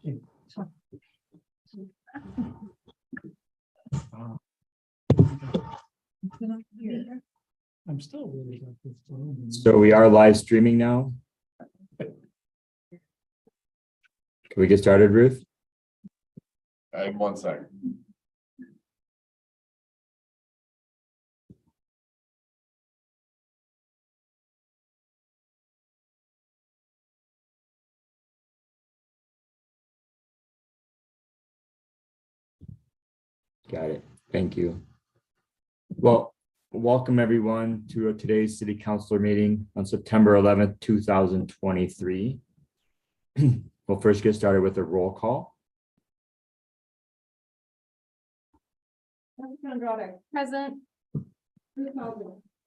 I'm still really. So we are live streaming now. Can we get started, Ruth? I have 1 second. Got it. Thank you. Well, welcome everyone to today's City Councilor meeting on September 11th, 2023. We'll first get started with a roll call. Present.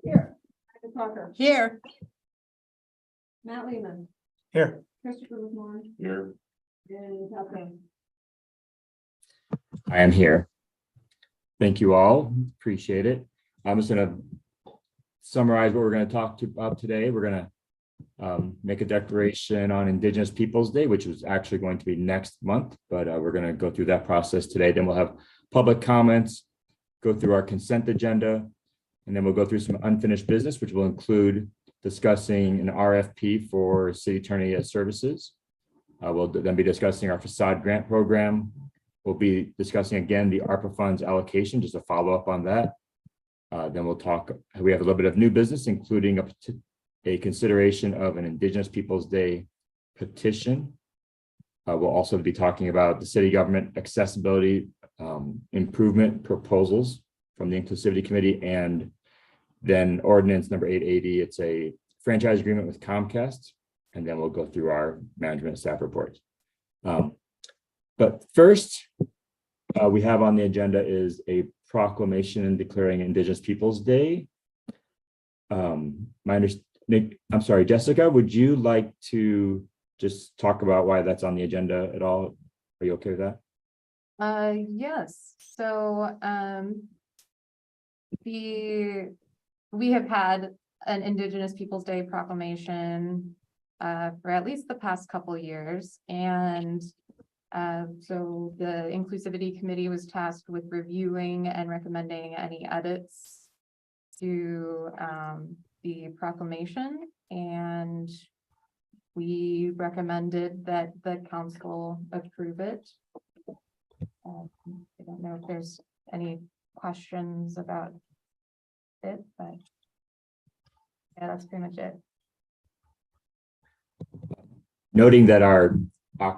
Here. Here. Matt Lehman. Here. Christopher McMorrin. Here. And Catherine. I am here. Thank you all. Appreciate it. I'm just going to summarize what we're going to talk about today. We're going to make a declaration on Indigenous Peoples Day, which was actually going to be next month, but we're going to go through that process today. Then we'll have public comments, go through our consent agenda, and then we'll go through some unfinished business, which will include discussing an RFP for city attorney services. We'll then be discussing our Facade Grant program. We'll be discussing again the ARPA funds allocation, just a follow up on that. Then we'll talk, we have a little bit of new business, including a consideration of an Indigenous Peoples Day petition. We'll also be talking about the city government accessibility improvement proposals from the Inclusivity Committee, and then Ordinance number 880. It's a franchise agreement with Comcast, and then we'll go through our management and staff reports. But first, we have on the agenda is a proclamation declaring Indigenous Peoples Day. I'm sorry, Jessica, would you like to just talk about why that's on the agenda at all? Are you okay with that? Yes. So we have had an Indigenous Peoples Day proclamation for at least the past couple of years, and so the Inclusivity Committee was tasked with reviewing and recommending any edits to the proclamation, and we recommended that the council approve it. I don't know if there's any questions about it, but yeah, that's pretty much it. Noting that our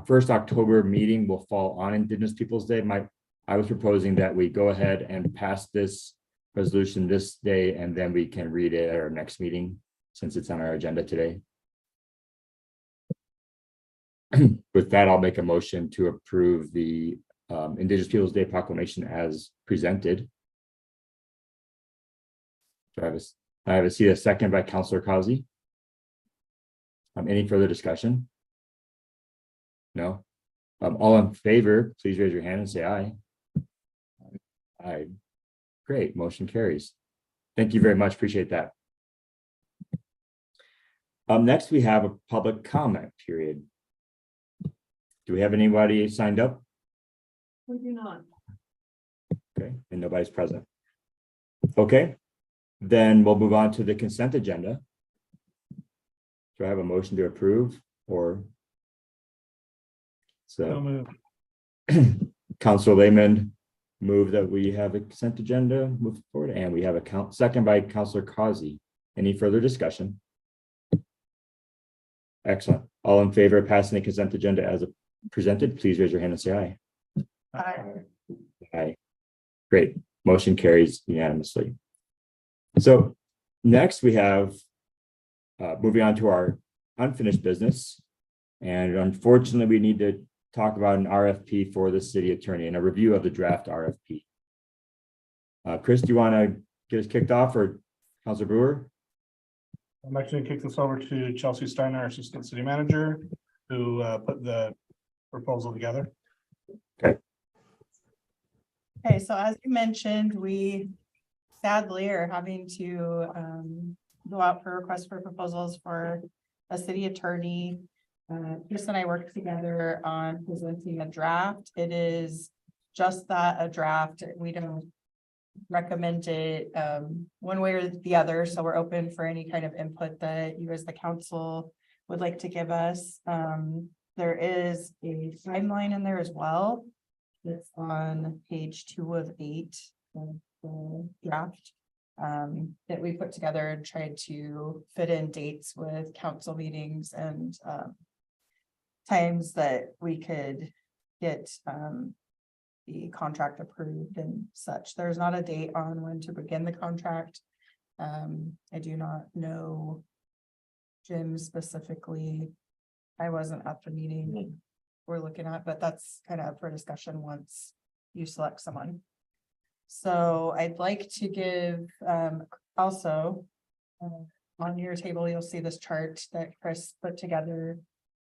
first October meeting will fall on Indigenous Peoples Day, I was proposing that we go ahead and pass this resolution this day, and then we can read it at our next meeting since it's on our agenda today. With that, I'll make a motion to approve the Indigenous Peoples Day proclamation as presented. So I have a second by Councilor Kazi. Any further discussion? No. All in favor, please raise your hand and say aye. Aye. Great, motion carries. Thank you very much. Appreciate that. Next, we have a public comment period. Do we have anybody signed up? We do not. Okay, and nobody's present. Okay, then we'll move on to the consent agenda. Do I have a motion to approve or? So, Councilor Lehman move that we have a consent agenda move forward, and we have a second by Councilor Kazi. Any further discussion? Excellent. All in favor of passing the consent agenda as presented, please raise your hand and say aye. Aye. Aye. Great. Motion carries unanimously. So next we have moving on to our unfinished business. And unfortunately, we need to talk about an RFP for the city attorney and a review of the draft RFP. Chris, do you want to get us kicked off, or Councilor Brewer? I'm actually gonna kick this over to Chelsea Steiner, our Assistant City Manager, who put the proposal together. Okay. Okay, so as you mentioned, we sadly are having to go out for requests for proposals for a city attorney. Chris and I worked together on presenting a draft. It is just that, a draft. We don't recommend it one way or the other, so we're open for any kind of input that you as the council would like to give us. There is a timeline in there as well. It's on page 2 of 8 of the draft that we put together and tried to fit in dates with council meetings and times that we could get the contract approved and such. There's not a date on when to begin the contract. I do not know Jim specifically. I wasn't at the meeting we're looking at, but that's kind of up for discussion once you select someone. So I'd like to give also on your table, you'll see this chart that Chris put together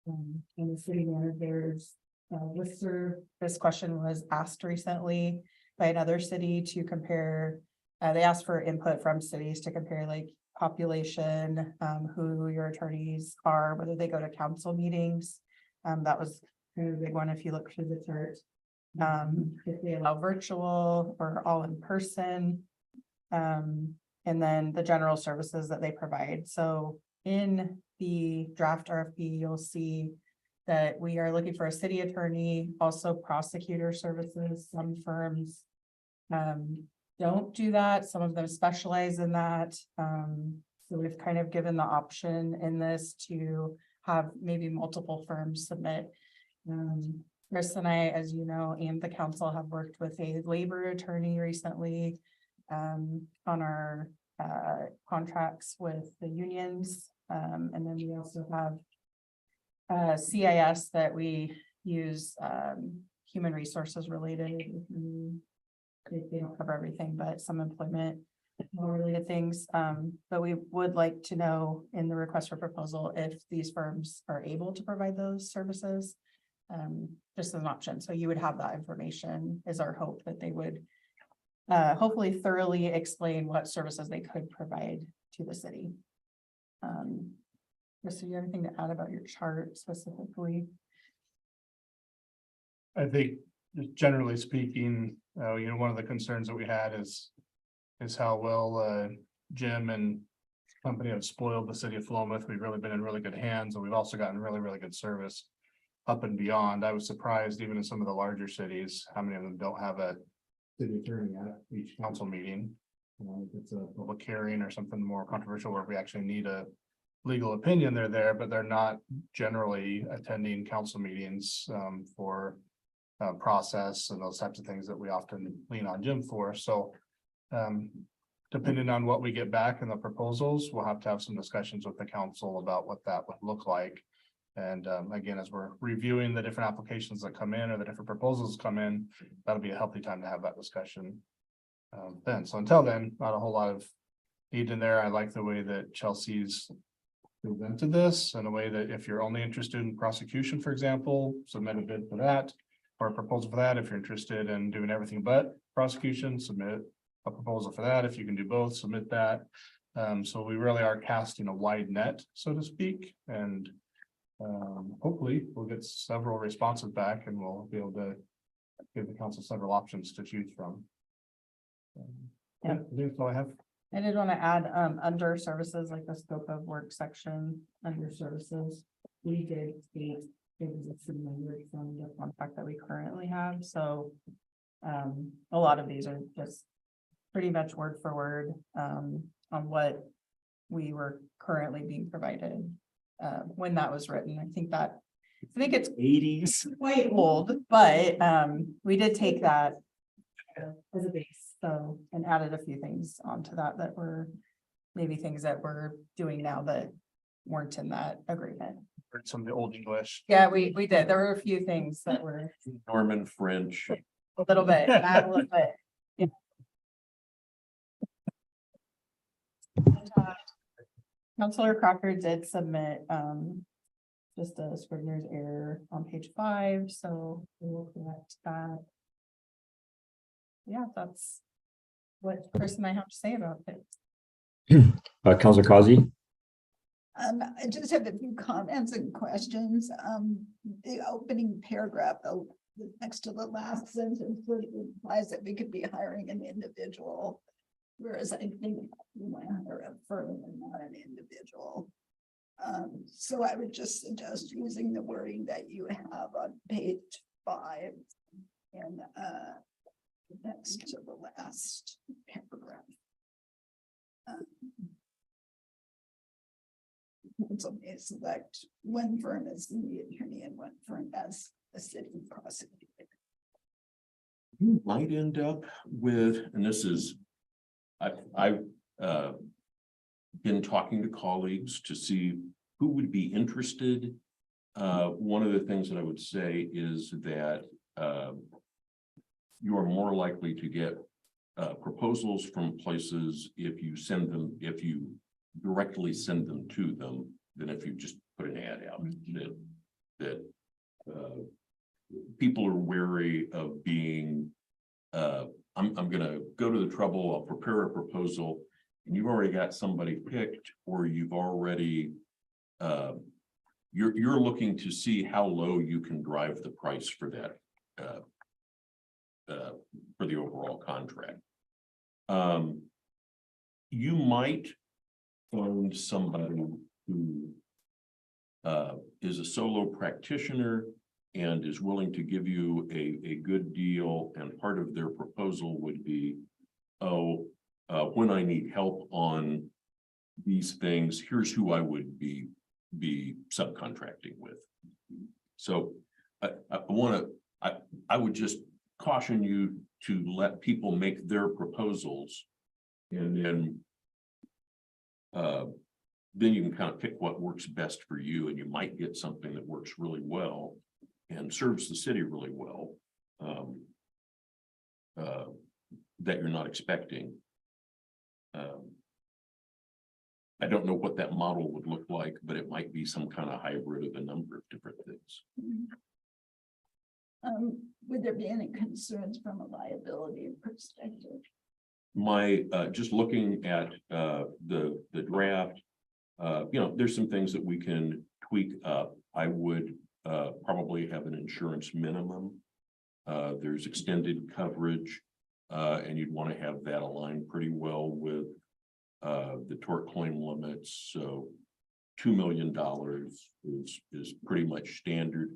in the city manager's listserv. This question was asked recently by another city to compare. They asked for input from cities to compare like population, who your attorneys are, whether they go to council meetings. That was kind of a big one if you look through the chart. If they allow virtual or all in person. And then the general services that they provide. So in the draft RFP, you'll see that we are looking for a city attorney, also prosecutor services. Some firms don't do that. Some of them specialize in that. So we've kind of given the option in this to have maybe multiple firms submit. Chris and I, as you know, and the council have worked with a labor attorney recently on our contracts with the unions. And then we also have CIS that we use, human resources related. They don't cover everything, but some employment related things. But we would like to know in the request for proposal if these firms are able to provide those services. Just as an option. So you would have that information is our hope that they would hopefully thoroughly explain what services they could provide to the city. Chris, do you have anything to add about your chart specifically? I think just generally speaking, one of the concerns that we had is how well Jim and company have spoiled the city of Philomath. We've really been in really good hands, and we've also gotten really good service up and beyond. I was surprised even in some of the larger cities, how many of them don't have a city attorney at each council meeting. If it's a public hearing or something more controversial where we actually need a legal opinion, they're there, but they're not generally attending council meetings for process and those types of things that we often lean on Jim for. So depending on what we get back in the proposals, we'll have to have some discussions with the council about what that would look like. And again, as we're reviewing the different applications that come in or the different proposals come in, that'll be a healthy time to have that discussion. Then, so until then, not a whole lot of need in there. I like the way that Chelsea's presented this in a way that if you're only interested in prosecution, for example, submit a bid for that or a proposal for that. If you're interested in doing everything but prosecution, submit a proposal for that. If you can do both, submit that. So we really are casting a wide net, so to speak, and hopefully we'll get several responses back and we'll be able to give the council several options to choose from. Yeah. That's all I have. I did want to add under services, like the scope of work section under services. We did state it was a similar from the contract that we currently have. So a lot of these are just pretty much word for word on what we were currently being provided when that was written. I think it's 80s, quite old, but we did take that as a base. So, and added a few things onto that that were maybe things that we're doing now that weren't in that agreement. Some of the old English. Yeah, we did. There were a few things that were Norman French. a little bit, add a little bit. Yeah. Councilor Crocker did submit just a Scrivener's error on page 5, so we will correct that. Yeah, that's what Chris and I have to say about it. Councilor Causey. I just have a few comments and questions. The opening paragraph, next to the last sentence, sort of implies that we could be hiring an individual. Whereas I think we want to hire a firm and not an individual. So I would just suggest using the wording that you have on page 5 and next to the last paragraph. So may select one firm as the attorney and one firm as a city prosecutor. You might end up with, and this is, I've been talking to colleagues to see who would be interested. One of the things that I would say is that you are more likely to get proposals from places if you directly send them to them than if you just put an ad out. That people are wary of being, I'm gonna go to the trouble, I'll prepare a proposal, and you've already got somebody picked, or you've already, you're looking to see how low you can drive the price for that, for the overall contract. You might find somebody who is a solo practitioner and is willing to give you a good deal, and part of their proposal would be, when I need help on these things, here's who I would be subcontracting with. So I would just caution you to let people make their proposals, and then you can kind of pick what works best for you, and you might get something that works really well and serves the city really well, that you're not expecting. I don't know what that model would look like, but it might be some kind of hybrid of a number of different things. Would there be any concerns from a liability perspective? My, just looking at the draft, there's some things that we can tweak up. I would probably have an insurance minimum. There's extended coverage, and you'd want to have that aligned pretty well with the tort claim limits. So $2 million is pretty much standard.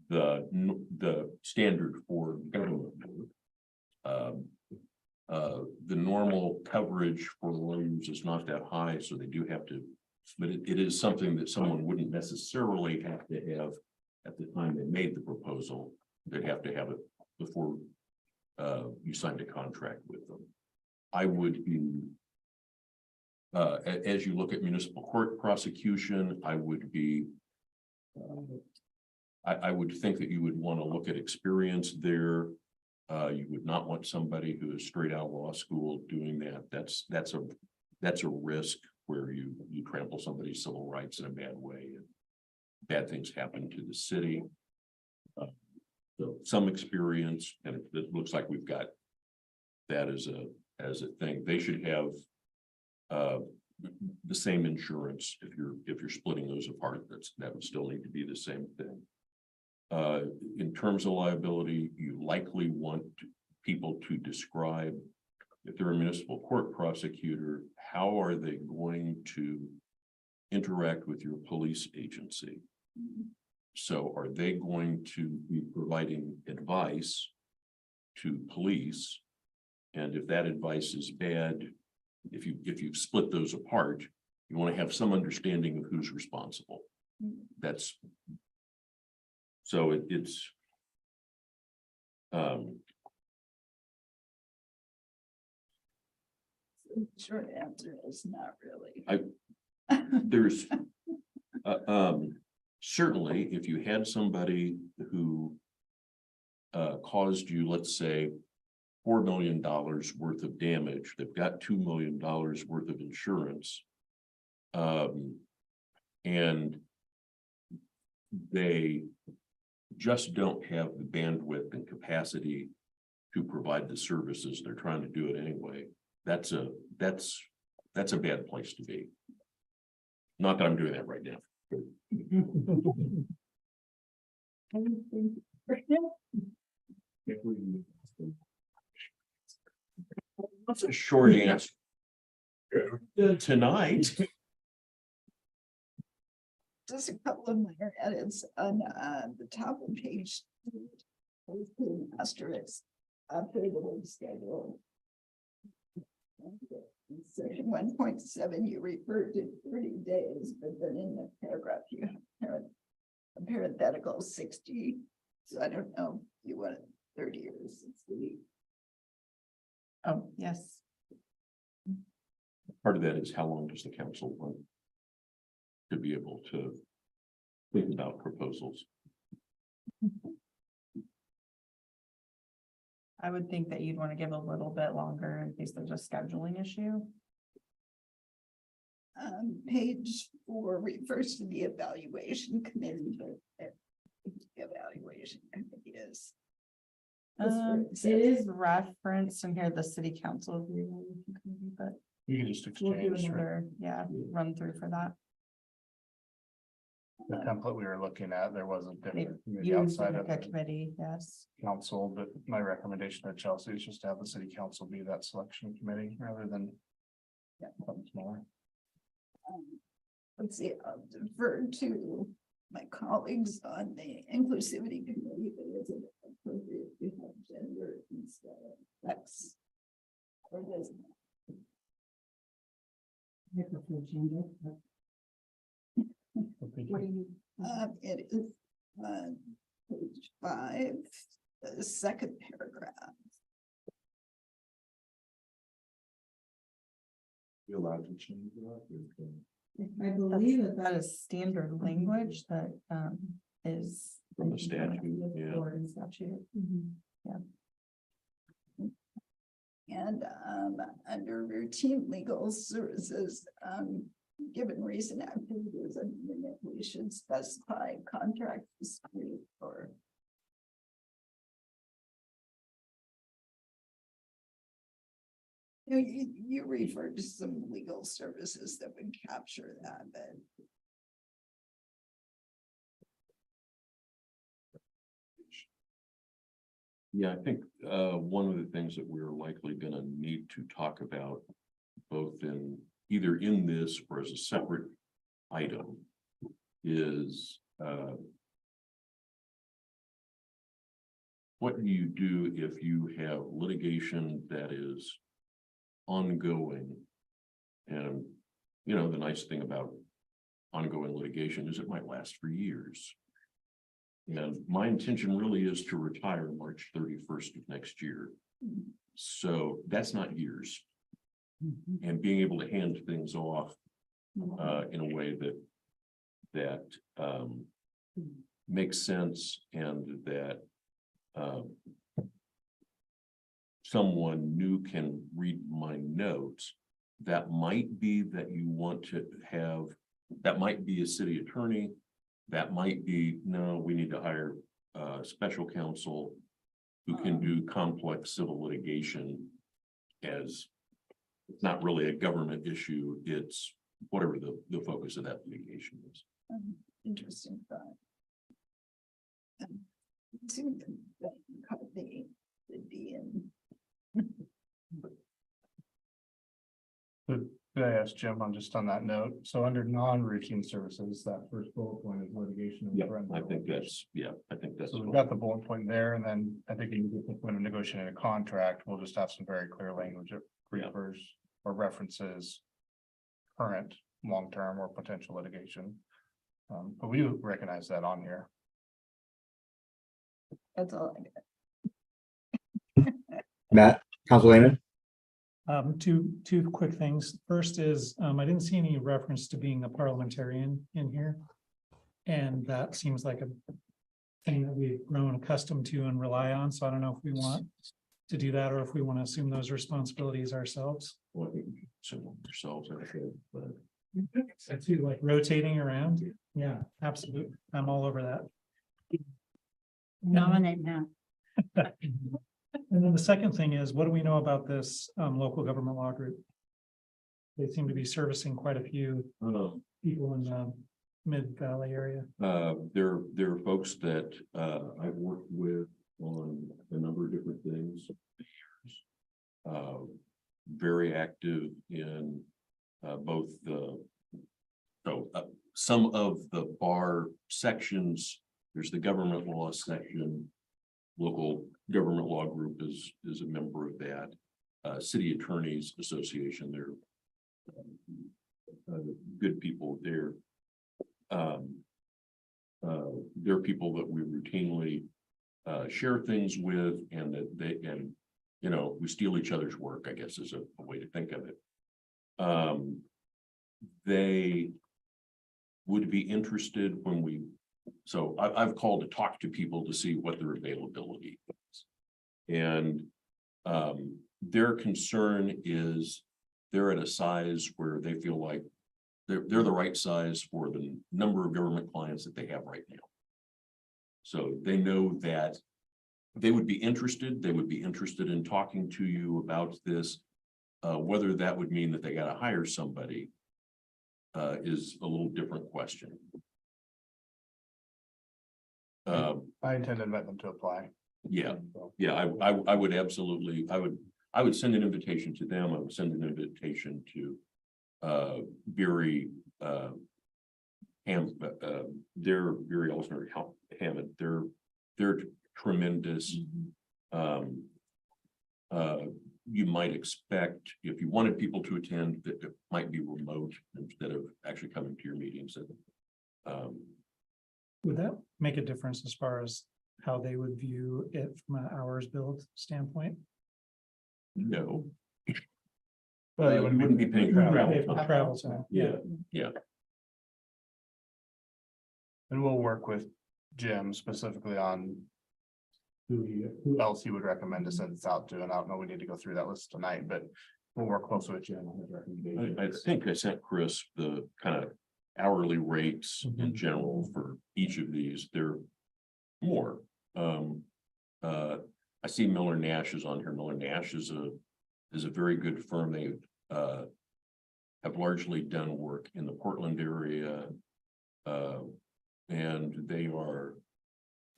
The standard for government. The normal coverage for lawyers is not that high, so they do have to, but it is something that someone wouldn't necessarily have to have at the time they made the proposal. They'd have to have it before you signed a contract with them. I would be, as you look at municipal court prosecution, I would be, I would think that you would want to look at experience there. You would not want somebody who is straight out of law school doing that. That's a risk where you trample somebody's civil rights in a bad way, and bad things happen to the city. So some experience, and it looks like we've got that as a thing. They should have the same insurance. If you're splitting those apart, that would still need to be the same thing. In terms of liability, you likely want people to describe, if they're a municipal court prosecutor, how are they going to interact with your police agency? So are they going to be providing advice to police? And if that advice is bad, if you split those apart, you want to have some understanding of who's responsible. That's so it's Short answer is not really. there's certainly if you had somebody who caused you, let's say, $4 million worth of damage, they've got $2 million worth of insurance, and they just don't have the bandwidth and capacity to provide the services. They're trying to do it anyway. That's a bad place to be. Not that I'm doing that right now. That's a short answer. Tonight, Just a couple of minor edits on the top of page. Asterisk after the word schedule. In Section 1.7, you refer to 30 days, but then in the paragraph, you have a parenthetical 60. So I don't know if you want 30 or 60. Oh, yes. part of that is how long does the council want to be able to think about proposals? I would think that you'd want to give a little bit longer in case there's a scheduling issue. Page 4 refers to the evaluation committee, but the evaluation committee is. It is referenced in here, the city council. But You can just we'll do exchange right? another, yeah, run through for that. The template we were looking at, there was a different committee You outside of a the committee, yes. council, but my recommendation to Chelsea is just to have the city council be that selection committee rather than something smaller. Let's see, I'll defer to my colleagues on the inclusivity committee, but is it appropriate to have gender instead of sex? Or does What do you? it is page 5, the second paragraph. You allowed to change that? I believe that is standard language that is. From the statute, yeah. Or in statute. And under routine legal services, given recent activities, I think that we should specify contract dispute or. You referred to some legal services that would capture that, but. Yeah, I think one of the things that we're likely gonna need to talk about, both in either in this or as a separate item, is what do you do if you have litigation that is ongoing? And, you know, the nice thing about ongoing litigation is it might last for years. And my intention really is to retire March 31st of next year. So that's not years. And being able to hand things off in a way that makes sense and that someone new can read my notes. That might be that you want to have, that might be a city attorney. That might be, no, we need to hire a special counsel who can do complex civil litigation as it's not really a government issue, it's whatever the focus of that litigation is. Interesting thought. Soon that the DN. Could I ask Jim on just on that note? So under non-routine services, that first bullet point is litigation. and Yeah, forensic I think litigation. that's. So we've got the bullet point there, and then I think when we're negotiating a contract, we'll just have some very clear language that refers or references current, long-term or potential litigation. But we recognize that on here. That's all I got. Matt, Council Lehman? Two quick things. First is, I didn't see any reference to being a parliamentarian in here. And that seems like a thing that we've grown accustomed to and rely on. So I don't know if we want to do that or if we want to assume those responsibilities ourselves. Well, I think so yourselves, I think, but So too, like rotating around. Yeah, absolutely. I'm all over that. Nominate now. And then the second thing is, what do we know about this local government law group? They seem to be servicing quite a few people in the Mid-Valley area? There are folks that I've worked with on a number of different things. Very active in both some of the bar sections. There's the government law section. Local government law group is a member of that. City Attorneys Association, they're good people there. There are people that we routinely share things with, and that we steal each other's work, I guess is a way to think of it. They would be interested when I've called to talk to people to see what their availability is. And their concern is they're at a size where they feel like they're the right size for the number of government clients that they have right now. So they know that they would be interested in talking to you about this. Whether that would mean that they got to hire somebody is a little different question. I intend to invite them to apply. Yeah, I would absolutely, I would send an invitation to them. I would send an invitation to Barry Barry Ellsner Hammond. They're tremendous. You might expect, if you wanted people to attend, that it might be remote instead of actually coming to your meetings. Would that make a difference as far as how they would view it from an hours billed standpoint? No. Well, You wouldn't be paying for Right, travel. for travel time. Yeah. And we'll work with Jim specifically on who else he would recommend to send this out to. And I don't know, we need to go through that list tonight, but we'll work closely with Jim on his recommendation. I think I sent Chris the kind of hourly rates in general for each of these. They're more. I see Miller Nash is on here. Miller Nash is a very good firm. They have largely done work in the Portland area. And they are,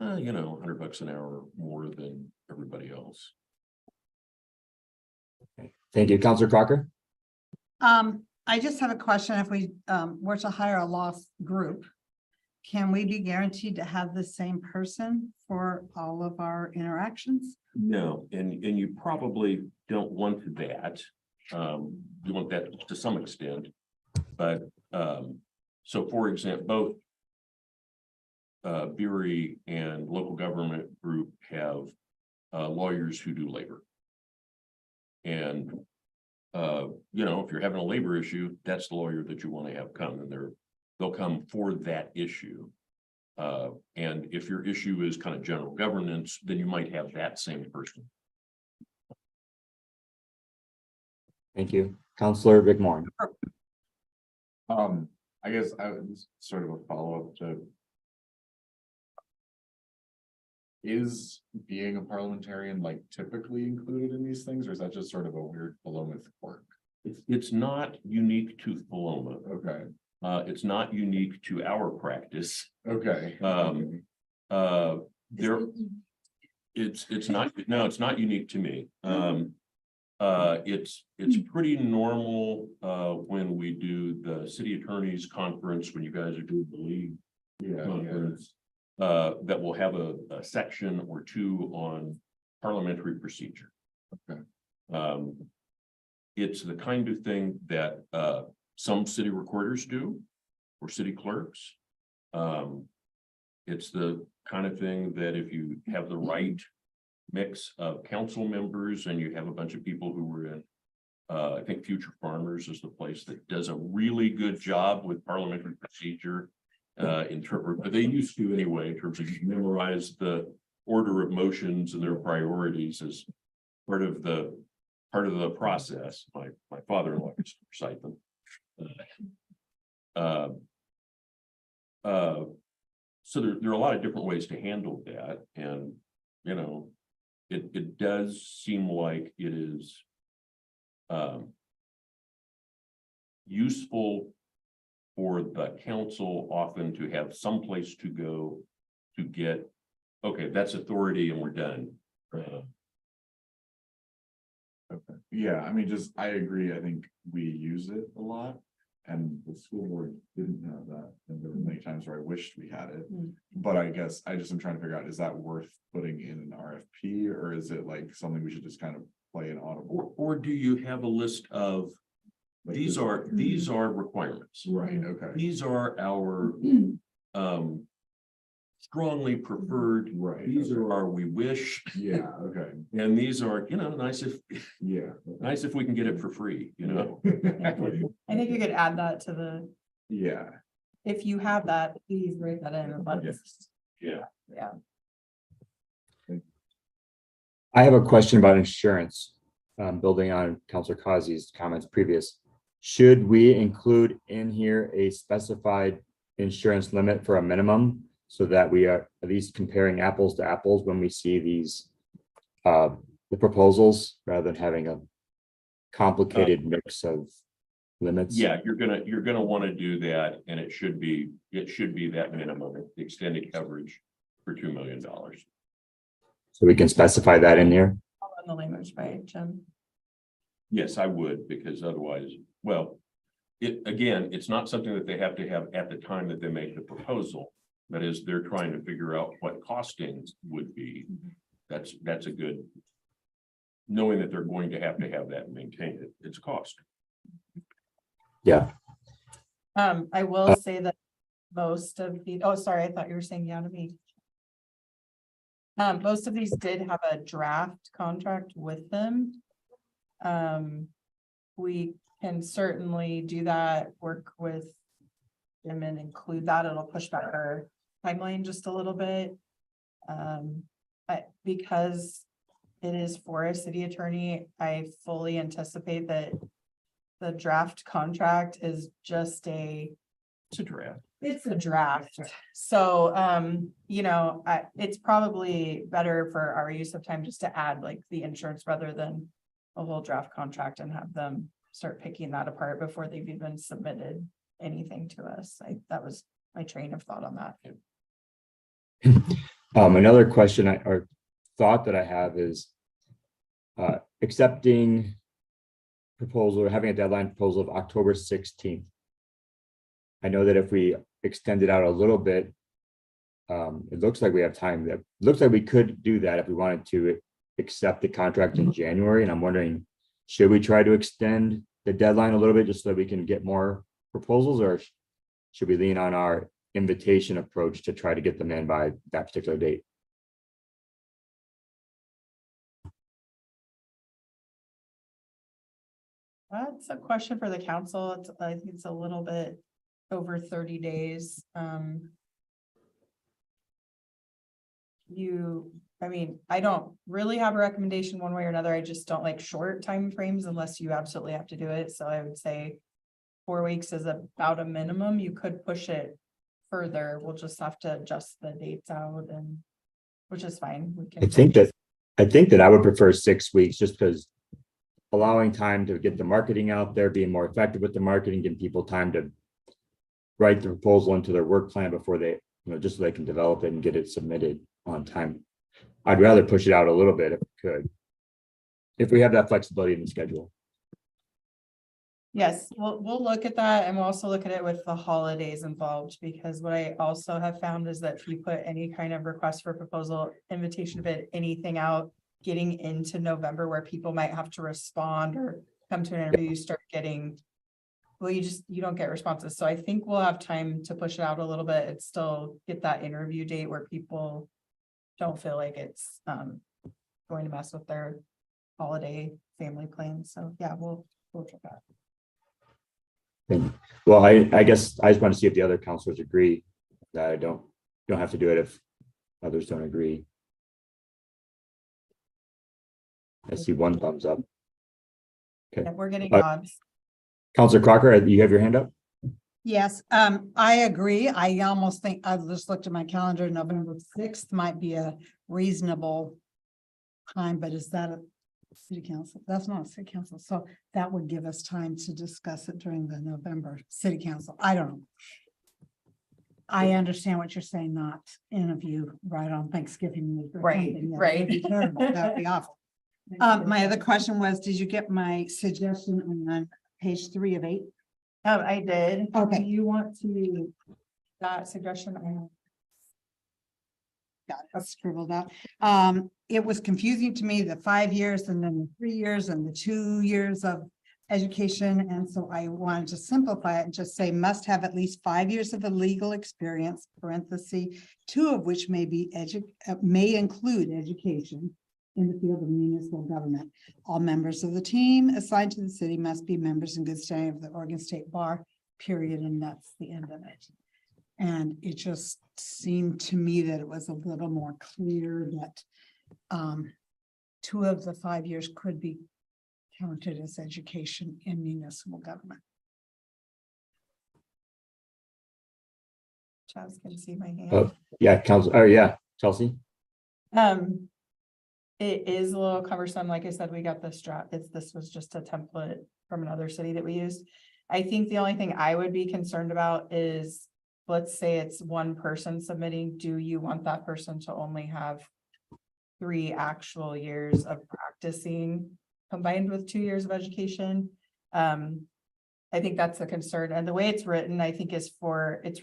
$100 an hour more than everybody else. Thank you. Counselor Crocker? I just have a question. If we were to hire a law group, can we be guaranteed to have the same person for all of our interactions? No, and you probably don't want that. You want that to some extent, but so for example, both Beery and local government group have lawyers who do labor. And if you're having a labor issue, that's the lawyer that you want to have come, and they'll come for that issue. And if your issue is kind of general governance, then you might have that same person. Thank you. Counselor Rickmore? I guess I was sort of a follow-up to. Is being a parliamentarian like typically included in these things, or is that just sort of a weird Philomath quirk? It's not unique to Paloma. Okay. It's not unique to our practice. Okay. It's not unique to me. It's pretty normal when we do the city attorneys conference, when you guys are doing the league conference, that will have a section or two on parliamentary procedure. Okay. It's the kind of thing that some city recorders do, or city clerks. It's the kind of thing that if you have the right mix of council members and you have a bunch of people who were in, I think Future Farmers is the place that does a really good job with parliamentary procedure. They used to anyway, in terms of you memorize the order of motions and their priorities as part of the process. My father-in-law used to recite them. So there are a lot of different ways to handle that, and it does seem like it is useful for the council often to have some place to go to get, okay, that's authority and we're done. Okay, yeah, I mean, I agree, I think we use it a lot. And the school board didn't have that, and there were many times where I wished we had it. But I guess I just am trying to figure out, is that worth putting in an RFP, or is it like something we should just kind of play an audible? Or do you have a list of, Like these this- are requirements. Right, okay, These are our strongly preferred, right, these okay. are our we wish, Yeah, okay, and these are, nice yeah. if we can get it for free, I think you could add that to the, Yeah, if you have that, please write that in. and let us- Yes. Yeah. Yeah. I have a question about insurance, building on Counselor Kazi's comments previous. Should we include in here a specified insurance limit for a minimum so that we are at least comparing apples to apples when we see these, the proposals, rather than having a complicated mix of limits? Yeah, you're gonna want to do that, and it should be that minimum extended coverage for $2 million. So we can specify that in here. I'll run the language by Jim. Yes, I would, because otherwise, well, it's not something that they have to have at the time that they make the proposal. That is, they're trying to figure out what costings would be. That's a good, knowing that they're going to have that and maintain it, it's a cost. Yeah, I will say that most of the, oh, sorry, I thought you were saying yeah to me. Most of these did have a draft contract with them. We can certainly do that, work with them and include that. It'll push back our timeline just a little bit. Because it is for a city attorney, I fully anticipate that the draft contract is just It's a draft. it's a draft. So, it's probably better for our use of time just to add like the insurance rather than a whole draft contract and have them start picking that apart before they've even submitted anything to us. That was my train of thought on that. another question or thought that I have is accepting proposal or having a deadline proposal of October 16th. I know that if we extend it out a little bit, it looks like we have time. That looks like we could do that if we wanted to accept the contract in January. And I'm wondering, should we try to extend the deadline a little bit just so that we can get more proposals, or should we lean on our invitation approach to try to get them in by that particular date? That's a question for the council. I think it's a little bit over 30 days. I don't really have a recommendation one way or another. I just don't like short time frames unless you absolutely have to do it. So I would say 4 weeks is about a minimum. You could push it further. We'll just have to adjust the dates out, and which is fine. We can. I think that I would prefer 6 weeks, just because allowing time to get the marketing out there, being more effective with the marketing, giving people time to write the proposal into their work plan before they, just so they can develop it and get it submitted on time. I'd rather push it out a little bit if we could, if we have that flexibility in the schedule. Yes, we'll look at that, and we'll also look at it with the holidays involved, because what I also have found is that if you put any kind of request for proposal, invitation to bid, anything out, getting into November where people might have to respond or come to an interview, you start getting, you don't get responses. So I think we'll have time to push it out a little bit and still get that interview date where people don't feel like it's going to mess with their holiday family plans. So yeah, we'll check that. Well, I guess I just want to see if the other counselors agree that I don't have to do it if others don't agree. I see one thumbs up. Okay. Yeah, we're getting nods. Counselor Crocker, you have your hand up? Yes, I agree. I almost think, I just looked at my calendar, November 6th might be a reasonable time, but is that City council, that's not city council, so that would give us time to discuss it during the November city council, I don't know. I understand what you're saying, not interview right on Thanksgiving. or Right, something. That right. would be terrible. That would be awful. My other question was, did you get my suggestion on page 3 of 8? I did. Okay. Do you want to, that suggestion? Got it, scribbled out. It was confusing to me, the 5 years and then the 3 years and the 2 years of education. And so I wanted to simplify it and just say must have at least 5 years of a legal experience, parenthesis, 2 of which may include education in the field of municipal government. All members of the team assigned to the city must be members in good standing of the Oregon State Bar, period. And that's the end of it. And it just seemed to me that it was a little more clear that 2 of the 5 years could be counted as education in municipal government. Chaz can see my hand. Oh, yeah, council, oh, yeah, Chelsea. It is a little cumbersome. Like I said, we got this draft. This was just a template from another city that we used. I think the only thing I would be concerned about is, let's say it's one person submitting. Do you want that person to only have 3 actual years of practicing combined with 2 years of education? I think that's a concern. And the way it's written, I think it's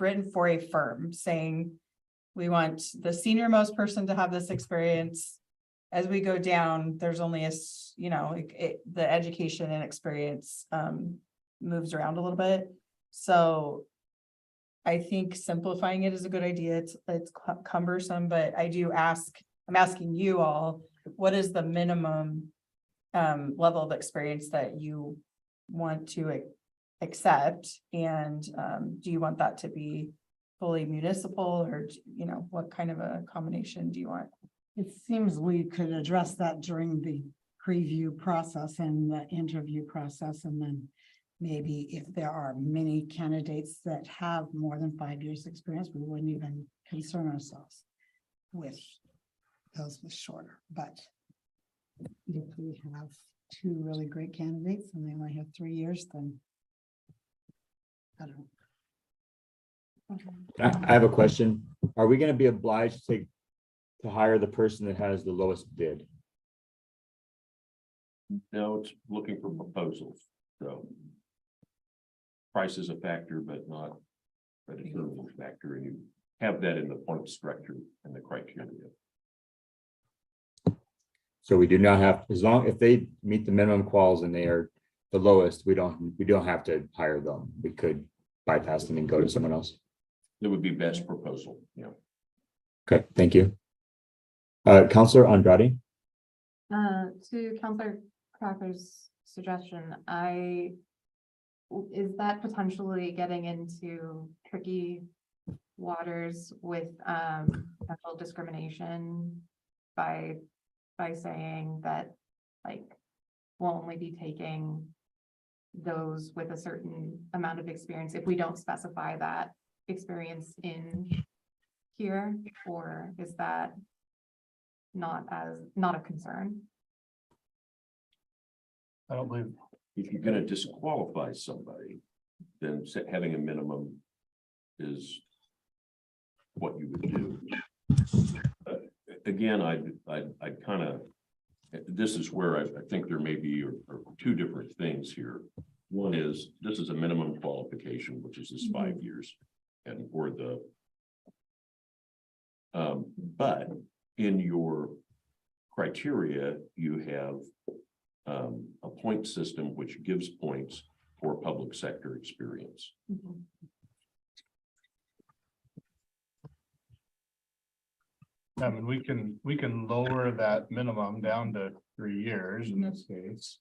written for a firm saying, we want the senior most person to have this experience. As we go down, there's only the education and experience moves around a little bit. So I think simplifying it is a good idea. It's cumbersome, but I'm asking you all, what is the minimum level of experience that you want to accept? And do you want that to be fully municipal, or what kind of a combination do you want? It seems we could address that during the preview process and the interview process. And then maybe if there are many candidates that have more than 5 years experience, we wouldn't even concern ourselves with those with shorter. But if we have 2 really great candidates and they only have 3 years, then I don't know. I have a question. Are we gonna be obliged to hire the person that has the lowest bid? No, it's looking for proposals, so. Price is a factor, but not a determining factor, and you have that in the point structure and the criteria. So we do not have, if they meet the minimum quals and they are the lowest, we don't have to hire them. We could bypass them and go to someone else. It would be best proposal, Okay, thank you. Counselor Andrade. To Counselor Cracker's suggestion, is that potentially getting into tricky waters with potential discrimination by saying that, like, we'll only be taking those with a certain amount of experience if we don't specify that experience in here? Or is that not a concern? I don't believe. If you're gonna disqualify somebody, then having a minimum is what you would do. Again, I'd kind of, this is where I think there may be or 2 different things here. One is, this is a minimum qualification, which is this 5 years, and or the but in your criteria, you have a point system which gives points for public sector experience. I mean, we can lower that minimum down to 3 years in this case.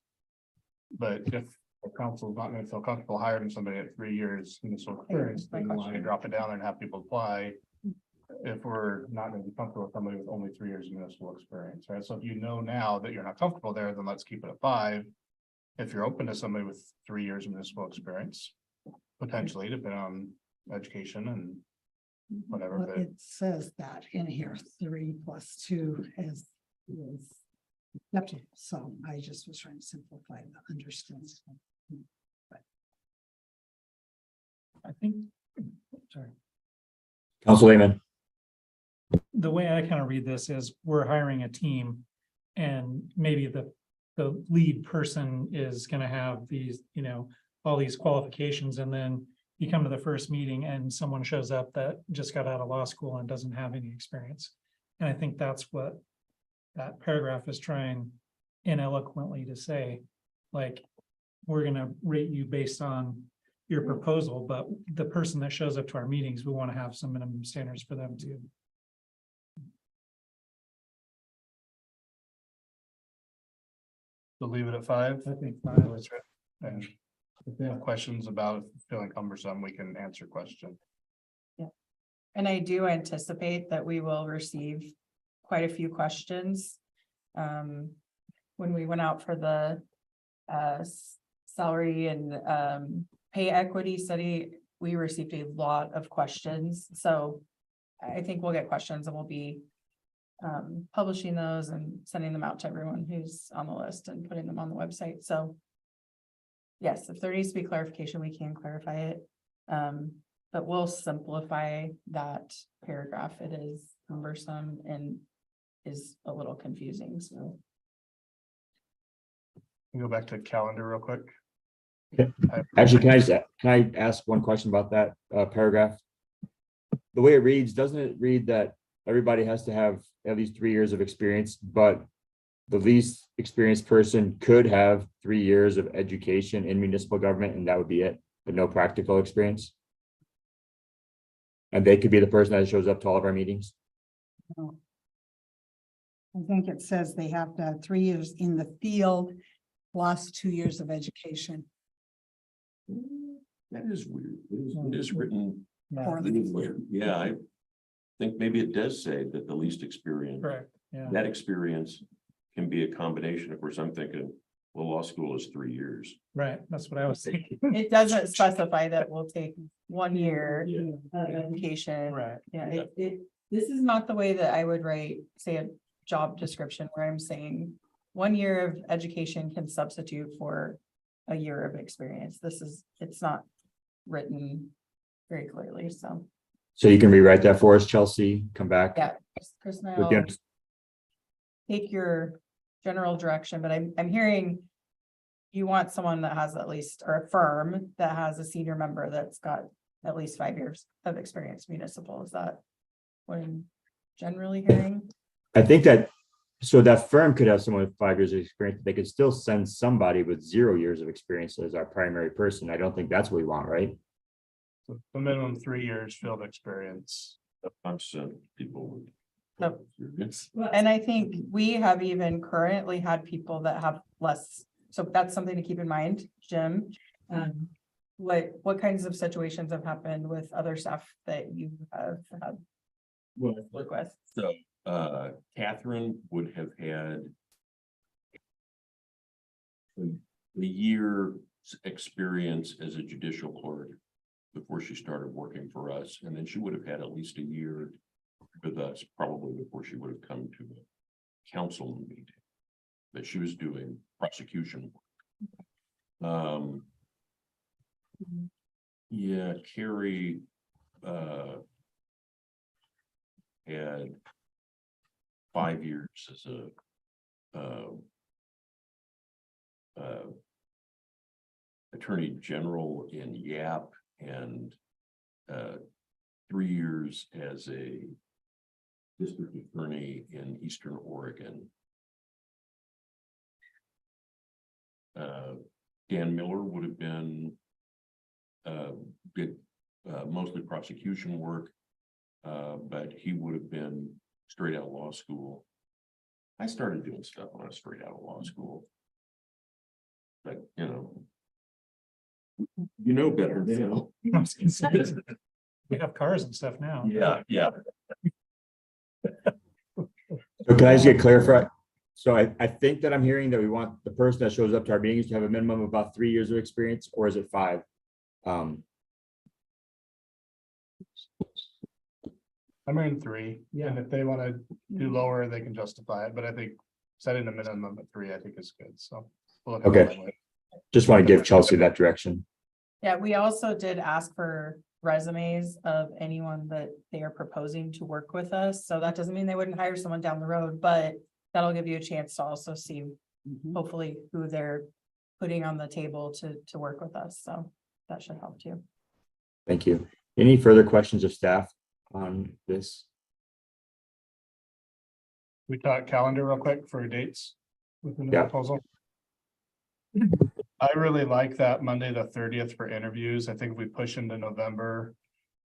But if the council's not gonna feel comfortable hiring somebody at 3 years municipal experience, then why drop it down there and have people apply? If we're not gonna be comfortable with somebody with only 3 years of municipal experience, right? So if you know now that you're not comfortable there, then let's keep it at 5. If you're open to somebody with 3 years of municipal experience, potentially depending on education and whatever, Well, but it says that in here, 3 + 2 is So I just was trying to simplify the understanding. I think, sorry. Council Lehman. The way I kind of read this is we're hiring a team and maybe the lead person is gonna have these, all these qualifications, and then you come to the first meeting and someone shows up that just got out of law school and doesn't have any experience. And I think that's what that paragraph is trying ineloquently to say, like, we're gonna rate you based on your proposal, but the person that shows up to our meetings, we want to have some minimum standards for them too. So leave it at 5. I think And if they have questions about feeling cumbersome, we can answer questions. And I do anticipate that we will receive quite a few questions. When we went out for the salary and pay equity study, we received a lot of questions. So I think we'll get questions and we'll be publishing those and sending them out to everyone who's on the list and putting them on the website. So yes, if there needs to be clarification, we can clarify it. But we'll simplify that paragraph. It is cumbersome and is a little confusing, so. Go back to calendar real quick. Okay. Actually, can I ask one question about that paragraph? The way it reads, doesn't it read that everybody has to have at least 3 years of experience, but the least experienced person could have 3 years of education in municipal government and that would be it, but no practical experience? And they could be the person that shows up to all of our meetings? I think it says they have to have 3 years in the field plus 2 years of education. That is weird. It is written Poorly. anywhere. Yeah, I think maybe it does say that the least experience, correct, yeah. that experience can be a combination. Of course, I'm thinking, well, law school is 3 years. Right, that's what I was thinking. It doesn't specify that we'll take 1 year Yeah. of education. Right, Yeah, this is not the way that I would write, say, a job description where I'm saying 1 year of education can substitute for a year of experience. It's not written very clearly, so. So you can rewrite that for us, Chelsea, come back. Yeah, Chris and I with the will take your general direction, but I'm hearing you want someone that has at least, or a firm that has a senior member that's got at least 5 years of experience municipal. Is that what I'm generally hearing? I think that, so that firm could have someone with 5 years of experience, they could still send somebody with 0 years of experience as our primary person. I don't think that's what we want, right? So the minimum 3 years field experience. I've sent people with. Yep. It's, And I think we have even currently had people that have less, so that's something to keep in mind, Jim. What kinds of situations have happened with other staff that you have had well, work with? so, Catherine would have had a year's experience as a judicial clerk before she started working for us, and then she would have had at least a year with us, probably before she would have come to the council meeting. But she was doing prosecution work. Yeah, Carrie had 5 years as a attorney general in YAP and 3 years as a district attorney in Eastern Oregon. Dan Miller would have been did mostly prosecution work, but he would have been straight out of law school. I started doing stuff when I was straight out of law school. But you know better now. I was gonna say, we have cars and stuff now. Yeah. So can I just get clarified? So I think that I'm hearing that we want the person that shows up to our meetings to have a minimum of about 3 years of experience, or is it 5? I'm in 3, and if they want to do lower, they can justify it, but I think setting a minimum of 3, I think is good, so. we'll look at Okay. the language. Just want to give Chelsea that direction. Yeah, we also did ask for resumes of anyone that they are proposing to work with us. So that doesn't mean they wouldn't hire someone down the road, but that'll give you a chance to also see hopefully who they're putting on the table to work with us. So that should help too. Thank you. Any further questions of staff on this? We talk calendar real quick for dates within the Yeah. proposal. I really like that Monday, the 30th for interviews. I think if we push into November,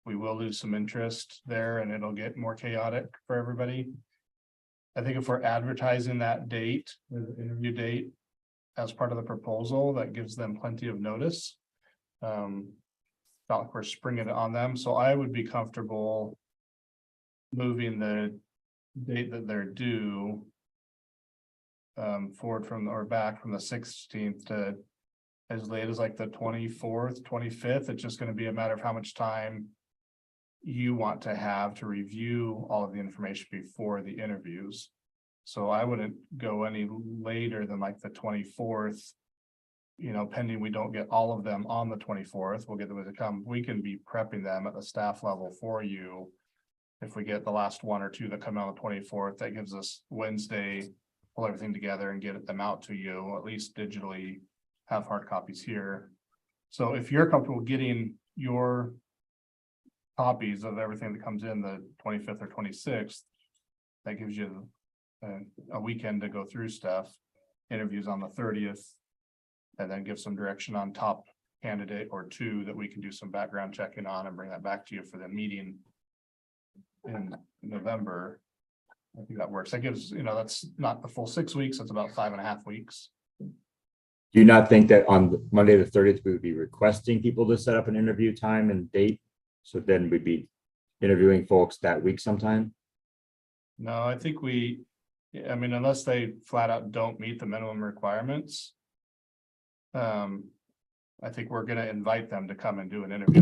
we will lose some interest there and it'll get more chaotic for everybody. I think if we're advertising that date, the interview date, as part of the proposal, that gives them plenty of notice. Not like we're springing it on them, so I would be comfortable moving the date that they're due forward from, or back from the 16th to as late as like the 24th, 25th. It's just gonna be a matter of how much time you want to have to review all of the information before the interviews. So I wouldn't go any later than like the 24th. You know, pending we don't get all of them on the 24th, we'll get them to come. We can be prepping them at the staff level for you. If we get the last 1 or 2 that come out on the 24th, that gives us Wednesday, pull everything together and get them out to you, at least digitally, have hard copies here. So if you're comfortable getting your copies of everything that comes in the 25th or 26th, that gives you a weekend to go through stuff, interviews on the 30th, and then give some direction on top candidate or 2 that we can do some background checking on and bring that back to you for the meeting in November. I think that works. That gives, you know, that's not the full 6 weeks, it's about 5.5 weeks. Do you not think that on Monday, the 30th, we would be requesting people to set up an interview time and date? So then we'd be interviewing folks that week sometime? No, I think I mean, unless they flat out don't meet the minimum requirements. I think we're gonna invite them to come and do an interview.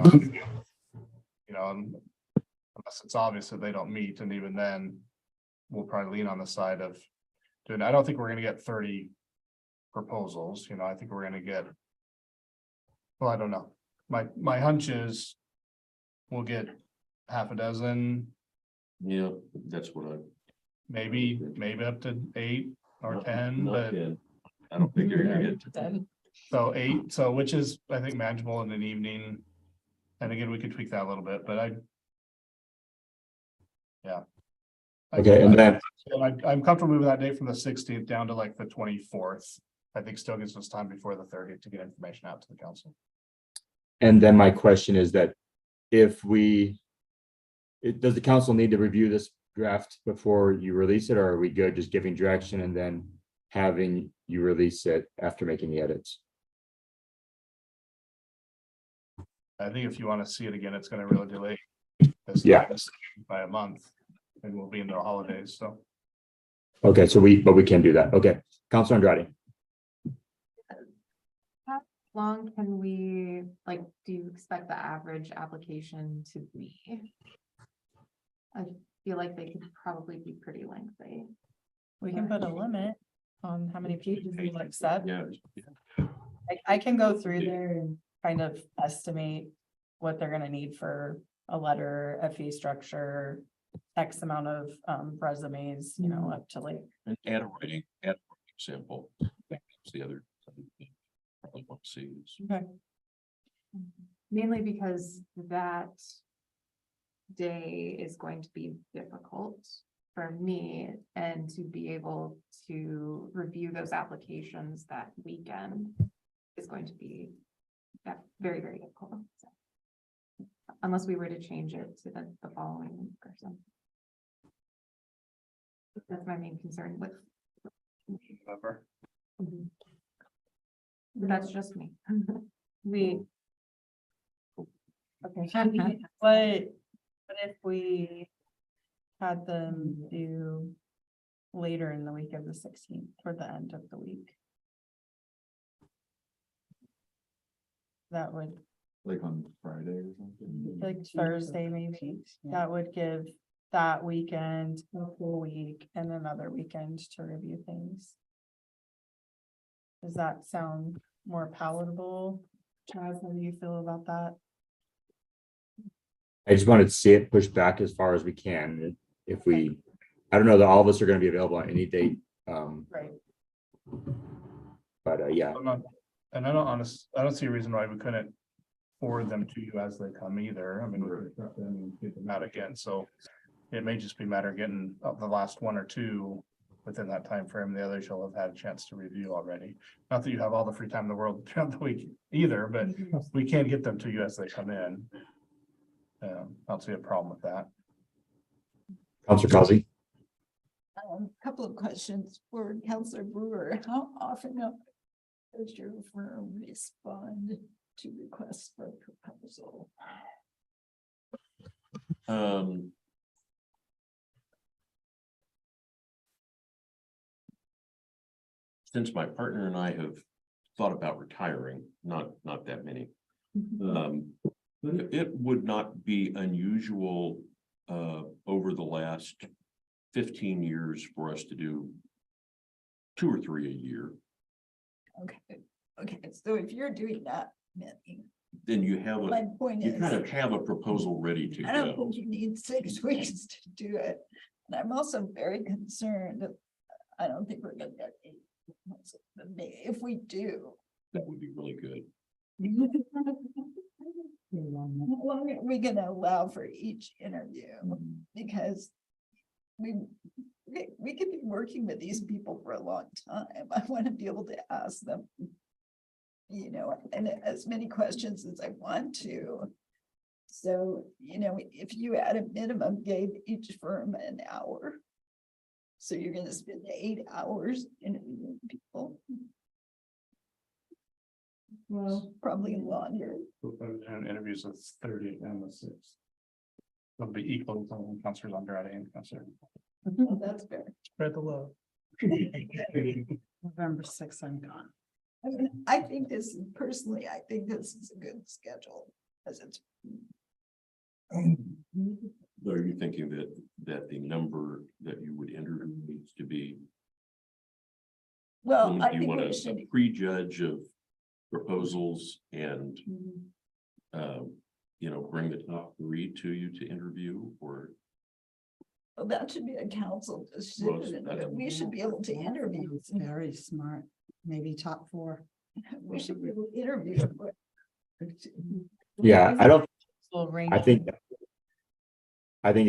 You know, unless it's obvious that they don't meet, and even then, we'll probably lean on the side of doing, I don't think we're gonna get 30 proposals, you know, I think we're gonna get. Well, I don't know. My hunch is we'll get half a dozen, Yeah, that's what I. maybe up to 8 or 10, Not but 10. I don't think you're gonna get to 10. so 8, so which is, I think, manageable in an evening. And again, we could tweak that a little bit, but Okay, and then, I'm comfortable moving that date from the 16th down to like the 24th. I think still gives us time before the 30th to get information out to the council. and then my question is that if does the council need to review this draft before you release it, or are we good just giving direction and then having you release it after making the edits? I think if you want to see it again, it's gonna really delay this Yeah. time by a month. And we'll be in the holidays, so. Okay, so but we can do that. Okay, Councilor Andrade. How long can we, like, do you expect the average application to be? I feel like they could probably be pretty lengthy. We can put a limit on how many pages we accept. Yeah. I can go through there and kind of estimate what they're gonna need for a letter, a fee structure, X amount of resumes, you know, up to like. And add a writing sample. That's the other thing. Probably want to see is. Okay. Mainly because that day is going to be difficult for me, and to be able to review those applications that weekend is going to be very, very difficult. So, unless we were to change it to the following week or something. That's my main concern with. Whatever. But that's just me. Okay. But if we had them do later in the week of the 16th, toward the end of the week. That would, Like on Friday or something. like Thursday maybe, that would give that weekend, a full week, and another weekend to review things. Does that sound more palatable? Chaz, how do you feel about that? I just wanted to see it pushed back as far as we can. If we, I don't know that all of us are gonna be available on any date. Right. But yeah, I'm not, and I don't see a reason why we couldn't forward them to you as they come either. I mean, we could prep them and get them out again, so it may just be a matter of getting the last one or two within that time frame. The others you'll have had a chance to review already. Not that you have all the free time in the world throughout the week either, but we can get them to you as they come in. I don't see a problem with that. Counselor Causey. Couple of questions for Counselor Brewer. How often does your firm respond to requests for proposal? Since my partner and I have thought about retiring, not that many. But it would not be unusual over the last 15 years for us to do 2 or 3 a year. Okay, so if you're doing that many, Then you have my a, point you is, kind of have a proposal ready to I don't go. think you need 6 weeks to do it. And I'm also very concerned that I don't think we're gonna get 8 proposals. But if we do. That would be really good. How long are we gonna allow for each interview? Because we could be working with these people for a long time. I want to be able to ask them, you know, and as many questions as I want to. So, you know, if you at a minimum gave each firm an hour, so you're gonna spend 8 hours interviewing people. Well, probably longer. And interviews with 30 and the 6. It'll be equal to some counselors on Friday and counselor. Well, that's fair. Spread the love. November 6th, I'm gone. I mean, I think this is personally, I think this is a good schedule as it's. So are you thinking that the number that you would interview needs to be? Well, I Do you think want we a should. prejudge of proposals and, you know, bring the top 3 to you to interview, or? Well, that should be a council Well, decision, that's- but we should be able to interview. It's very smart, maybe top 4. We should be able to interview. Yeah, I don't, So I think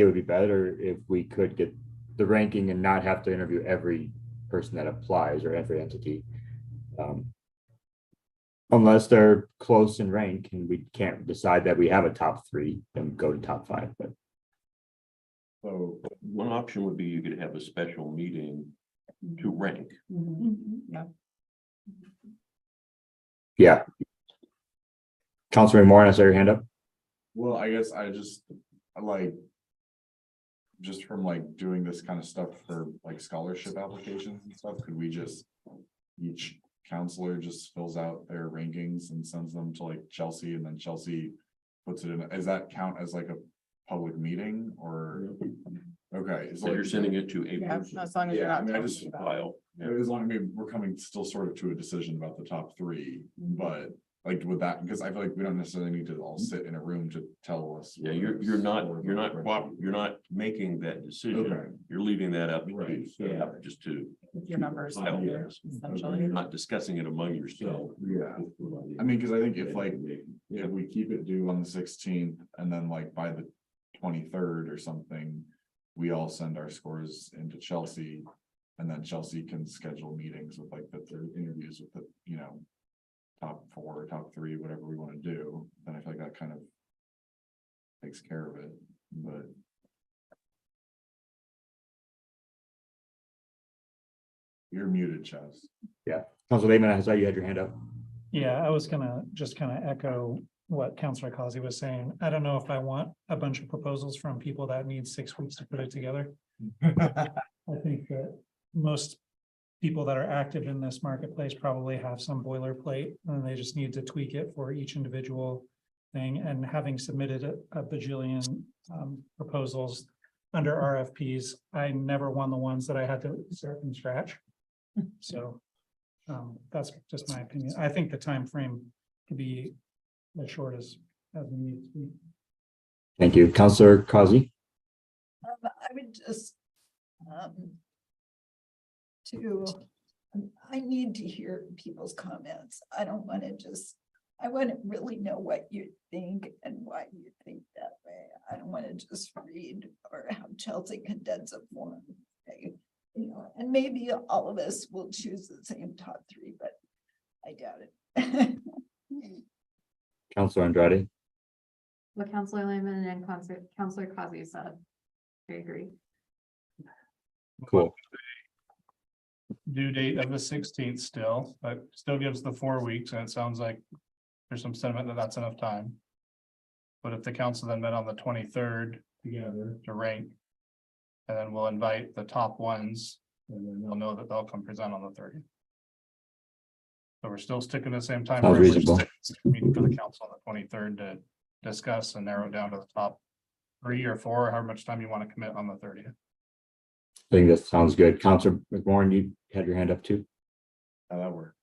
it would be better if we could get the ranking and not have to interview every person that applies or every entity. Unless they're close in rank and we can't decide that we have a top 3 and go to top 5, but So, One option would be you could have a special meeting to rank. Mhm. yeah. Councilor Moore, I saw your hand up. well, I guess I like. Just from like doing this kind of stuff for like scholarship applications and stuff, could we just, each counselor just fills out their rankings and sends them to like Chelsea, and then Chelsea puts it in, does that count as like a public meeting or? Okay. So you're sending it to a Yeah, person. as long as you're Yeah, I not. mean, I talking just about it. File. As long, I mean, we're coming still sort of to a decision about the top 3, but like with that, because I feel like we don't necessarily need to all sit in a room to tell us. Yeah, you're not making that Okay. decision. You're leaving that up to Right. staff just to. With your numbers, file here, this. essentially. You're not discussing it among yourself. Yeah, I mean, because I think if like, if we keep it due on the 16th and then like by the 23rd or something, we all send our scores into Chelsea, and then Chelsea can schedule meetings with like the interviews with the, you know, top 4, top 3, whatever we want to do, then I feel like that kind of takes care of it, but. You're muted, Chaz. Councilor Lehman, I saw you had your hand up. Yeah, I was gonna just kind of echo what Councilor Causey was saying. I don't know if I want a bunch of proposals from people that need 6 weeks to put it together. I think that most people that are active in this marketplace probably have some boilerplate and they just need to tweak it for each individual thing. And having submitted a bajillion proposals, under RFPs, I never won the ones that I had to start from scratch. So that's just my opinion. I think the time frame could be as short as needed to be. Thank you. Counselor Causey. I would just, I need to hear people's comments. I don't want to just, I want to really know what you think and why you think that way. I don't want to just read or have Chelsea condense a form. Okay? You know, and maybe all of us will choose the same top three, but I doubt it. Counselor Andrade. What Counselor Lehman and Counselor Causey said. I agree. Cool. Due date of the 16th still, but still gives the 4 weeks, and it sounds like there's some sentiment that that's enough time. But if the council then met on the 23rd together to rank, and then we'll invite the top ones, and then we'll know that they'll come present on the 30th. So we're still sticking to the same time. Sounds frame. We're reasonable. just meeting for the council on the 23rd to discuss and narrow down to the top 3 or 4, however much time you want to commit on the 30th. I think that sounds good. Counselor McMorrin, you had your hand up too. How that work?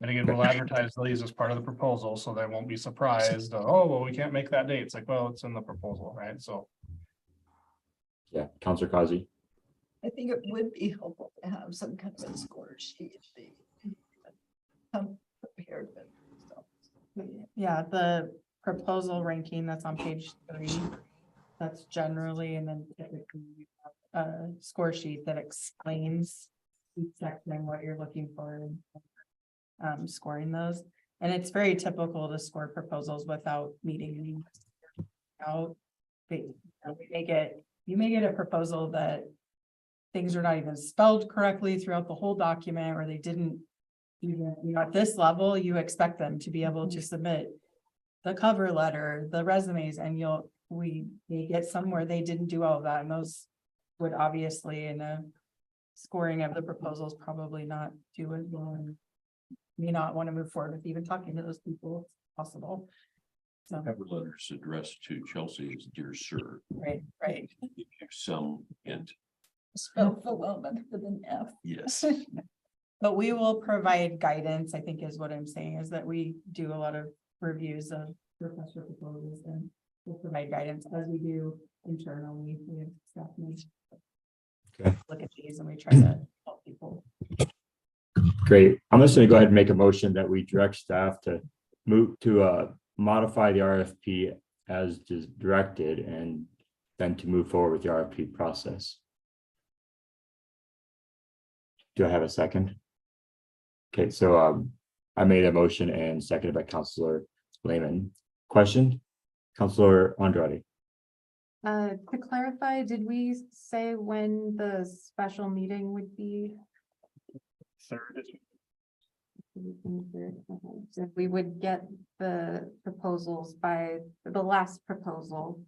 And again, we'll advertise these as part of the proposal, so they won't be surprised. Oh, well, we can't make that date. It's like, well, it's in the proposal, right? So. Yeah, Counselor Causey. I think it would be helpful to have some kind of a score sheet. I'm prepared with. So. Yeah, the proposal ranking that's on page 3. That's generally, and then typically you have a score sheet that explains each section, what you're looking for, and scoring those. And it's very typical to score proposals without meeting out. You may get a proposal that things are not even spelled correctly throughout the whole document, or they didn't even, you know, at this level, you expect them to be able to submit the cover letter, the resumes, and we may get somewhere they didn't do all of that, and those would obviously in a scoring of the proposals probably not do it well, and may not want to move forward with even talking to those people if possible. So, Cover letters addressed to Chelsea as dear sir. right. Give you some hint. Spell Philomath with an F. Yes. But we will provide guidance, I think is what I'm saying, is that we do a lot of reviews of requests for proposals, and we'll provide guidance as we do internally. We have staff meetings. Okay. Look at these and we try to help people. Great. I'm just going to go ahead and make a motion that we direct staff to move to modify the RFP as directed, and then to move forward with the RFP process. Do I have a second? Okay, so I made a motion and seconded by Counselor Lehman. Question? Counselor Andrade. To clarify, did we say when the special meeting would be? Third. So we would get the proposals by the last proposal,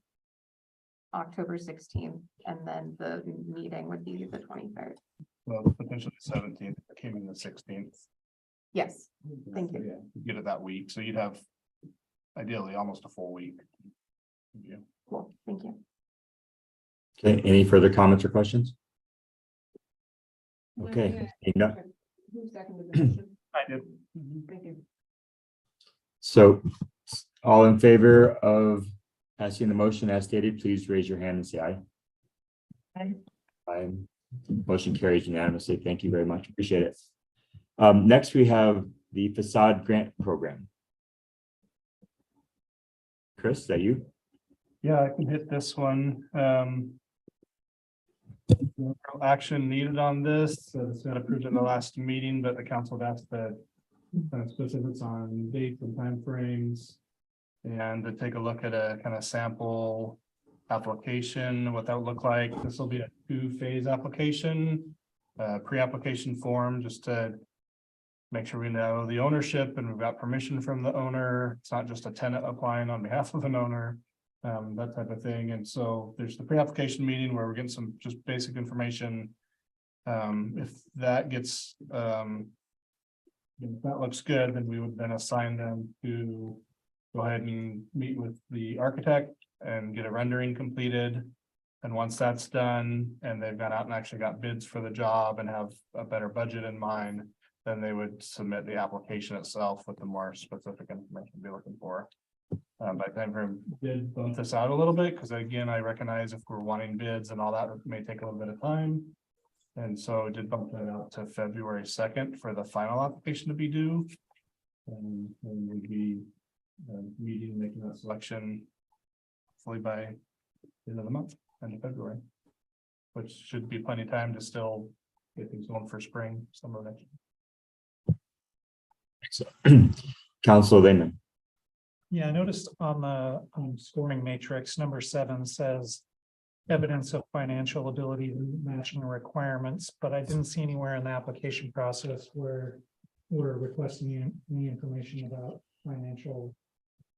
October 16th, and then the meeting would be the 23rd. Well, potentially 17th, it came in the 16th. Yes, thank you. Yeah, get it that week, so you'd have ideally almost a full week. Yeah. Cool, thank you. Okay, any further comments or questions? Okay, no. Who seconded the motion? I did. Thank you. So all in favor of passing the motion as stated, please raise your hand and say aye. Aye. Aye. Motion carries unanimously. Thank you very much. Appreciate it. Next, we have the Facade Grant Program. Chris, is that you? Yeah, I can hit this one. No action needed on this. So it's got approved in the last meeting, but the council had asked the specifics on dates and timeframes. And to take a look at a kind of sample application, what that would look like. This will be a 2-phase application, pre-application form, just to make sure we know the ownership and we've got permission from the owner. It's not just a tenant applying on behalf of an owner, that type of thing. And so there's the pre-application meeting where we're getting some just basic information. If that gets, if that looks good, then we would then assign them to go ahead and meet with the architect and get a rendering completed. And once that's done and they've gone out and actually got bids for the job and have a better budget in mind, then they would submit the application itself with the more specific information we're looking for. But then did bump this out a little bit, because again, I recognize if we're wanting bids and all that, it may take a little bit of time. And so it did bump that out to February 2nd for the final application to be due. And we'd be meeting, making that selection hopefully by the end of the month, end of February. Which should be plenty of time to still get things going for spring, summer next year. Council Lehman. Yeah, I noticed on the scoring matrix, number 7 says evidence of financial ability matching requirements, but I didn't see anywhere in the application process where we're requesting any information about financial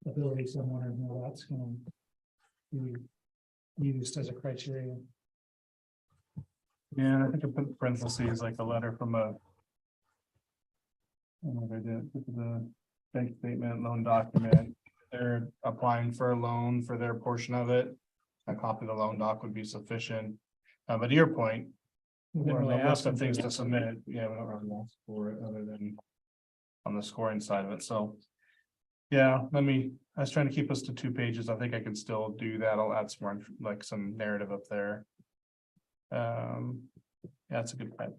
ability. So I'm wondering how that's going to be used as a criteria. Yeah, I think I put parentheses like a letter from a. I don't know if I did, the bank statement, loan document, they're applying for a loan for their portion of it. A copy of the loan doc would be sufficient, but to your point. We didn't really We're ask of them things to. to submit, yeah, we don't really ask for it other than. On the scoring side of it, so. Yeah, I was trying to keep us to 2 pages, I think I can still do that, I'll add some more, like some narrative up there. Yeah, that's a good point.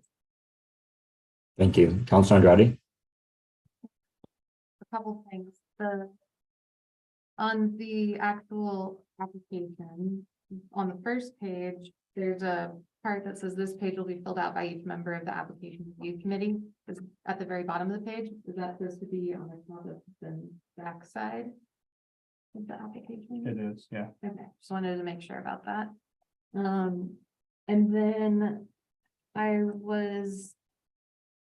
Thank you. Council Andrade. A couple things, on the actual application, on the first page, there's a part that says this page will be filled out by each member of the application review committee. It's at the very bottom of the page. Is that supposed to be on the top of the back side of the application? It is, yeah. Okay, just wanted to make sure about that. And then I was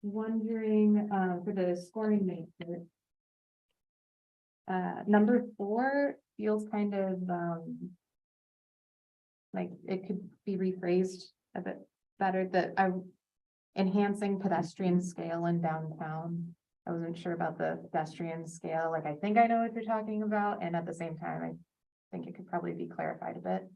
wondering, for the scoring matrix, number 4 feels kind of, like it could be rephrased a bit better, that enhancing pedestrian scale in downtown. I wasn't sure about the pedestrian scale, like I think I know what you're talking about, and at the same time, I think it could probably be clarified a bit.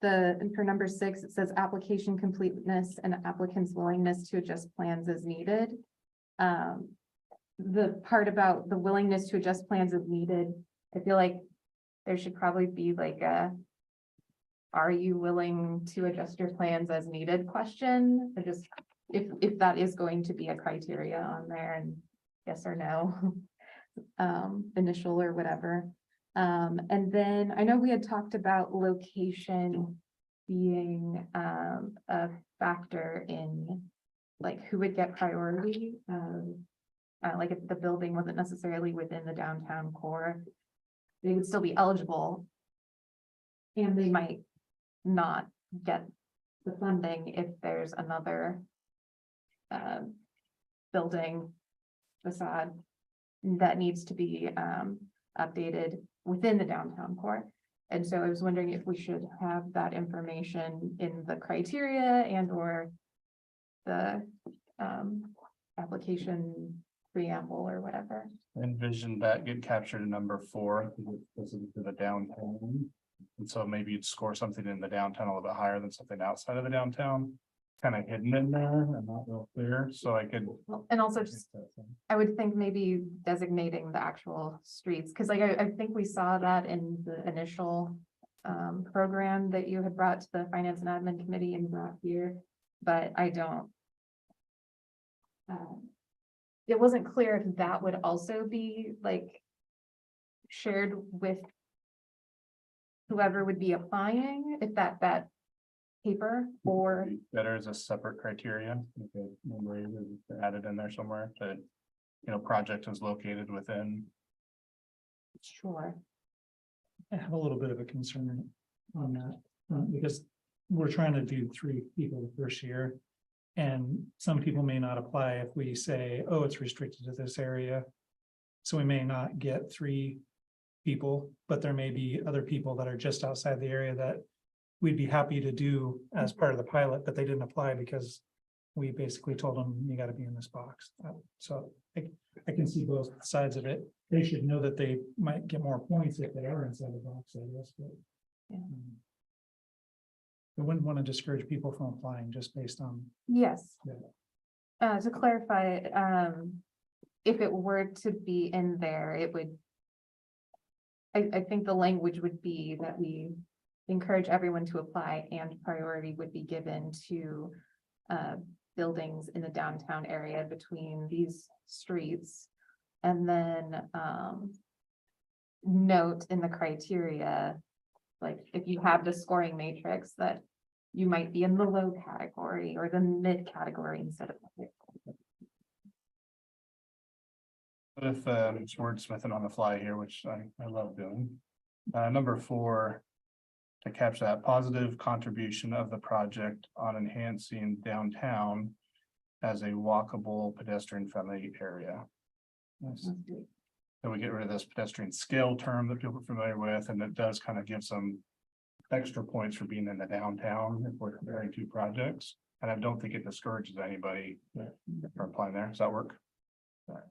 For number 6, it says application completeness and applicant's willingness to adjust plans as needed. The part about the willingness to adjust plans as needed, I feel like there should probably be like a, are you willing to adjust your plans as needed question? Or just if that is going to be a criteria on there, and yes or no, initial or whatever. And then I know we had talked about location being a factor in like who would get priority. Like if the building wasn't necessarily within the downtown core, they would still be eligible. And they might not get the funding if there's another building facade that needs to be updated within the downtown core. And so I was wondering if we should have that information in the criteria and or the application preamble or whatever. Envision that get captured in number 4, this is to the downtown. And so maybe you'd score something in the downtown a little bit higher than something outside of the downtown. Kind of hidden in there and not real clear, so I could. Well, and also just, I would think maybe designating the actual streets, because like I think we saw that in the initial program that you had brought to the Finance and Admin Committee and brought here, but I don't. It wasn't clear if that would also be like shared with whoever would be applying, if that paper or Better as a separate criteria, okay, maybe added in there somewhere that, project is located within. sure. I have a little bit of a concern on that, because we're trying to do 3 people the first year. And some people may not apply if we say, oh, it's restricted to this area. So we may not get 3 people, but there may be other people that are just outside the area that we'd be happy to do as part of the pilot, but they didn't apply because we basically told them, you gotta be in this box. So I can see both sides of it. They should know that they might get more points if they are inside the box, I guess, but. Yeah. I wouldn't want to discourage people from applying just based on, Yes. Yeah. To clarify, if it were to be in there, it would. I think the language would be that we encourage everyone to apply and priority would be given to buildings in the downtown area between these streets. And then note in the criteria, like if you have the scoring matrix, that you might be in the low category or the mid category instead of the high. If it's wordsmithing on the fly here, which I love doing. Number 4, to capture that positive contribution of the project on enhancing downtown as a walkable pedestrian friendly area. So we get rid of this pedestrian scale term that people are familiar with, and it does kind of give some extra points for being in the downtown if we're comparing 2 projects. And I don't think it discourages anybody from applying there. Does that work? All right.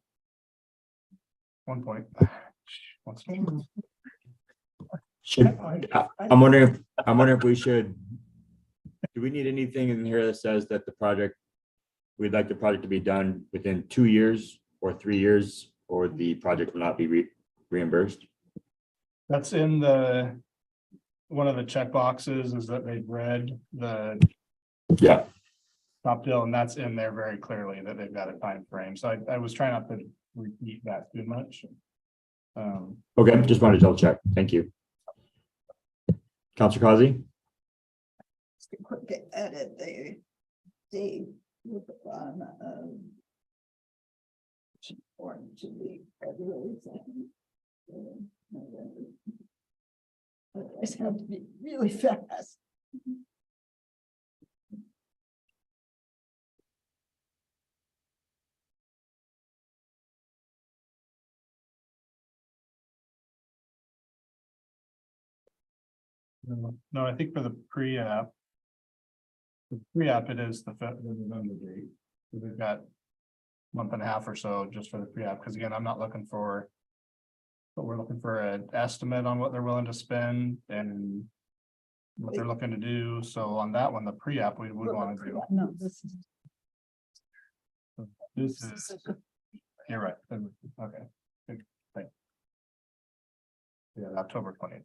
1 point. I'm wondering if we should, do we need anything in here that says that the project, we'd like the project to be done within 2 years or 3 years, or the project will not be reimbursed? That's in one of the check boxes is that they've read the Yeah, top deal, and that's in there very clearly that they've got a time frame. So I was trying not to repeat that too much. okay, just wanted to double check. Thank you. Counselor Causey? Just a quick edit, they look on, or to be February 2nd. I just have to be really fast. No, I think for the pre-app. The pre-app, it is the November date. So we've got 1.5 or so just for the pre-app, because again, I'm not looking for. But we're looking for an estimate on what they're willing to spend and what they're looking to do. So on that one, the pre-app, we would want to do. No, this is. This is, you're right. Okay. Good. Thanks. Yeah, October 20th.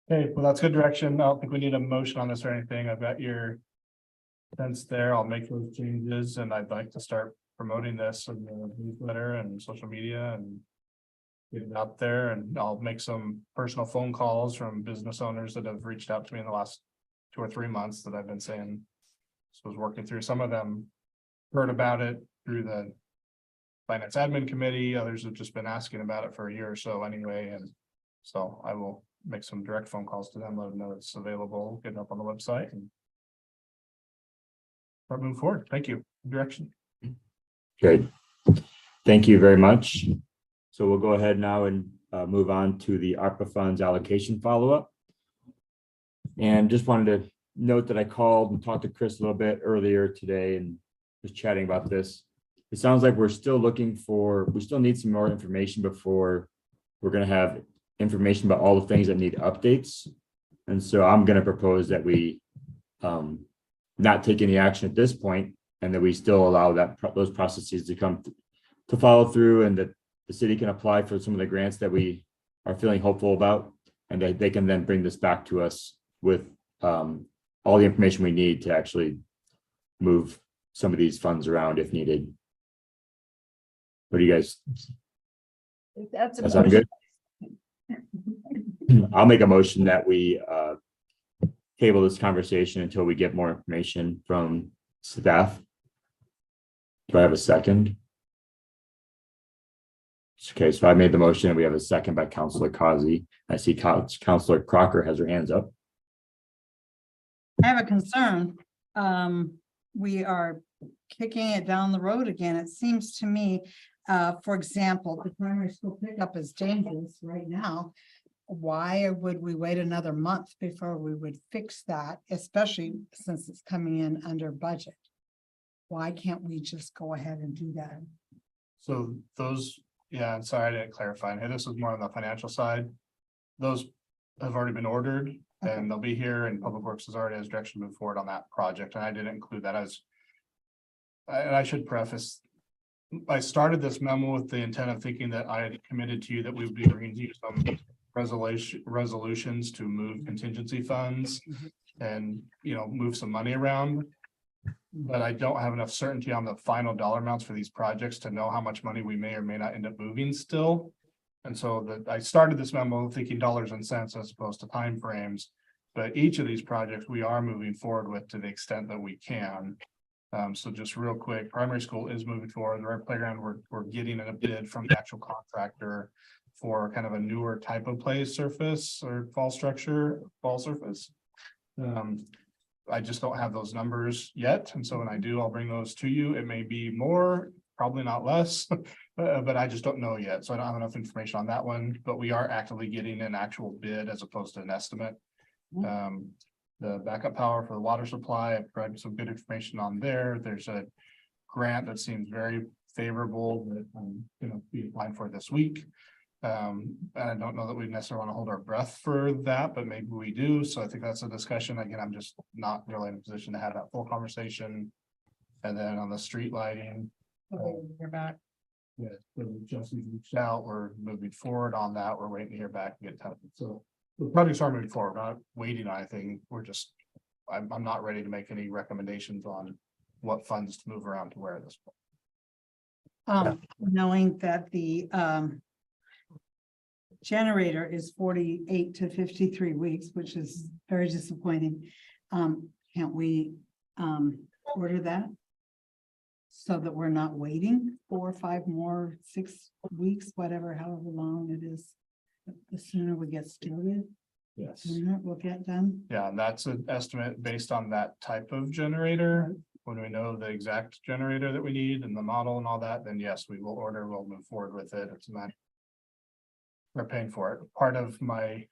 Okay, well, that's good direction. I don't think we need a motion on this or anything. I've got your sense there. I'll make those changes, and I'd like to start promoting this in the newsletter and social media and get it out there. And I'll make some personal phone calls from business owners that have reached out to me in the last 2 or 3 months that I've been saying. So I was working through. Some of them heard about it through the finance admin committee. Others have just been asking about it for a year or so anyway. And so I will make some direct phone calls to them, let them know it's available, get it up on the website and start moving forward. Thank you. Direction. Good. Thank you very much. So we'll go ahead now and move on to the ARPA funds allocation follow-up. And just wanted to note that I called and talked to Chris a little bit earlier today and was chatting about this. It sounds like we still need some more information before we're going to have information about all the things that need updates. And so I'm going to propose that we not take any action at this point, and that we still allow those processes to come to follow through, and that the city can apply for some of the grants that we are feeling hopeful about, and that they can then bring this back to us with all the information we need to actually move some of these funds around if needed. What do you guys? That's That sound good? I'll make a motion that we table this conversation until we get more information from staff. Do I have a second? Okay, so I made the motion and we have a second by Councilor Causey. I see Councilor Crocker has her hands up. I have a concern. We are kicking it down the road again. It seems to me, for example, the primary school pickup is dangerous right now. why would we wait another month before we would fix that, especially since it's coming in under budget? Why can't we just go ahead and do that? So those, yeah, I'm sorry, I didn't clarify. And this was more on the financial side. Those have already been ordered and they'll be here, and Public Works has already has direction to move forward on that project. And I didn't include that as. And I should preface, I started this memo with the intent of thinking that I had committed to you that we would be bringing you some resolutions to move contingency funds and, move some money around. But I don't have enough certainty on the final dollar amounts for these projects to know how much money we may or may not end up moving still. And so I started this memo thinking dollars and cents as opposed to timeframes. But each of these projects we are moving forward with to the extent that we can. So just real quick, primary school is moving forward. The right playground, we're getting a bid from the actual contractor for kind of a newer type of play surface or fall surface. I just don't have those numbers yet. And so when I do, I'll bring those to you. It may be more, probably not less, but I just don't know yet. So I don't have enough information on that one, but we are actively getting an actual bid as opposed to an estimate. The backup power for the water supply, I've provided some good information on there. There's a grant that seems very favorable that I'm gonna be applying for this week. And I don't know that we necessarily want to hold our breath for that, but maybe we do. So I think that's a discussion. Again, I'm just not really in a position to have that full conversation. And then on the street lighting, You're back. yeah, so Jesse's reached out. We're moving forward on that. We're waiting to hear back and get tested. So the projects are moving forward, not waiting on anything. We're just, I'm not ready to make any recommendations on what funds to move around to where at this point. Knowing that the generator is 48 to 53 weeks, which is very disappointing. Can't we order that? So that we're not waiting 4 or 5 more, 6 weeks, whatever, however long it is. The sooner we get started, the Yes. sooner we'll get done. Yeah, and that's an estimate based on that type of generator. When we know the exact generator that we need and the model and all that, then yes, we will order, we'll move forward with it. It's not. We're paying for it. Part of my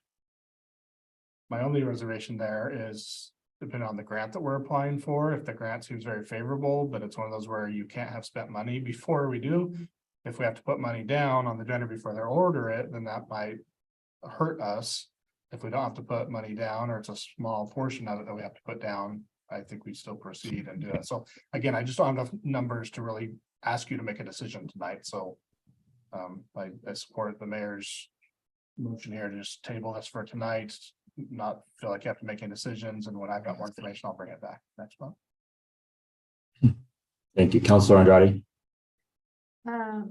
only reservation there is depending on the grant that we're applying for. If the grant seems very favorable, but it's one of those where you can't have spent money before we do. If we have to put money down on the generator before they order it, then that might hurt us. If we don't have to put money down, or it's a small portion of it that we have to put down, I think we still proceed and do it. So again, I just don't have enough numbers to really ask you to make a decision tonight. So I support the mayor's motion here to just table this for tonight, not feel like you have to make any decisions. And when I've got more information, I'll bring it back next month. Thank you, Councilor Andrade.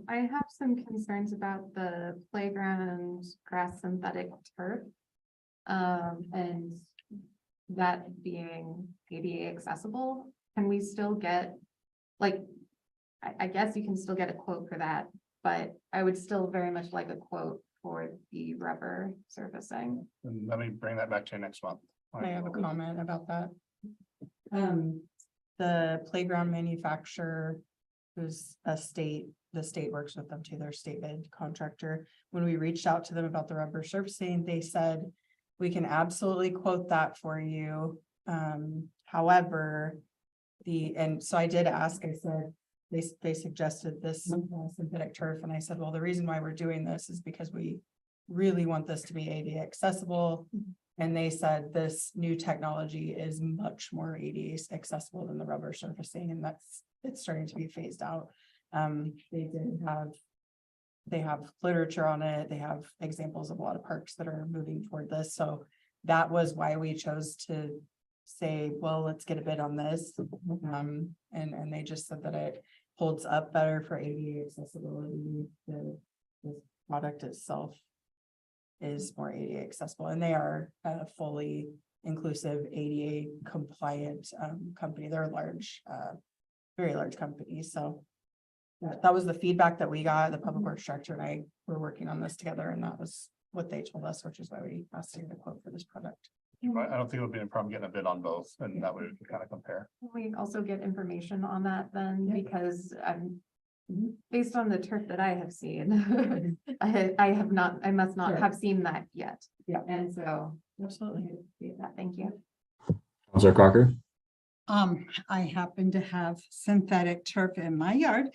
I have some concerns about the playground grass synthetic turf. And that being ADA accessible, can we still get, like, I guess you can still get a quote for that, but I would still very much like a quote for the rubber surfacing. And let me bring that back to you next month. I have a comment about that. The playground manufacturer, who's the state works with them too, their state bid contractor. When we reached out to them about the rubber surfacing, they said, we can absolutely quote that for you. However, and so I did ask, I said, they suggested this synthetic turf, and I said, well, the reason why we're doing this is because we really want this to be ADA accessible. And they said this new technology is much more ADA accessible than the rubber surfacing, and it's starting to be phased out. They have literature on it. They have examples of a lot of parks that are moving toward this. So that was why we chose to say, well, let's get a bid on this. And they just said that it holds up better for ADA accessibility. The product itself is more ADA accessible, and they are a fully inclusive ADA compliant company. They're a large, very large company. So that was the feedback that we got. The public works director and I were working on this together, and that was what they told us, which is why we asked to get a quote for this product. I don't think it would be a problem getting a bid on both, and that way we can kind of compare. Can we also get information on that then, because Based on the turf that I have seen, I must not Sure. have seen that yet. Yeah. And so. Absolutely. Thank you. Counselor Crocker? I happen to have synthetic turf in my yard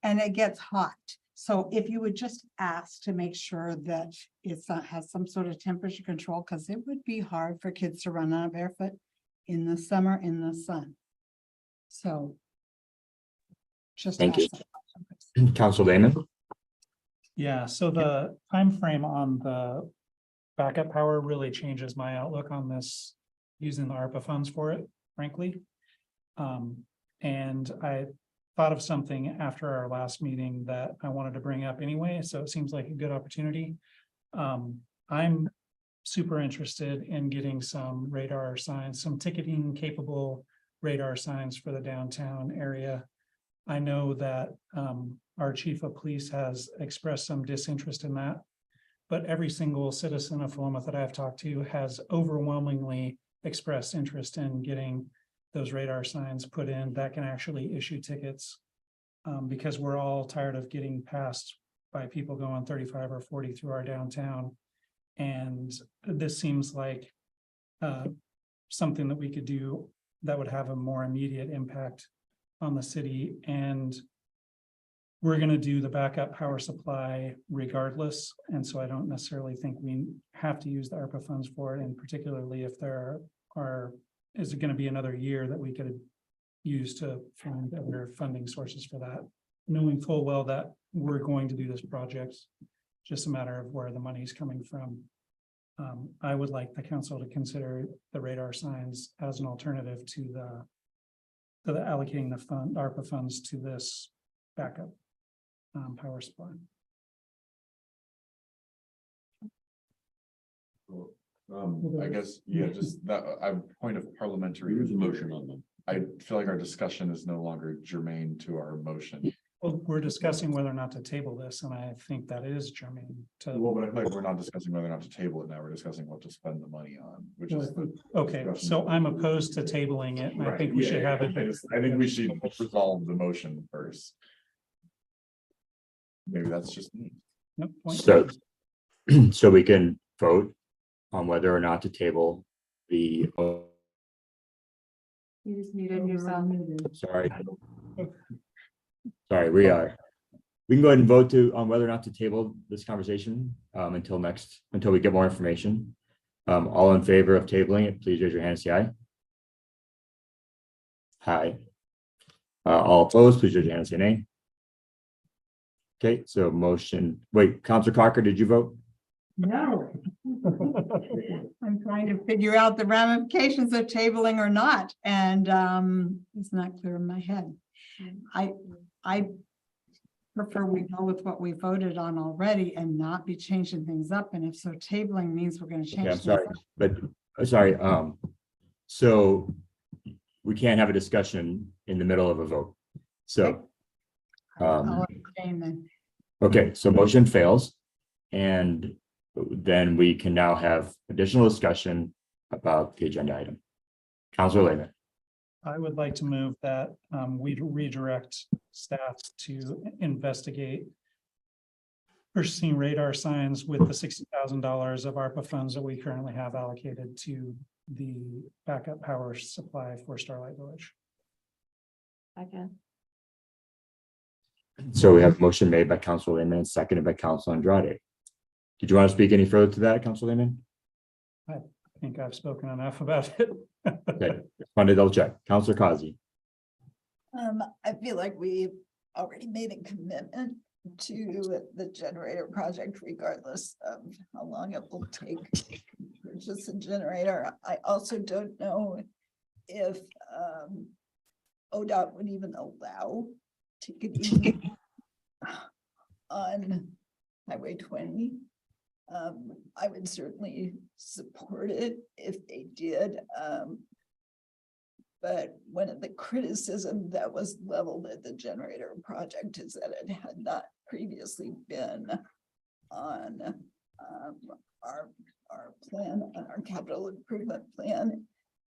and it gets hot. So if you would just ask to make sure that it's has some sort of temperature control, because it would be hard for kids to run out barefoot in the summer in the sun. So. Just. Thank you. ask that. Council Lehman? Yeah, so the time frame on the backup power really changes my outlook on this, using the ARPA funds for it, frankly. And I thought of something after our last meeting that I wanted to bring up anyway, so it seems like a good opportunity. I'm super interested in getting some radar signs, some ticketing capable radar signs for the downtown area. I know that our chief of police has expressed some disinterest in that, but every single citizen of Philomath that I've talked to has overwhelmingly expressed interest in getting those radar signs put in that can actually issue tickets. Because we're all tired of getting passed by people going 35 or 40 through our downtown. And this seems like something that we could do that would have a more immediate impact on the city. And we're going to do the backup power supply regardless. And so I don't necessarily think we have to use the ARPA funds for it. And particularly if there is it going to be another year that we could use to find other funding sources for that, knowing full well that we're going to do this project, just a matter of where the money is coming from. I would like the council to consider the radar signs as an alternative to the allocating the ARPA funds to this backup power supply. I guess, yeah, just that, point of parliamentary. Here's a motion on them. I feel like our discussion is no longer germane to our motion. Well, we're discussing whether or not to table this, and I think that is germane to. Well, but I feel like we're not discussing whether or not to table it now, we're discussing what to spend the money on, which is the. Okay, so I'm opposed to tabling it, and I think we should have it. I think we should resolve the motion first. Maybe that's just me. No point. So, so we can vote on whether or not to table the, You just muted yourself. sorry. Sorry, we can go ahead and vote on whether or not to table this conversation until we get more information. All in favor of tabling it, please raise your hand and say aye. Aye. All opposed, please raise your hand and say nay. Okay, so wait, Councilor Crocker, did you vote? No. I'm trying to figure out the ramifications of tabling or not, and it's not clear in my head. I prefer we go with what we voted on already and not be changing things up, and if so, tabling means we're going to change. Okay, I'm things sorry, up. but sorry, so we can't have a discussion in the middle of a vote. So, I'll abstain then. okay, so motion fails. And then we can now have additional discussion about the agenda item. Councilor Lehman. I would like to move that we redirect staff to investigate purchasing radar signs with the $60,000 of ARPA funds that we currently have allocated to the backup power supply for Starlight Village. Second. So we have a motion made by Councilor Lehman and seconded by Councilor Andrade. Did you want to speak any further to that, Councilor Lehman? I think I've spoken enough about it. Okay, wanted to double check. Councilor Kazi. I feel like we've already made a commitment to the generator project regardless of how long it will take to purchase a generator. I also don't know if ODOT would even allow ticketing on Highway 20. I would certainly support it if they did. But one of the criticism that was leveled at the generator project is that it had not previously been on our plan, on our capital improvement plan.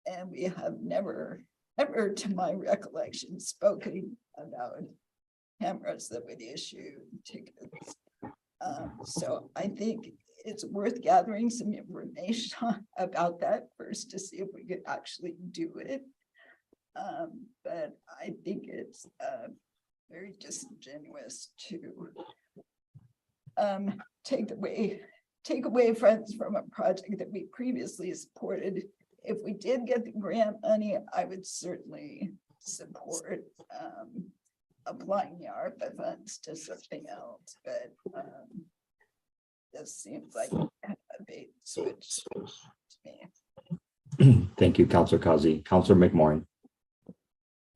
And we have never, ever to my recollection, spoken about cameras that would issue tickets. So I think it's worth gathering some information about that first to see if we could actually do it. But I think it's very disingenuous to take away funds from a project that we previously supported. If we did get the grant money, I would certainly support applying the ARPA funds to something else, but this seems like a bait switch to me. Thank you, Counselor Kazi. Counselor McMorrin.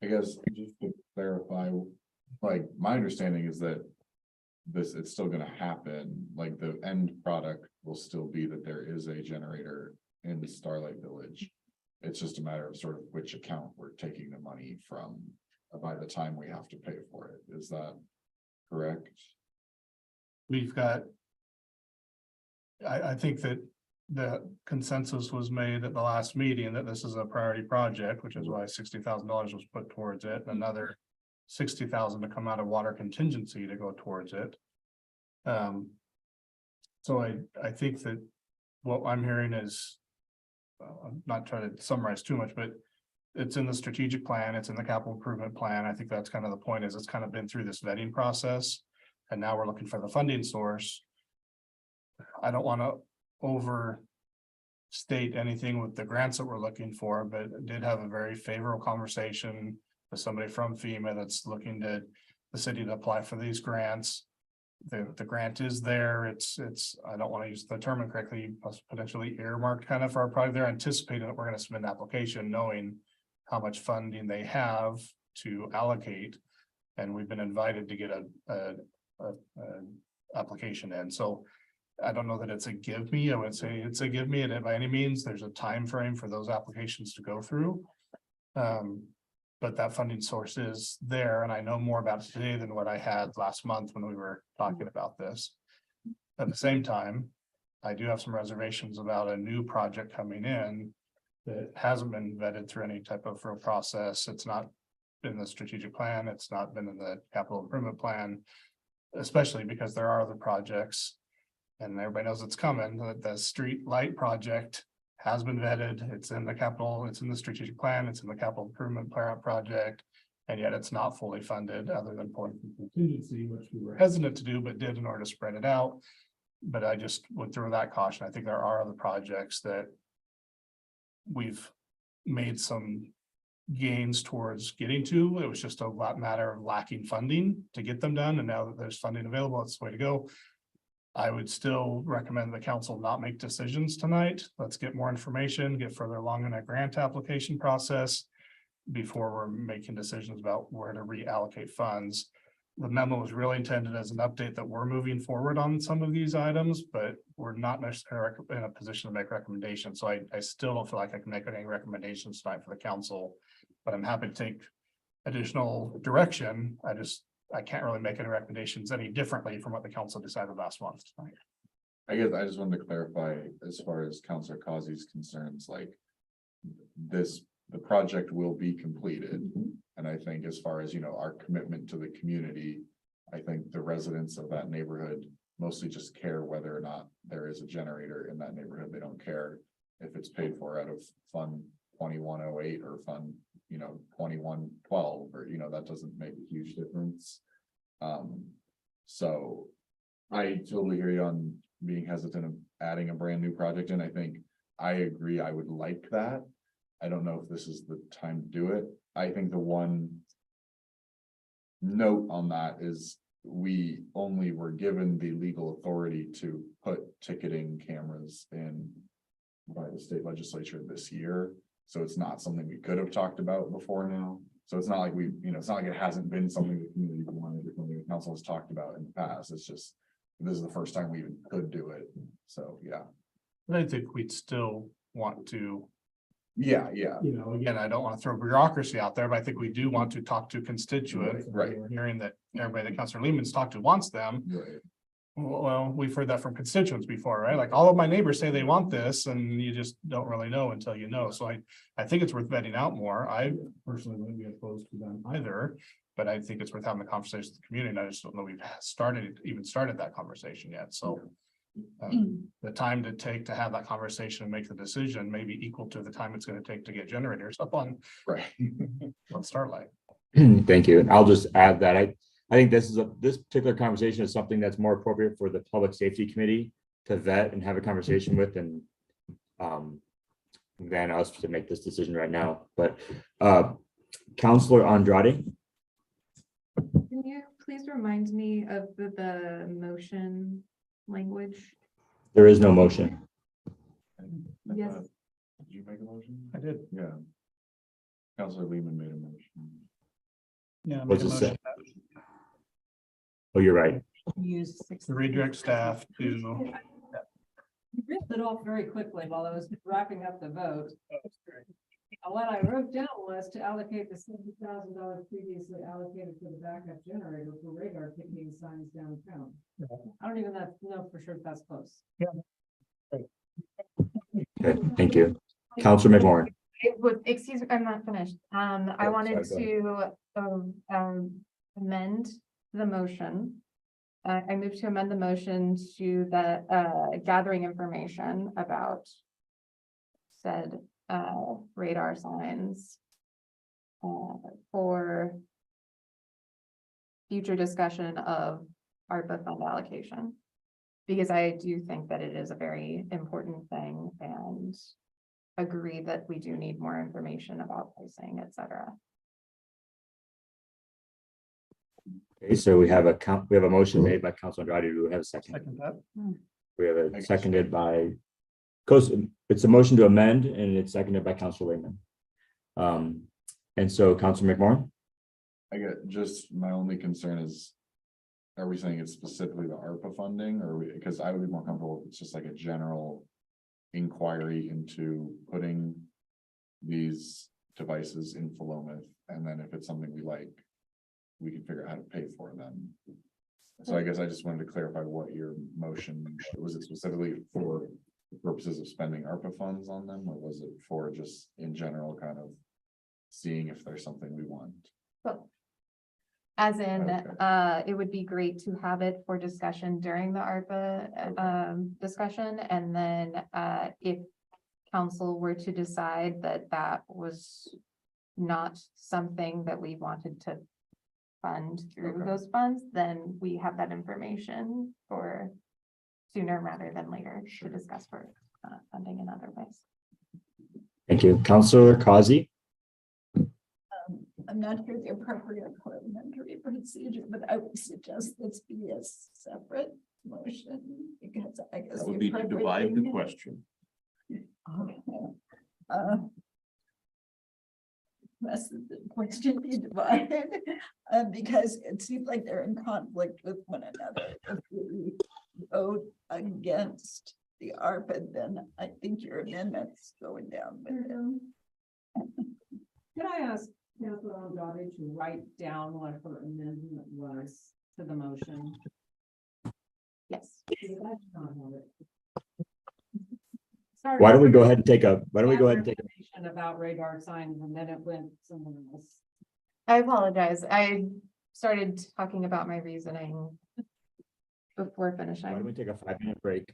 I guess just to clarify, like, my understanding is that it's still gonna happen, like the end product will still be that there is a generator in Starlight Village. It's just a matter of sort of which account we're taking the money from by the time we have to pay for it. Is that correct? We've got. I think that the consensus was made at the last meeting that this is a priority project, which is why $60,000 was put towards it, another 60,000 to come out of water contingency to go towards it. So I think that what I'm hearing is, I'm not trying to summarize too much, but it's in the strategic plan, it's in the capital improvement plan. I think that's kind of the point, is it's kind of been through this vetting process. And now we're looking for the funding source. I don't want to overstate anything with the grants that we're looking for, but I did have a very favorable conversation with somebody from FEMA that's looking to the city to apply for these grants. The grant is there. It's, I don't want to use the term incorrectly, potentially earmarked kind of for our project. They're anticipating that we're going to submit an application knowing how much funding they have to allocate. And we've been invited to get a application in. So I don't know that it's a give me. I would say it's a give me, and by any means, there's a time frame for those applications to go through. But that funding source is there, and I know more about it today than what I had last month when we were talking about this. At the same time, I do have some reservations about a new project coming in that hasn't been vetted through any type of real process. It's not been in the strategic plan. It's not been in the capital improvement plan, especially because there are other projects. And everybody knows it's coming. The street light project has been vetted. It's in the capital, it's in the strategic plan, it's in the capital improvement project. And yet it's not fully funded other than pulling from contingency, which we were hesitant to do, but did in order to spread it out. But I just would throw that caution. I think there are other projects that we've made some gains towards getting to. It was just a matter of lacking funding to get them done. And now that there's funding available, it's the way to go. I would still recommend the council not make decisions tonight. Let's get more information, get further along in a grant application process before we're making decisions about where to reallocate funds. The memo was really intended as an update that we're moving forward on some of these items, but we're not necessarily in a position to make recommendations. So I still don't feel like I can make any recommendations tonight for the council, but I'm happy to take additional direction. I can't really make any recommendations any differently from what the council decided last month tonight. I guess I just wanted to clarify as far as Councilor Kazi's concerns, like the project will be completed. And I think as far as, our commitment to the community, I think the residents of that neighborhood mostly just care whether or not there is a generator in that neighborhood. They don't care if it's paid for out of Fund 2108 or Fund 2112, or that doesn't make a huge difference. So I totally hear you on being hesitant of adding a brand new project, and I think I agree. I would like that. I don't know if this is the time to do it. I think the one note on that is we only were given the legal authority to put ticketing cameras in by the state legislature this year. So it's not something we could have talked about before now. So it's not like it's not like it hasn't been something the community wanted or something the council has talked about in the past. It's just, this is the first time we even could do it. So, yeah. But I think we'd still want to, Yeah. again, I don't want to throw bureaucracy out there, but I think we do want to talk to constituents. Right. We're hearing that everybody that Councilor Lehman's talked to wants them. Right. Well, we've heard that from constituents before, right? Like all of my neighbors say they want this and you just don't really know until you know. So I think it's worth vetting out more. I personally wouldn't be opposed to them either. But I think it's worth having the conversation with the community, and I just don't know we've even started that conversation yet, so. The time to take to have that conversation and make the decision may be equal to the time it's gonna take to get generators up on Right. Starlight. Thank you. And I'll just add that I think this particular conversation is something that's more appropriate for the Public Safety Committee to vet and have a conversation with and than us to make this decision right now. But Counselor Andrade, Can you please remind me of the motion language? there is no motion. Yes. Did you make a motion? I did, Yeah. Counselor Lehman made a motion. yeah. What's make a it say? motion. Oh, you're right. Use six. To redirect staff to, You ripped it off very quickly while I was wrapping up the vote. What I wrote down was to allocate the $70,000 previously allocated for the backup generator for radar ticketing signs downtown. I don't even know for sure if that's close. Okay, thank you. Counselor McMorrin. Excuse me, I'm not finished. I Oh, wanted sorry, to amend the motion. I moved to amend the motion to the gathering information about said radar signs for future discussion of ARPA fund allocation. Because I do think that it is a very important thing and agree that we do need more information about pricing, et cetera. Okay, so we have a motion made by Counselor Andrade. Do we have a second? Second that. We have a seconded by, it's a motion to amend and it's seconded by Counselor Lehman. And so Counselor McMorrin? I get, just my only concern is, are we saying it's specifically the ARPA funding, or because I would be more comfortable if it's just like a general inquiry into putting these devices in Philomath, and then if it's something we like, we can figure out how to pay for them. So I guess I just wanted to clarify what your motion, was it specifically for the purposes of spending ARPA funds on them, or was it for just in general kind of seeing if there's something we want? So, as in, Okay. it would be great to have it for discussion during the ARPA discussion, and then if council were to decide that that was not something that we wanted to fund through Okay. those funds, then we have that information for sooner rather than later to discuss for funding in other ways. Thank you. Counselor Kazi? I'm not sure the appropriate parliamentary procedure, but I would suggest this be a separate motion, because I guess. That the would be to appropriate divide the thing- question. Okay. Must the question be divided, because it seems like they're in conflict with one another. If we vote against the ARPA, then I think your amendment's going down with it. Can I ask Councilor Andrade to write down what her amendment was to the motion? Yes. Because I do not have it. Why don't we go ahead and take a, why don't we go ahead and take a, Information about radar signs and then it went somewhere else. I apologize. I started talking about my reasoning before why don't finishing. we take a 5-minute break?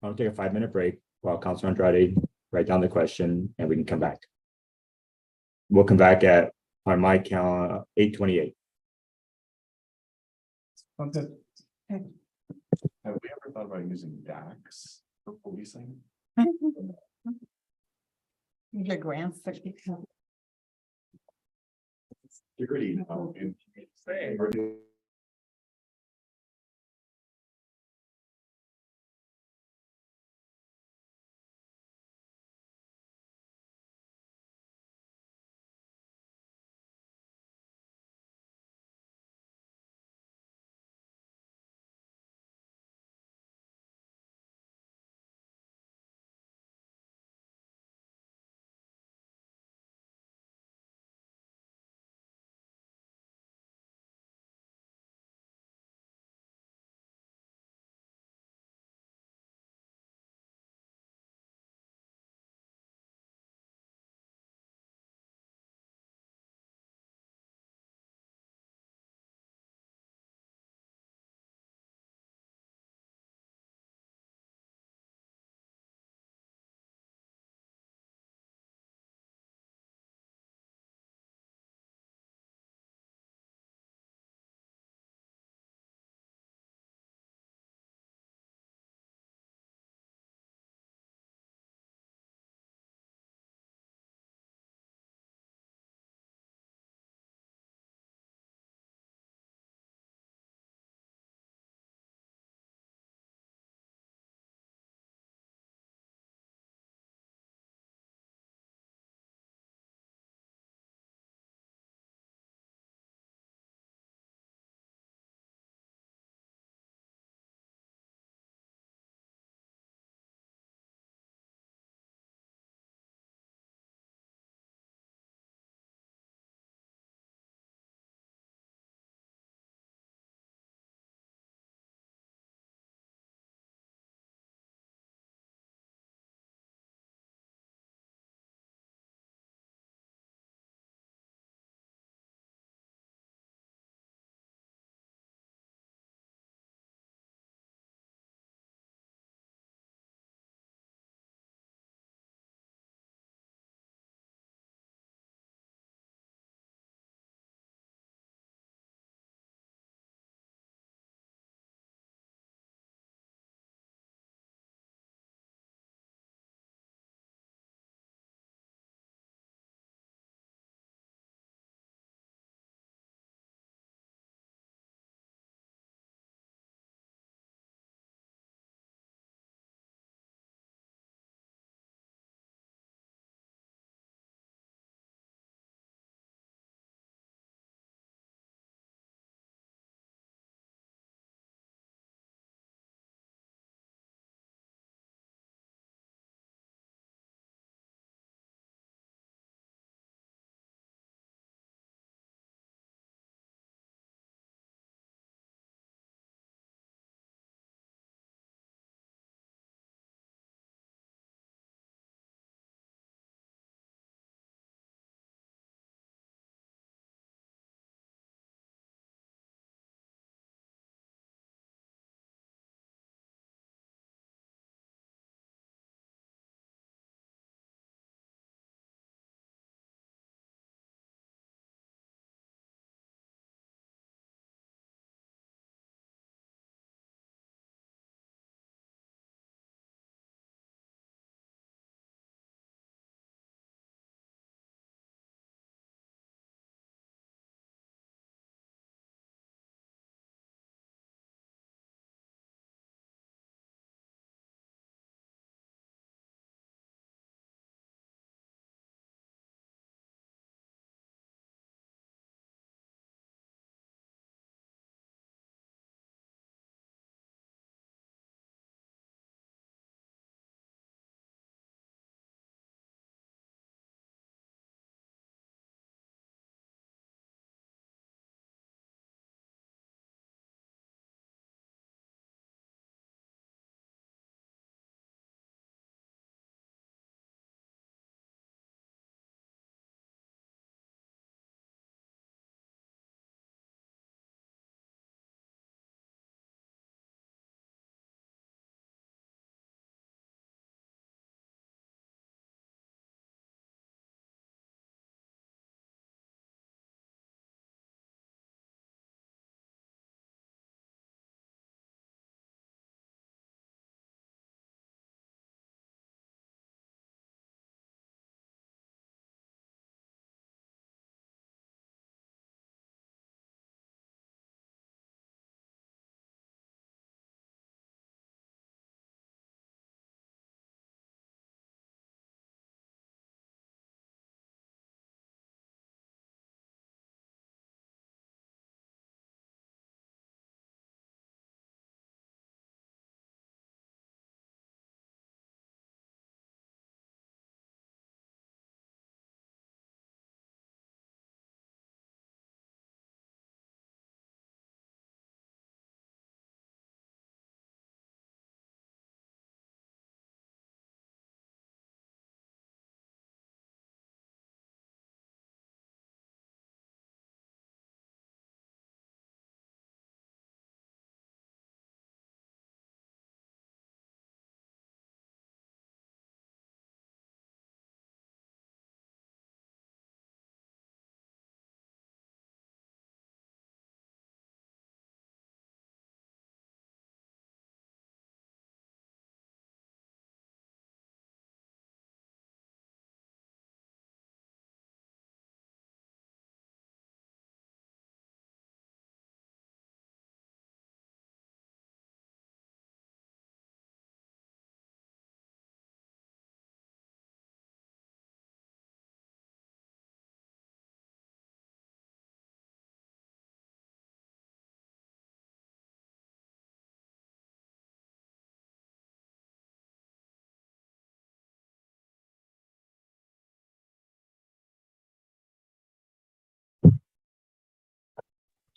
I'll take a 5-minute break while Counselor Andrade write down the question and we can come back. We'll come back at, on my calendar, 8:28. okay, Have we ever thought about using DAX for policing? Your grants. Security. In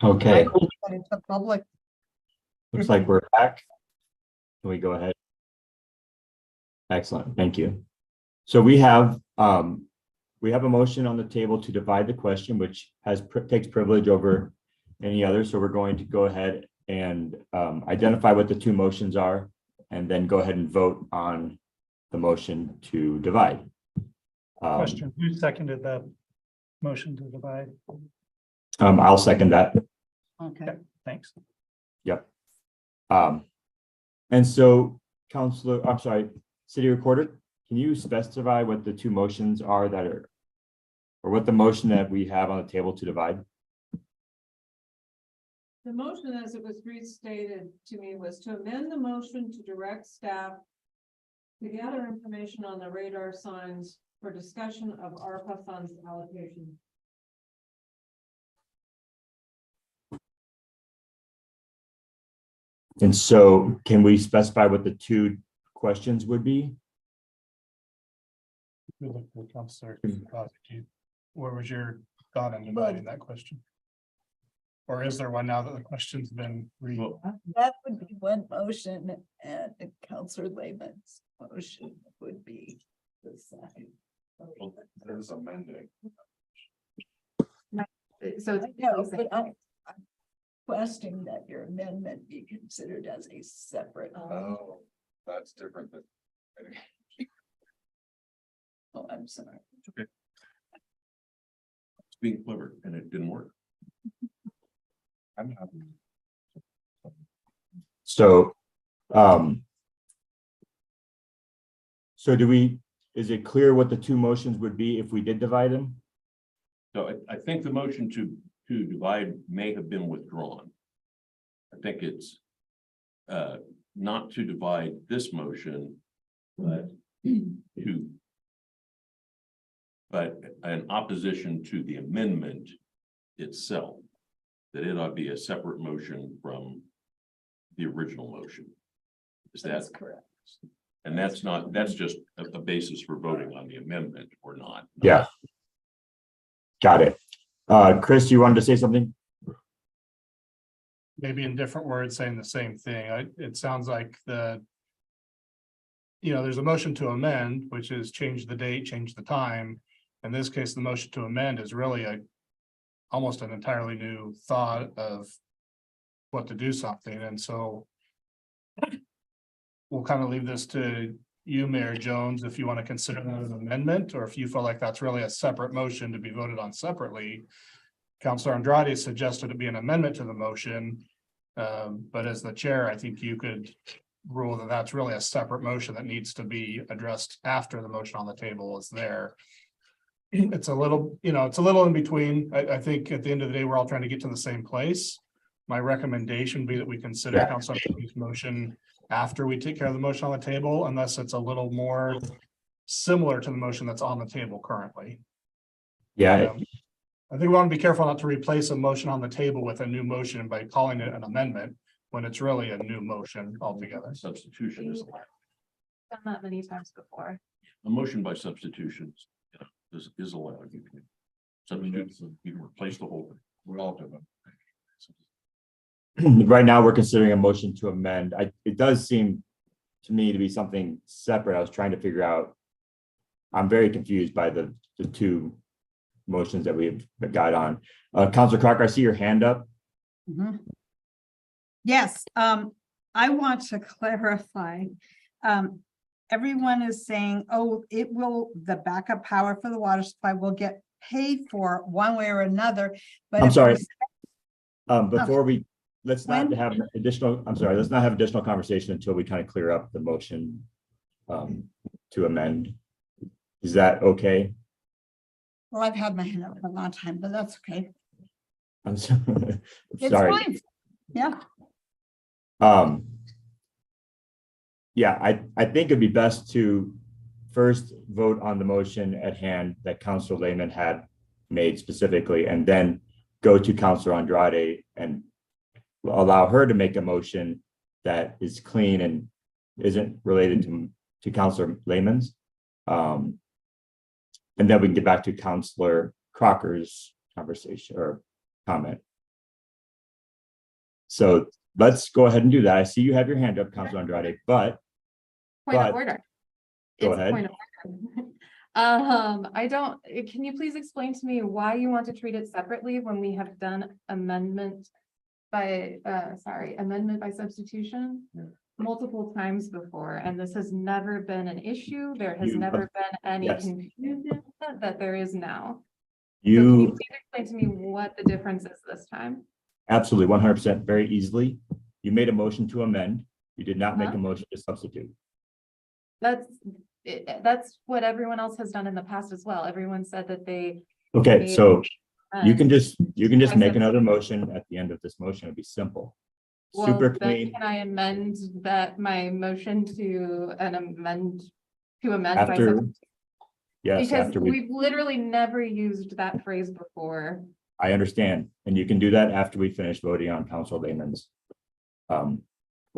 Okay, But it's a public, looks like we're back. Can we go ahead? Excellent, thank you. So we have a motion on the table to divide the question, which takes privilege over any other. So we're going to go ahead and identify what the two motions are, and then go ahead and vote on the motion to divide. Question, who seconded that motion to divide? I'll second that. okay. Thanks. Yep. And so, Counselor, I'm sorry, City Recorder, can you specify what the two motions are that are, or what the motion that we have on the table to divide? The motion, as it was restated to me, was to amend the motion to direct staff to gather information on the radar signs for discussion of ARPA funds allocation. And so can we specify what the two questions would be? We look for Counselor, where was your thought on dividing that question? Or is there one now that the question's been Well, That would be one motion, and Counselor Lehman's motion would be the second. There's amending. So it's. No, but I'm requesting that your amendment be considered as a separate. Oh, that's different than. Oh, I'm sorry. it's being clever and it didn't work. I'm happy. So, so is it clear what the two motions would be if we did divide them? So I think the motion to divide may have been withdrawn. I think it's not to divide this motion, but an opposition to the amendment itself, that it ought to be a separate motion from the original motion. Is that That's correct. And that's just a basis for voting on the amendment or not. Yeah. Got it. Chris, you wanted to say something? maybe in different words saying the same thing. It sounds like there's a motion to amend, which is change the date, change the time. In this case, the motion to amend is really almost an entirely new thought of what to do something, and so we'll kind of leave this to you, Mayor Jones, if you want to consider that an amendment, or if you feel like that's really a separate motion to be voted on separately. Councilor Andrade suggested it be an amendment to the motion, but as the chair, I think you could rule that that's really a separate motion that needs to be addressed after the motion on the table is there. It's a little in between. I think at the end of the day, we're all trying to get to the same place. My recommendation would be that we consider Councilor Andrade's motion after we take care of the motion on the table, unless it's a little more similar to the motion that's on the table currently. Yeah, I think we want to be careful not to replace a motion on the table with a new motion by calling it an amendment when it's really a new motion altogether. Substitution is Done that many times before. a motion by substitution. Is allowed. You can substitute, you can replace the whole thing. We all do them. right now we're considering a motion to amend. It does seem to me to be something separate. I was trying to figure out. I'm very confused by the two motions that we've got on. Councilor Crocker, I see your hand up. Mhm. Yes, I want to clarify. Everyone is saying, oh, the backup power for the water supply will get paid for one way or another. But I'm if sorry. we- Before let's not When? have let's not have additional conversation until we kind of clear up the motion to amend. Is that okay? Well, I've had my hand up for a long time, but that's okay. I'm sorry. It's Sorry. fine. Yeah, Yeah, I think it'd be best to first vote on the motion at hand that Councilor Lehman had made specifically, and then go to Councilor Andrade and allow her to make a motion that is clean and isn't related to Councilor Lehman's. And then we can get back to Councilor Crocker's conversation or comment. So let's go ahead and do that. I see you have your hand up, Councilor Andrade, but Point But- of order. Go It's a ahead. point of order. I don't, can you please explain to me why you want to treat it separately when we have done amendment by substitution multiple times before, and this has never been an issue. There has You- never been any yes. confusion that there is now. So can you you please explain to me what the difference is this time? absolutely 100% very easily. You made a motion to amend. You did not make a motion to substitute. That's what everyone else has done in the past as well. Everyone said that they. Okay, made, so you can um, just I make said- another motion at the end of this motion. It'd be simple. Well, Super then clean. can I amend my motion to amend by After, substitution? yes, Because after we, we've literally never used that phrase before. I understand. And you can do that after we finish voting on Council Lehman's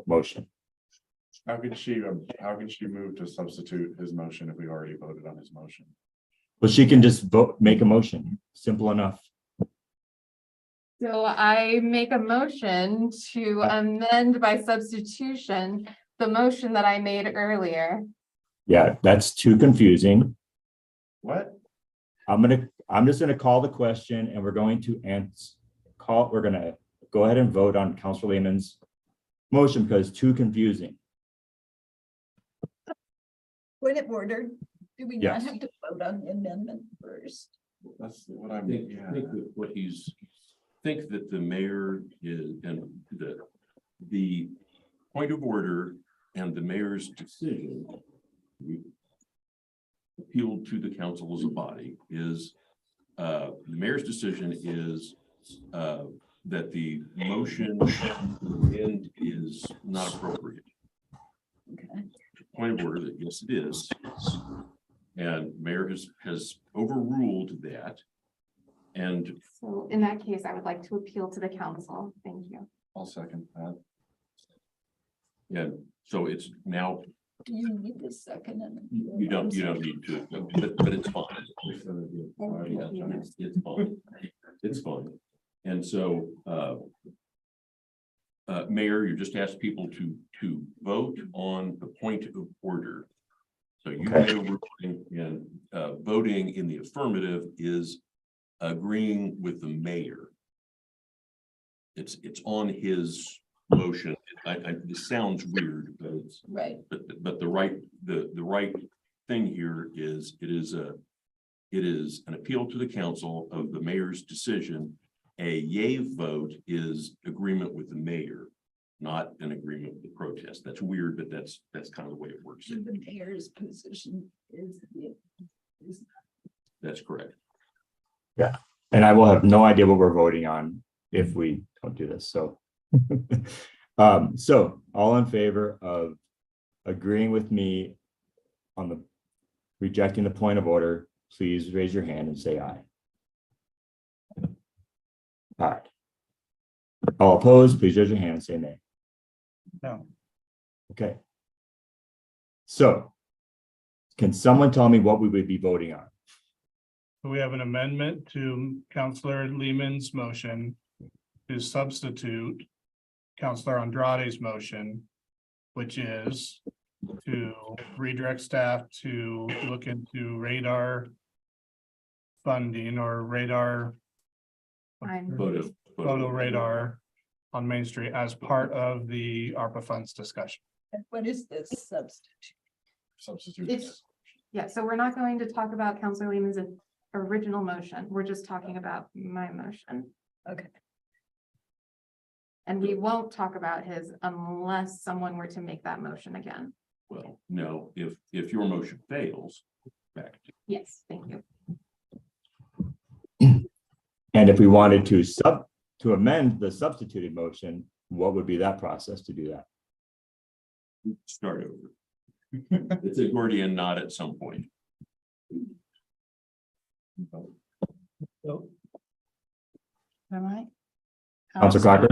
motion. How can she move to substitute his motion if we already voted on his motion? But she can just vote, make a motion. Simple enough. So I make a motion to amend by substitution the motion that I made earlier. Yeah, that's too confusing. What? I'm just gonna call the question and we're going to we're gonna go ahead and vote on Councilor Lehman's motion because it's too confusing. Point of order, do we not Yes. have to vote on the amendment first? That's what I I'm, think, yeah. that what think that the mayor is, and the point of order and the mayor's decision appealed to the council as a body is, the mayor's decision is, that the motion end is not appropriate. Okay. Point of order that yes, it is. And mayor has overruled that. And So in that case, I would like to appeal to the council. Thank you. I'll second that. and so it's now, You need a second. and- you don't need to, but it's fine. It's fine. It's fine. And so, Mayor, you just asked people to vote on the point of order. So you Okay. made a ruling, and voting in the affirmative is agreeing with the mayor. It's on his motion. This sounds weird, but it's, Right, but the right thing here is, it is an appeal to the council of the mayor's decision. A yay vote is agreement with the mayor, not an agreement with the protest. That's weird, but that's kind of the way it works. the mayor's position is. That's correct. And I will have no idea what we're voting on if we don't do this, so. So all in favor of agreeing with me on the rejecting the point of order, please raise your hand and say aye. All right. All opposed, please raise your hand and say nay. No. Okay. So can someone tell me what we would be voting on? We have an amendment to Councilor Lehman's motion to substitute Councilor Andrade's motion, which is to redirect staff to look into radar funding or radar Fine. photo radar on Main Street as part of the ARPA funds discussion. And what is this substitute? Substitute. It's- Yeah, so we're not going to talk about Councilor Lehman's original motion. We're just talking about my motion. Okay. And we won't talk about his unless someone were to make that motion again. Well, no, if your motion fails, back to Yes, thank you. And if we wanted to amend the substituted motion, what would be that process to do that? start over. It's a Gordian knot at some point. Am I? Councilor Crocker?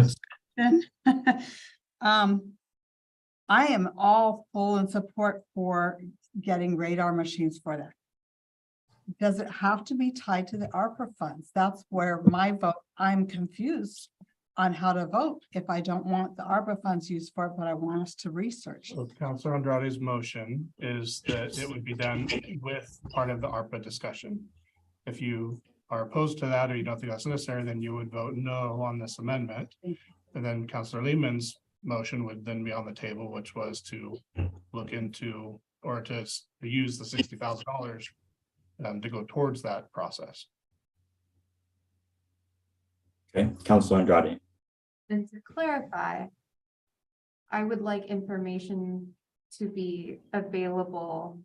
I am all full in support for getting radar machines for that. Does it have to be tied to the ARPA funds? That's where my vote, I'm confused on how to vote if I don't want the ARPA funds used for it, but I want us to research. So Counselor Andrade's motion is that it would be done with part of the ARPA discussion. If you are opposed to that, or you don't think that's necessary, then you would vote no on this amendment. And then Counselor Lehman's motion would then be on the table, which was to look into, or to use the $60,000 to go towards that process. Okay, Counselor Andrade. And to clarify, I would like information to be available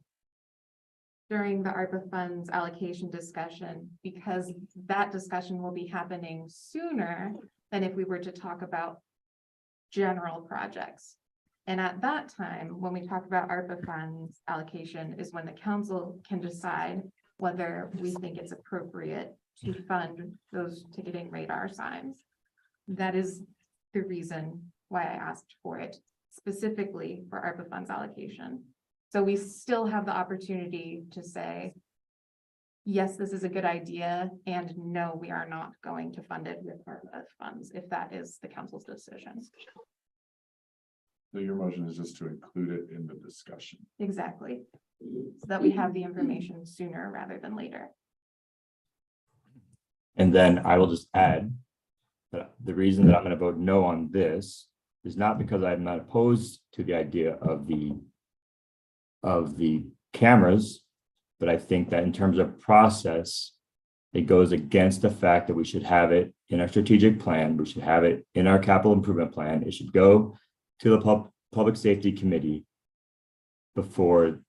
during the ARPA funds allocation discussion, because that discussion will be happening sooner than if we were to talk about general projects. And at that time, when we talk about ARPA funds allocation, is when the council can decide whether we think it's appropriate to fund those ticketing radar signs. That is the reason why I asked for it specifically for ARPA funds allocation. So we still have the opportunity to say, yes, this is a good idea, and no, we are not going to fund it with ARPA funds, if that is the council's decision. So your motion is just to include it in the discussion. Exactly. So that we have the information sooner rather than later. And then I will just add that the reason that I'm going to vote no on this is not because I'm not opposed to the idea of the cameras, but I think that in terms of process, it goes against the fact that we should have it in our strategic plan. We should have it in our capital improvement plan. It should go to the Public Safety Committee before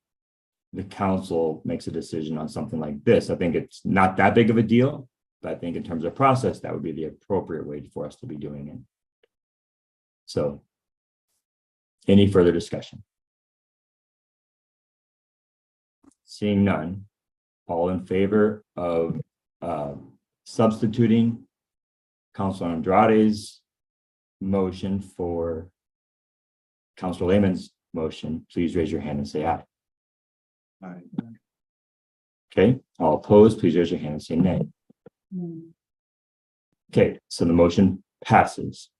the council makes a decision on something like this. I think it's not that big of a deal, but I think in terms of process, that would be the appropriate way for us to be doing it. So, any further discussion? Seeing none, all in favor of substituting Councilor Andrade's motion for Councilor Lehman's motion, please raise your hand and say aye. Aye. Okay, all opposed, please raise your hand and say nay. Okay, so the motion passes.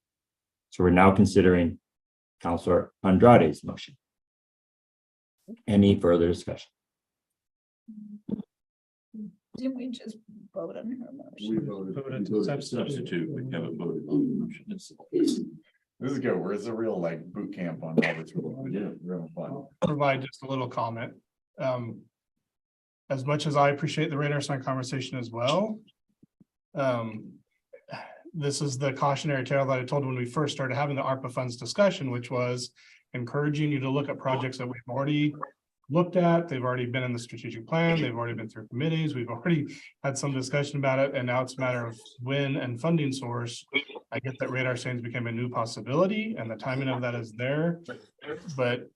So we're now considering Councilor Andrade's motion. Any further discussion? Didn't we just vote on her We motion? voted. Substitute, we haven't voted on the motion. This is good. Where's the real like boot camp on Robert's rule? Yeah. We're having fun. Provide just a little comment. As much as I appreciate the radar sign conversation as well. This is the cautionary tale that I told when we first started having the ARPA funds discussion, which was encouraging you to look at projects that we've already looked at. They've already been in the strategic plan. They've already been through committees. We've already had some discussion about it. And now it's a matter of when and funding source. I get that radar signs became a new possibility and the timing of that is there. But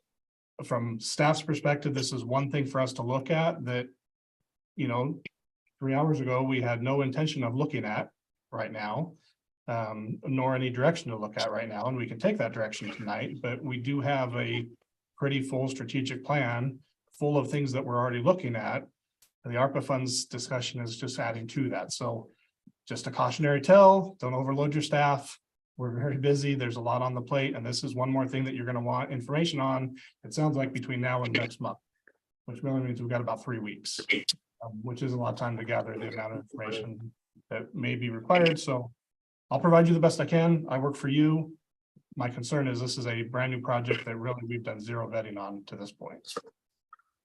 from staff's perspective, this is one thing for us to look at that, 3 hours ago, we had no intention of looking at right now, nor any direction to look at right now. And we can take that direction tonight, but we do have a pretty full strategic plan full of things that we're already looking at. And the ARPA funds discussion is just adding to that. So just a cautionary tale, don't overload your staff. We're very busy. There's a lot on the plate. And this is one more thing that you're going to want information on. It sounds like between now and next month, which really means we've got about 3 weeks, which is a lot of time to gather the amount of information that may be required. So I'll provide you the best I can. I work for you. My concern is this is a brand new project that really we've done zero vetting on to this point.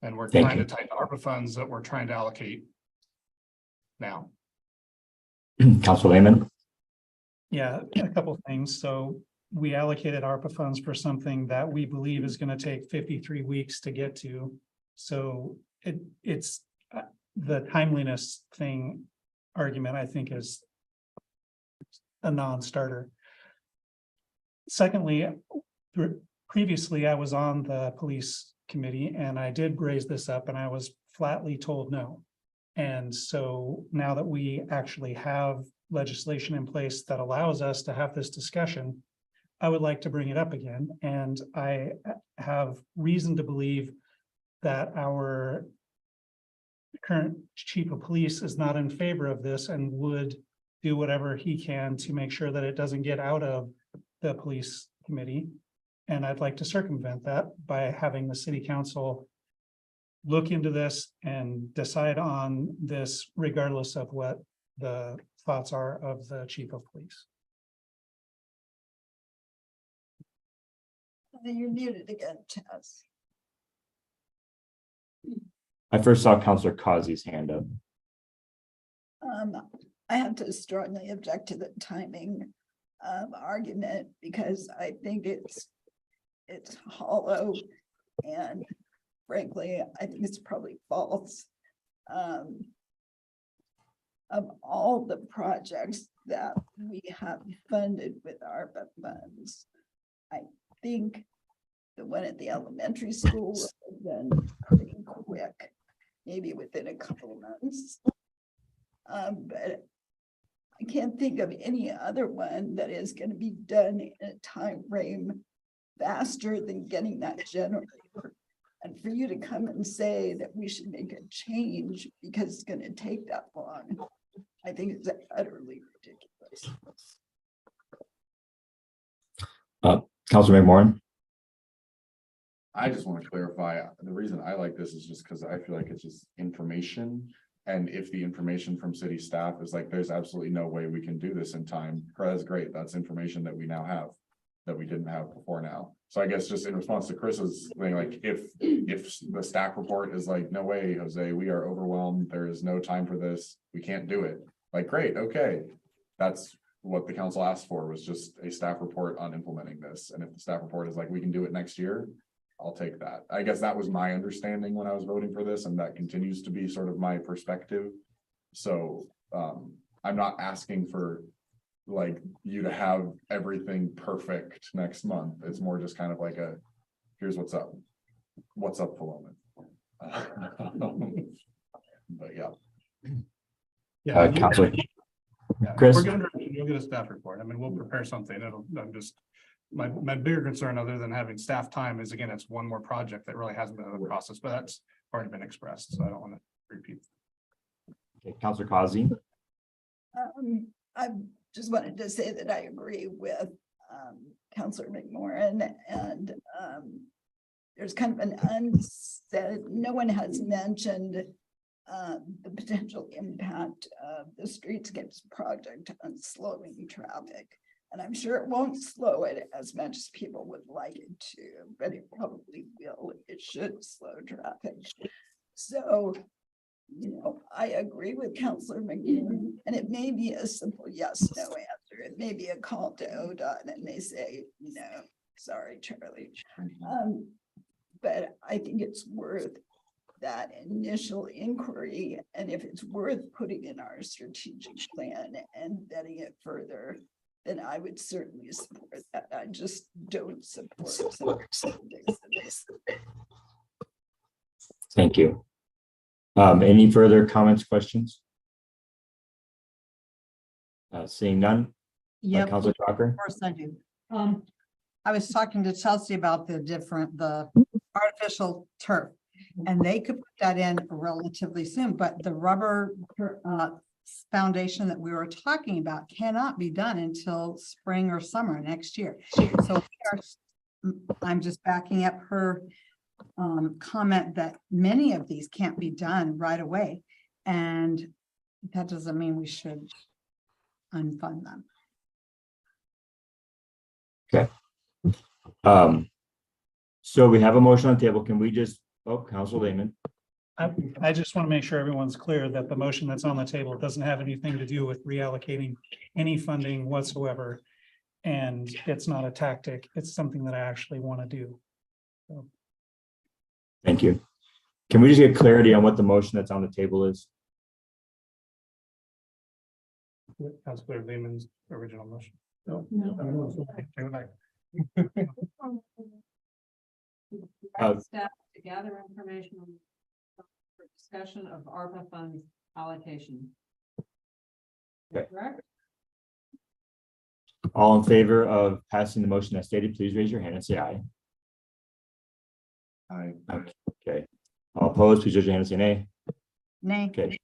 And we're Thank trying you. to tighten ARPA funds that we're trying to allocate now. Councilor Lehman? Yeah, a couple of things. So we allocated ARPA funds for something that we believe is going to take 53 weeks to get to. So it's the timeliness thing argument, I think, is a non-starter. Secondly, previously I was on the police committee and I did raise this up and I was flatly told no. And so now that we actually have legislation in place that allows us to have this discussion, I would like to bring it up again. And I have reason to believe that our current chief of police is not in favor of this and would do whatever he can to make sure that it doesn't get out of the police committee. And I'd like to circumvent that by having the city council look into this and decide on this regardless of what the thoughts are of the chief of police. You're muted again, Chaz. I first saw Counselor Kazi's hand up. I have to strongly object to the timing argument because I think it's hollow and frankly, I think it's probably false. Of all the projects that we have funded with ARPA funds, I think the one at the elementary school was done pretty quick, maybe within a couple of months. But I can't think of any other one that is going to be done in a time frame faster than getting that generator. And for you to come and say that we should make a change because it's going to take that long, I think it's utterly ridiculous. Counselor McMorrin? I just want to clarify, the reason I like this is just because I feel like it's just information. And if the information from city staff is like, there's absolutely no way we can do this in time, that's great. That's information that we now have that we didn't have before now. So I guess just in response to Chris's thing, like if the staff report is like, no way, Jose, we are overwhelmed. There is no time for this. We can't do it. Like, great, okay. That's what the council asked for, was just a staff report on implementing this. And if the staff report is like, we can do it next year, I'll take that. I guess that was my understanding when I was voting for this, and that continues to be sort of my perspective. So I'm not asking for like you to have everything perfect next month. It's more just kind of like a, here's what's up. What's up, Philomen? But yeah. Yeah. Counselor, Yeah, Chris? we're gonna, you'll get a staff report. I mean, we'll prepare something. I'm just, my bigger concern other than having staff time is, again, it's one more project that really hasn't been in the process, but that's already been expressed, so I don't want to repeat. Okay, Counselor Kazi? I just wanted to say that I agree with Councillor McMorrin, and there's kind of an unsaid, no one has mentioned the potential impact of the Streetscapes project on slowing traffic. And I'm sure it won't slow it as much as people would like it to, but it probably will. It should slow traffic. So, you know, I agree with Councillor McGinn, and it may be a simple yes, no answer. It may be a call to ODOT and they say, no, sorry, Charlie. But I think it's worth that initial inquiry. And if it's worth putting in our strategic plan and vetting it further, then I would certainly support that. I just don't support some things. Thank you. Any further comments, questions? Seeing none. Yep, of Counselor Crocker? course I do. I was talking to Chelsea about the artificial turf. And they could put that in relatively soon, but the rubber foundation that we were talking about cannot be done until spring or summer next year. So I'm just backing up her comment that many of these can't be done right away. And that doesn't mean we should unfund them. Okay. So we have a motion on the table. Can we just, Councilor Lehman? I just want to make sure everyone's clear that the motion that's on the table doesn't have anything to do with reallocating any funding whatsoever. And it's not a tactic. It's something that I actually want to do. So, Thank you. Can we just get clarity on what the motion that's on the table is? Councilor Lehman's original motion. No. Staff to gather information for discussion of ARPA funds allocation. Okay. Correct? All in favor of passing the motion as stated, please raise your hand and say aye. Okay. All opposed, please raise your hand and say nay. Nay. Okay.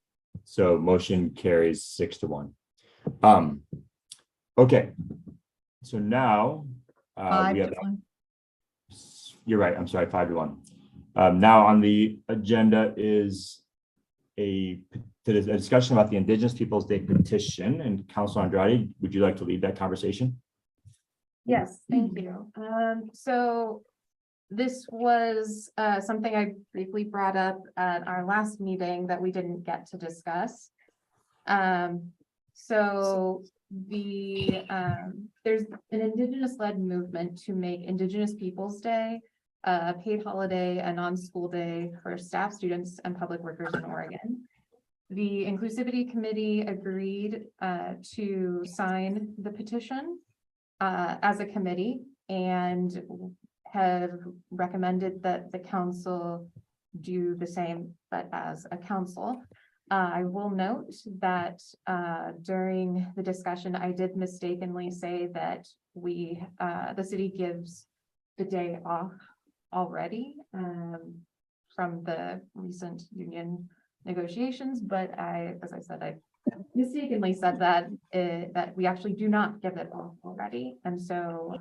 So motion carries 6-1. Okay. So now, Five we to have, one. you're right, I'm sorry, 5-1. Now on the agenda is a discussion about the Indigenous Peoples Day petition, and Council Andrade, would you like to lead that conversation? Yes, thank you. So this was something I briefly brought up at our last meeting that we didn't get to discuss. So there's an Indigenous-led movement to make Indigenous Peoples Day a paid holiday, a non-school day for staff, students, and public workers in Oregon. The Inclusivity Committee agreed to sign the petition as a committee and have recommended that the council do the same, but as a council. I will note that during the discussion, I did mistakenly say that the city gives the day off already from the recent union negotiations, but as I said, I mistakenly said that we actually do not give it off already. And so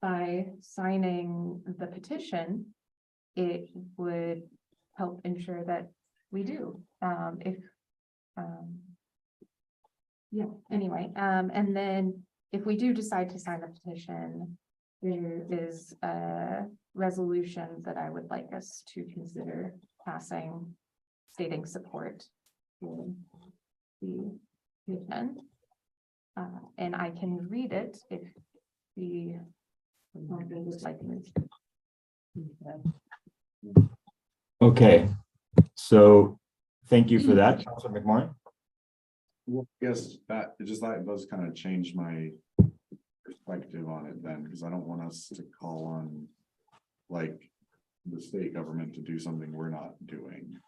by signing the petition, it would help ensure that we do. Anyway, and then if we do decide to sign the petition, there is a resolution that I would like us to consider passing, stating support for the petition. And I can read it if the would like me to. Okay, so thank you for that, Councilor McMorrin. Well, I guess that does kind of change my perspective on it then, because I don't want us to call on like the state government to do something we're not doing.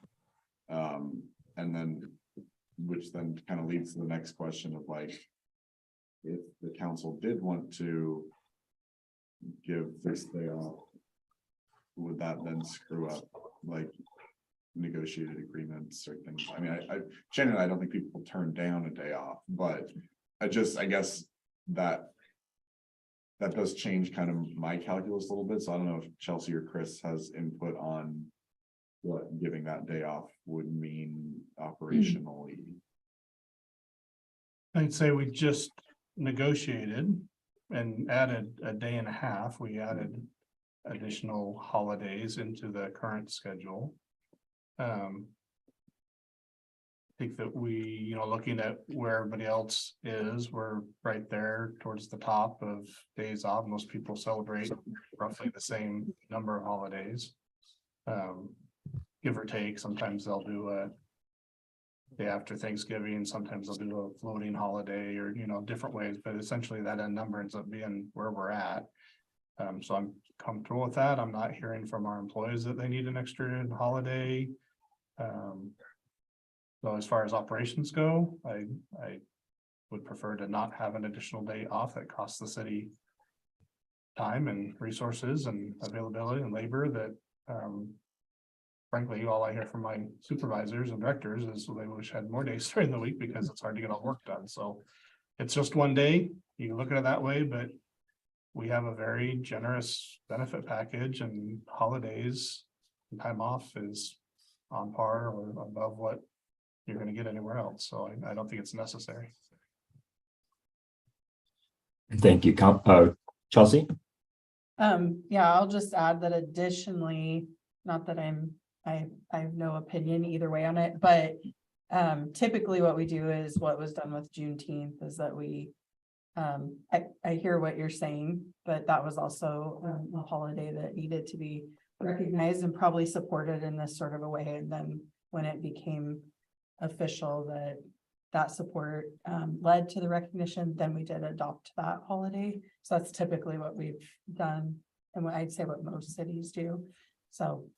And then, which then kind of leads to the next question of like, if the council did want to give this day off, would that then screw up like negotiated agreements or things? I mean, I generally, I don't think people turn down a day off, but I guess that does change kind of my calculus a little bit. So I don't know if Chelsea or Chris has input on what giving that day off would mean operationally. I'd say we just negotiated and added a day and a half. We added additional holidays into the current schedule. I think that we, looking at where everybody else is, we're right there towards the top of days off. Most people celebrate roughly the same number of holidays. Give or take, sometimes they'll do a day after Thanksgiving, sometimes they'll do a floating holiday or, different ways, but essentially that end number ends up being where we're at. So I'm comfortable with that. I'm not hearing from our employees that they need an extra holiday. So as far as operations go, I would prefer to not have an additional day off that costs the city time and resources and availability and labor that, frankly, all I hear from my supervisors and directors is they wish I had more days during the week because it's hard to get all work done. So it's just one day. You can look at it that way, but we have a very generous benefit package, and holidays and time off is on par or above what you're going to get anywhere else. So I don't think it's necessary. Thank you, Chelsea. Yeah, I'll just add that additionally, not that I have no opinion either way on it, but typically what we do is what was done with Juneteenth is that we I hear what you're saying, but that was also a holiday that needed to be recognized and probably supported in this sort of a way. And then when it became official that support led to the recognition, then we did adopt that holiday. So that's typically what we've done, and what I'd say what most cities do. So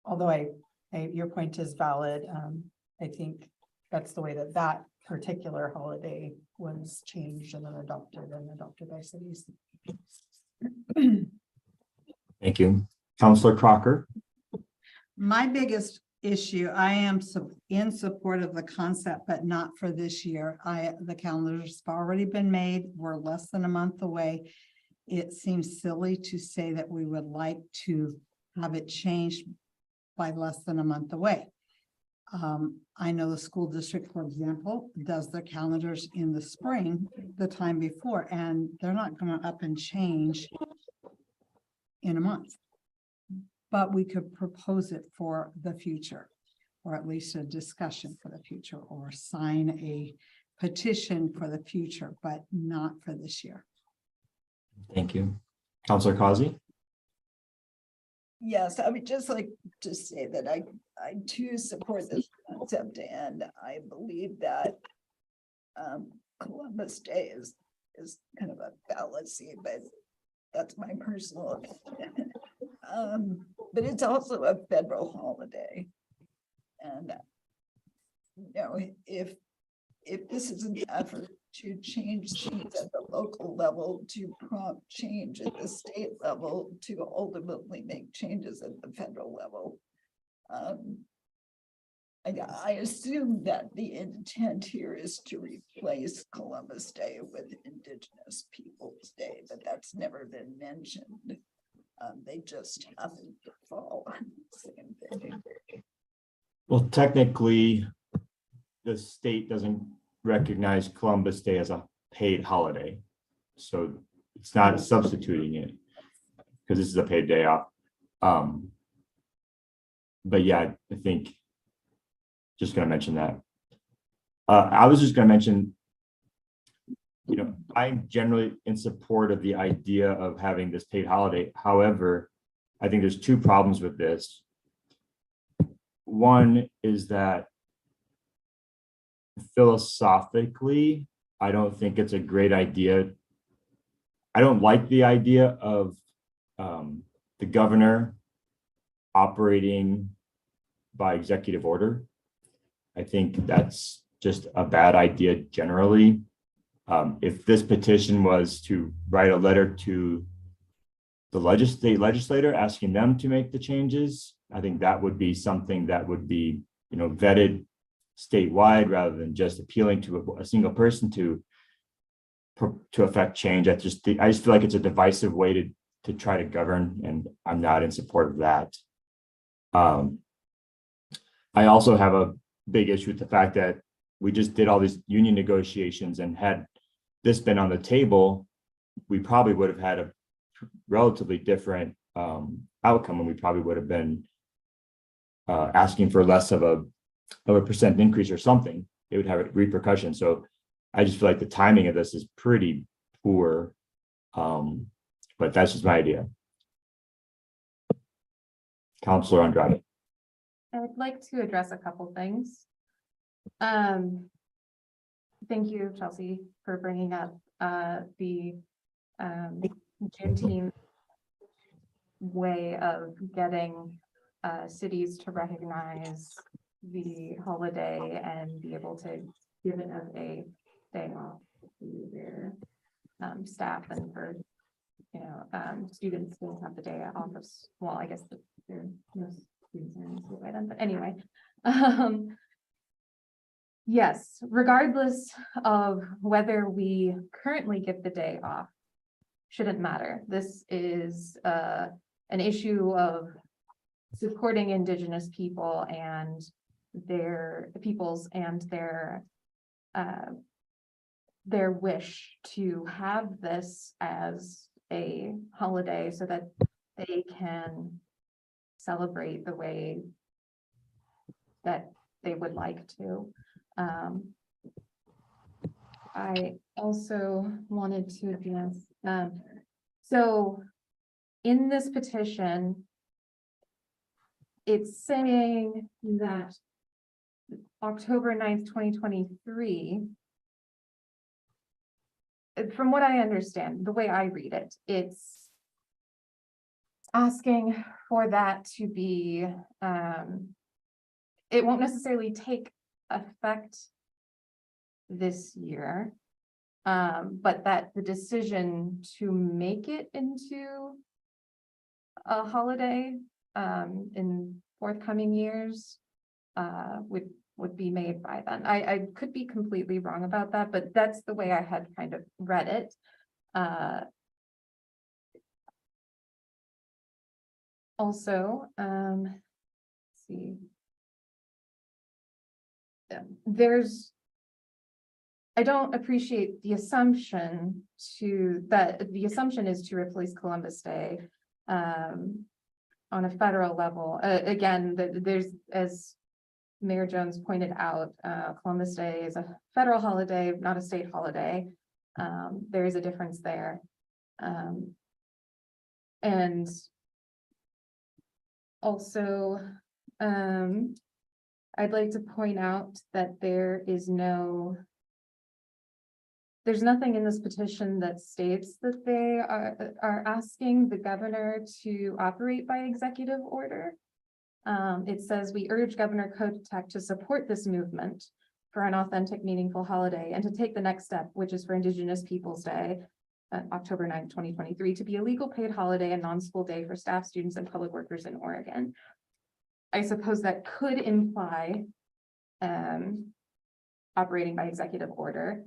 although your point is valid, I think that's the way that particular holiday was changed and then adopted by cities. Thank you. Councilor Crocker. My biggest issue. I am in support of the concept, but not for this year. The calendars have already been made. We're less than a month away. It seems silly to say that we would like to have it changed by less than a month away. I know the school district, for example, does their calendars in the spring, the time before, and they're not going to up and change in a month. But we could propose it for the future, or at least a discussion for the future, or sign a petition for the future, but not for this year. Thank you. Counselor Causey? Yes, I would just like to say that I too support this concept, and I believe that Columbus Day is kind of a fallacy, but that's my personal opinion. But it's also a federal holiday. And you know, if this is an effort to change things at the local level, to prompt change at the state level, to ultimately make changes at the federal level, I assume that the intent here is to replace Columbus Day with Indigenous Peoples Day, but that's never been mentioned. They just happen to fall on the same thing. Well, technically, the state doesn't recognize Columbus Day as a paid holiday. So it's not substituting it because this is a paid day off. But yeah, I think just going to mention that. I was just going to mention, you know, I'm generally in support of the idea of having this paid holiday. However, I think there's two problems with this. One is that philosophically, I don't think it's a great idea. I don't like the idea of the governor operating by executive order. I think that's just a bad idea generally. If this petition was to write a letter to the state legislator asking them to make the changes, I think that would be something that would be, you know, vetted statewide rather than just appealing to a single person to affect change. I just feel like it's a divisive way to try to govern, and I'm not in support of that. I also have a big issue with the fact that we just did all these union negotiations, and had this been on the table, we probably would have had a relatively different outcome, and we probably would have been asking for less of a percent increase or something. It would have repercussions. So I just feel like the timing of this is pretty poor, but that's just my idea. Counselor Andrade. I'd like to address a couple things. Thank you, Chelsea, for bringing up the Juneteenth way of getting cities to recognize the holiday and be able to give it as a day off to their staff, and for, you know, students who have the day off of, well, I guess they're most students are in school by then, but anyway. Yes, regardless of whether we currently get the day off, shouldn't matter. This is an issue of supporting Indigenous people and their peoples and their wish to have this as a holiday so that they can celebrate the way that they would like to. I also wanted to address, so in this petition, it's saying that October 9th, 2023, from what I understand, the way I read it, it's asking for that to be, it won't necessarily take effect this year, but that the decision to make it into a holiday in forthcoming years would be made by then. I could be completely wrong about that, but that's the way I had kind of read it. Also, let's see. I don't appreciate the assumption the assumption is to replace Columbus Day on a federal level. Again, there's, as Mayor Jones pointed out, Columbus Day is a federal holiday, not a state holiday. There is a difference there. And also, I'd like to point out that there's nothing in this petition that states that they are asking the governor to operate by executive order. It says, we urge Governor Kotek to support this movement for an authentic, meaningful holiday and to take the next step, which is for Indigenous Peoples Day, October 9th, 2023, to be a legal paid holiday and non-school day for staff, students, and public workers in Oregon. I suppose that could imply operating by executive order.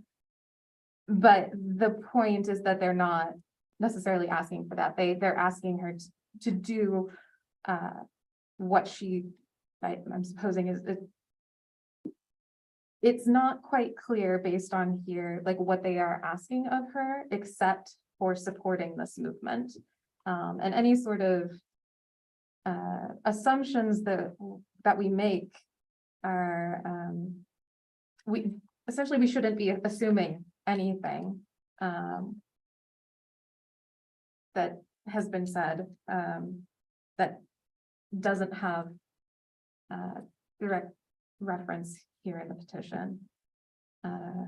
But the point is that they're not necessarily asking for that. They're asking her to do what I'm supposing is it's not quite clear based on here, like what they are asking of her, except for supporting this movement. And any sort of assumptions that we make are we shouldn't be assuming anything that has been said that doesn't have direct reference here in the petition.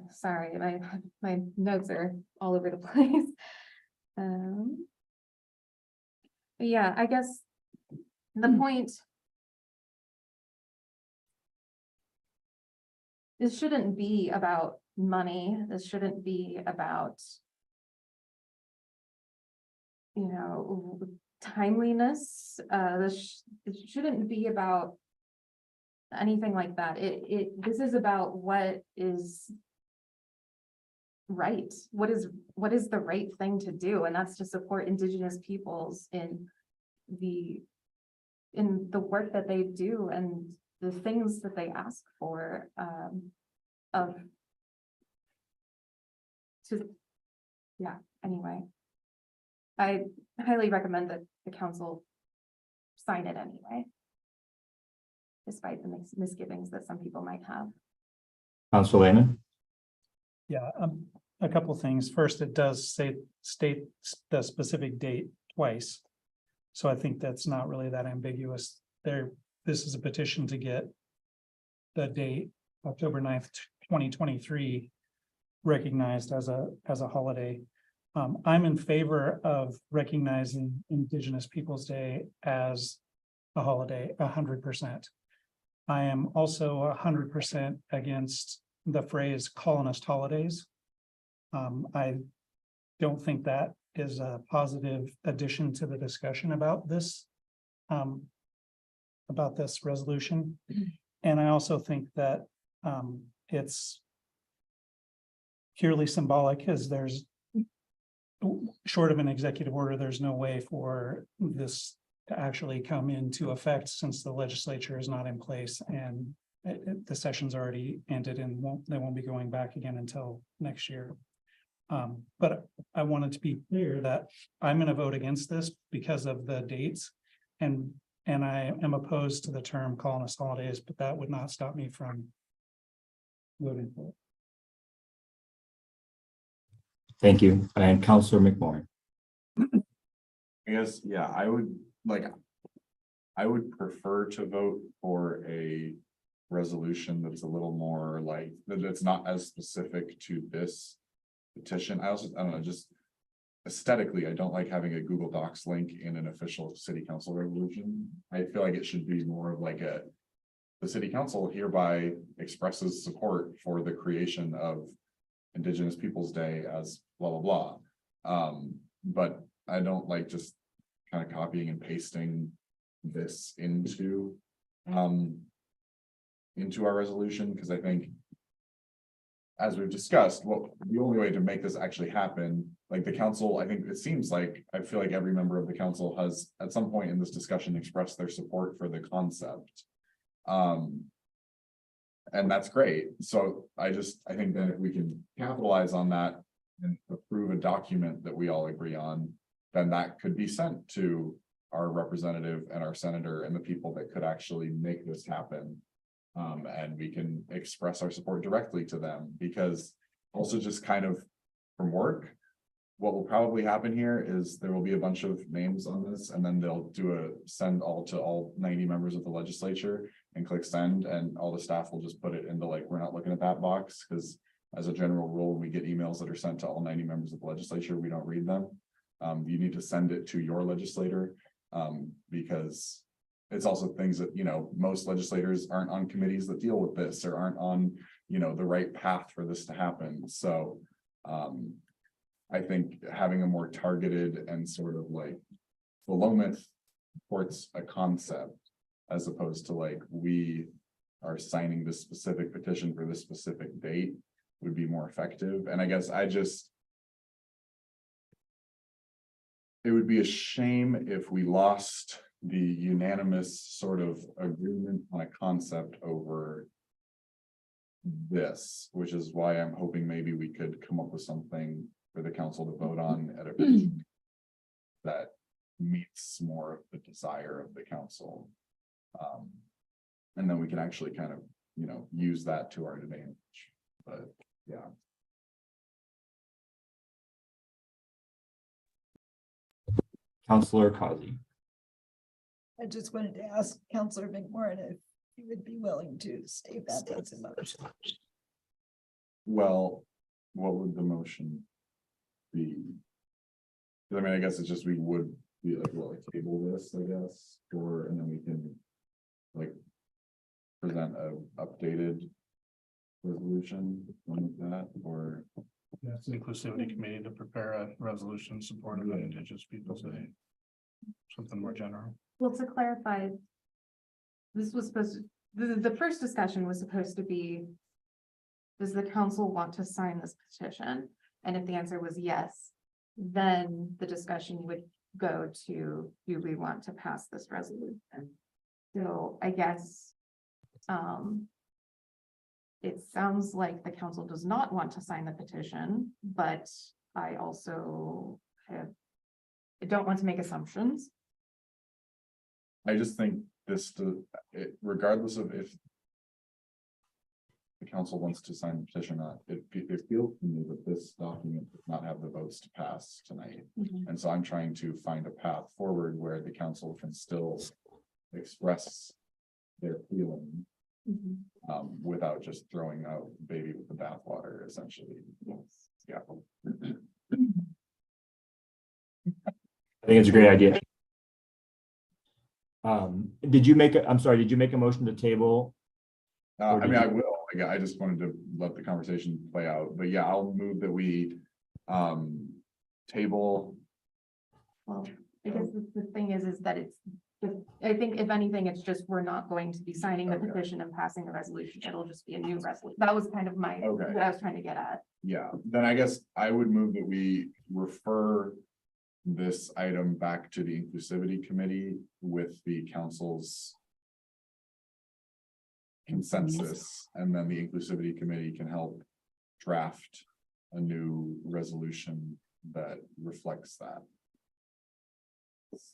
Sorry, my notes are all over the place. But yeah, I guess the point, this shouldn't be about money. This shouldn't be about, timeliness. It shouldn't be about anything like that. This is about what is right. What is the right thing to do? And that's to support Indigenous peoples in the work that they do and the things that they ask for anyway. I highly recommend that the council sign it anyway, despite the misgivings that some people might have. Council Lehman? Yeah, a couple things. First, it does state the specific date twice. So I think that's not really that ambiguous there. This is a petition to get the date, October 9th, 2023, recognized as a holiday. I'm in favor of recognizing Indigenous Peoples Day as a holiday, 100%. I am also 100% against the phrase colonist holidays. I don't think that is a positive addition to the discussion about this resolution. And I also think that it's purely symbolic, as there's short of an executive order, there's no way for this to actually come into effect since the legislature is not in place and the session's already ended and they won't be going back again until next year. But I wanted to be clear that I'm going to vote against this because of the dates, and I am opposed to the term colonist holidays, but that would not stop me from voting for it. Thank you. And Councilor McMorrin. I guess, yeah, I would prefer to vote for a resolution that's a little more like, that's not as specific to this petition. I don't know, just aesthetically, I don't like having a Google Docs link in an official city council resolution. I feel like it should be more of like the city council hereby expresses support for the creation of Indigenous Peoples Day as blah, blah, blah. But I don't like just kind of copying and pasting this into into our resolution, because I think. As we've discussed, the only way to make this actually happen, like the council, I think it seems like, I feel like every member of the council has at some point in this discussion expressed their support for the concept. And that's great. So I think that if we can capitalize on that and approve a document that we all agree on, then that could be sent to our representative and our senator and the people that could actually make this happen. And we can express our support directly to them, because also just kind of from work, what will probably happen here is there will be a bunch of names on this, and then they'll do a send all to all 90 members of the legislature and click send, and all the staff will just put it into like, we're not looking at that box, because as a general rule, when we get emails that are sent to all 90 members of the legislature, we don't read them. You need to send it to your legislator, because it's also things that, most legislators aren't on committees that deal with this, or aren't on, the right path for this to happen. So I think having a more targeted and sort of like Philomath supports a concept, as opposed to like, we are signing this specific petition for this specific date, would be more effective. And I guess it would be a shame if we lost the unanimous sort of agreement on a concept over this, which is why I'm hoping maybe we could come up with something for the council to vote on at a petition that meets more of the desire of the council. And then we can actually kind of, use that to our advantage. But yeah. Councilor Kazi. I just wanted to ask Counselor McMorrin if he would be willing to state that as a motion. Well, what would the motion be? I mean, I guess it's just, we would be like, table this, I guess, and then we can like present a updated resolution like that, or That's the inclusivity committee to prepare a resolution supporting the Indigenous Peoples Day. Something more general. Well, to clarify, this was supposed to, the first discussion was supposed to be, does the council want to sign this petition? And if the answer was yes, then the discussion would go to, do we want to pass this resolution? So I guess it sounds like the council does not want to sign the petition, but I also I don't want to make assumptions. I just think regardless of if the council wants to sign the petition or not, it feels to me that this document does not have the votes to pass tonight. And so I'm trying to find a path forward where the council can still express their feeling without just throwing out baby with the bathwater, essentially. Yes. Yeah. I think it's a great idea. Did you make a motion to table? I mean, I will. I just wanted to let the conversation play out, but yeah, I'll move that we table. Well, I guess the thing is that I think if anything, it's just, we're not going to be signing the petition and passing the resolution. It'll just be a new resolution. That was kind of what I was trying to get at. Yeah, then I guess I would move that we refer this item back to the inclusivity committee with the council's consensus, and then the inclusivity committee can help draft a new resolution that reflects that.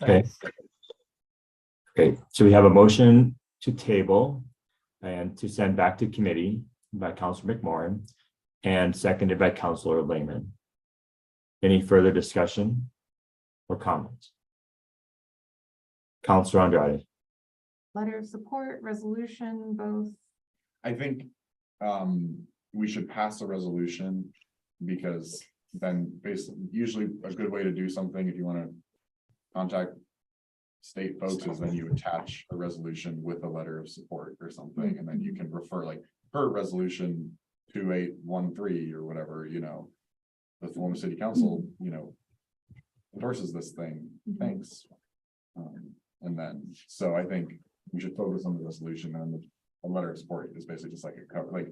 Okay. Okay, so we have a motion to table and to send back to committee by Councilor McMorrin and seconded by Councilor Lehman. Any further discussion or comments? Councilor Andrade. Letter of support, resolution, both. I think we should pass a resolution, because then basically, usually a good way to do something, if you want to contact state folks, is then you attach a resolution with a letter of support or something, and then you can refer like per resolution 2813 or whatever, the Philomath City Council, endorses this thing. Thanks. And then, so I think we should focus on the resolution, and the a letter of support is basically just like a cover, like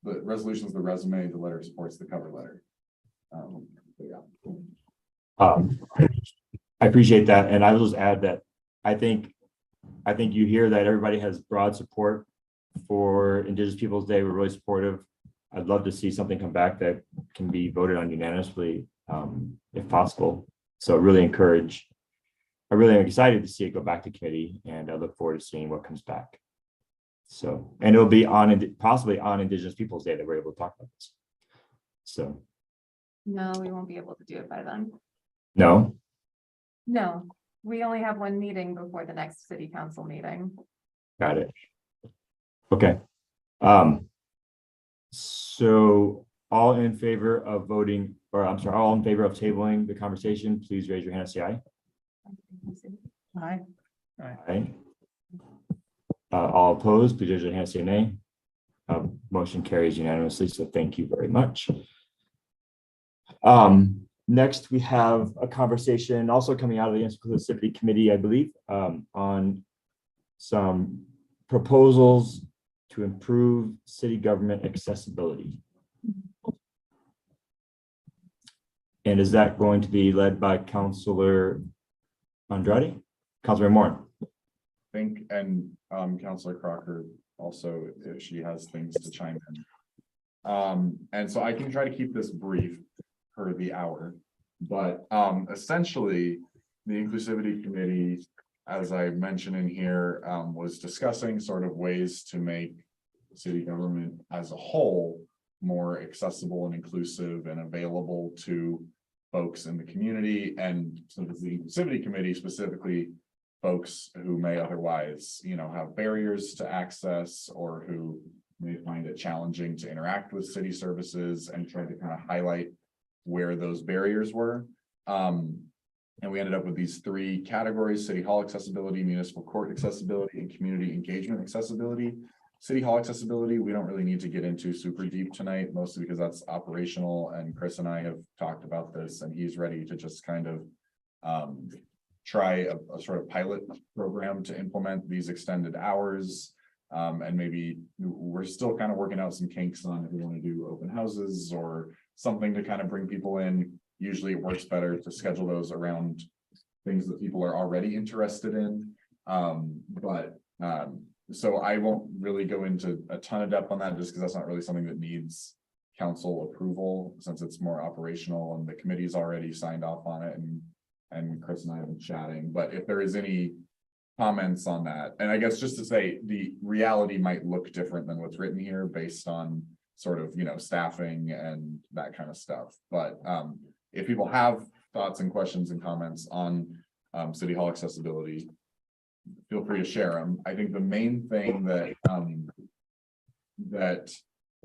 the resolution is the resume, the letter of support is the cover letter. But yeah. I appreciate that, and I will just add that I think you hear that everybody has broad support for Indigenous Peoples Day. We're really supportive. I'd love to see something come back that can be voted on unanimously, if possible. So I really am excited to see it go back to committee, and I look forward to seeing what comes back. So, and it'll be on, possibly on Indigenous Peoples Day that we're able to talk about this. So. No, we won't be able to do it by then. No, No, we only have one meeting before the next city council meeting. got it. Okay. So all in favor of voting, or I'm sorry, all in favor of tabling the conversation, please raise your hand and say aye. Aye. Aye. All opposed, please raise your hand and say nay. Motion carries unanimously, so thank you very much. Next, we have a conversation also coming out of the Inclusivity Committee, I believe, on some proposals to improve city government accessibility. And is that going to be led by Councilor Andrade? Councilor Moore. Think, and Councilor Crocker also, if she has things to chime in. And so I can try to keep this brief per the hour, but essentially the Inclusivity Committee, as I mentioned in here, was discussing sort of ways to make city government as a whole more accessible and inclusive and available to folks in the community, and so the Inclusivity Committee specifically folks who may otherwise, have barriers to access or who may find it challenging to interact with city services, and try to kind of highlight where those barriers were. And we ended up with these three categories: City Hall accessibility, municipal court accessibility, and community engagement accessibility. City Hall accessibility, we don't really need to get into super deep tonight, mostly because that's operational, and Chris and I have talked about this, and he's ready to just kind of try a sort of pilot program to implement these extended hours. And maybe we're still kind of working out some kinks on if we want to do open houses or something to kind of bring people in. Usually it works better to schedule those around things that people are already interested in. So I won't really go into a ton of depth on that, just because that's not really something that needs council approval, since it's more operational and the committee's already signed off on it, and Chris and I have been chatting. But if there is any comments on that, and I guess just to say the reality might look different than what's written here based on sort of, staffing and that kind of stuff. But if people have thoughts and questions and comments on City Hall accessibility, feel free to share them. I think the main thing that that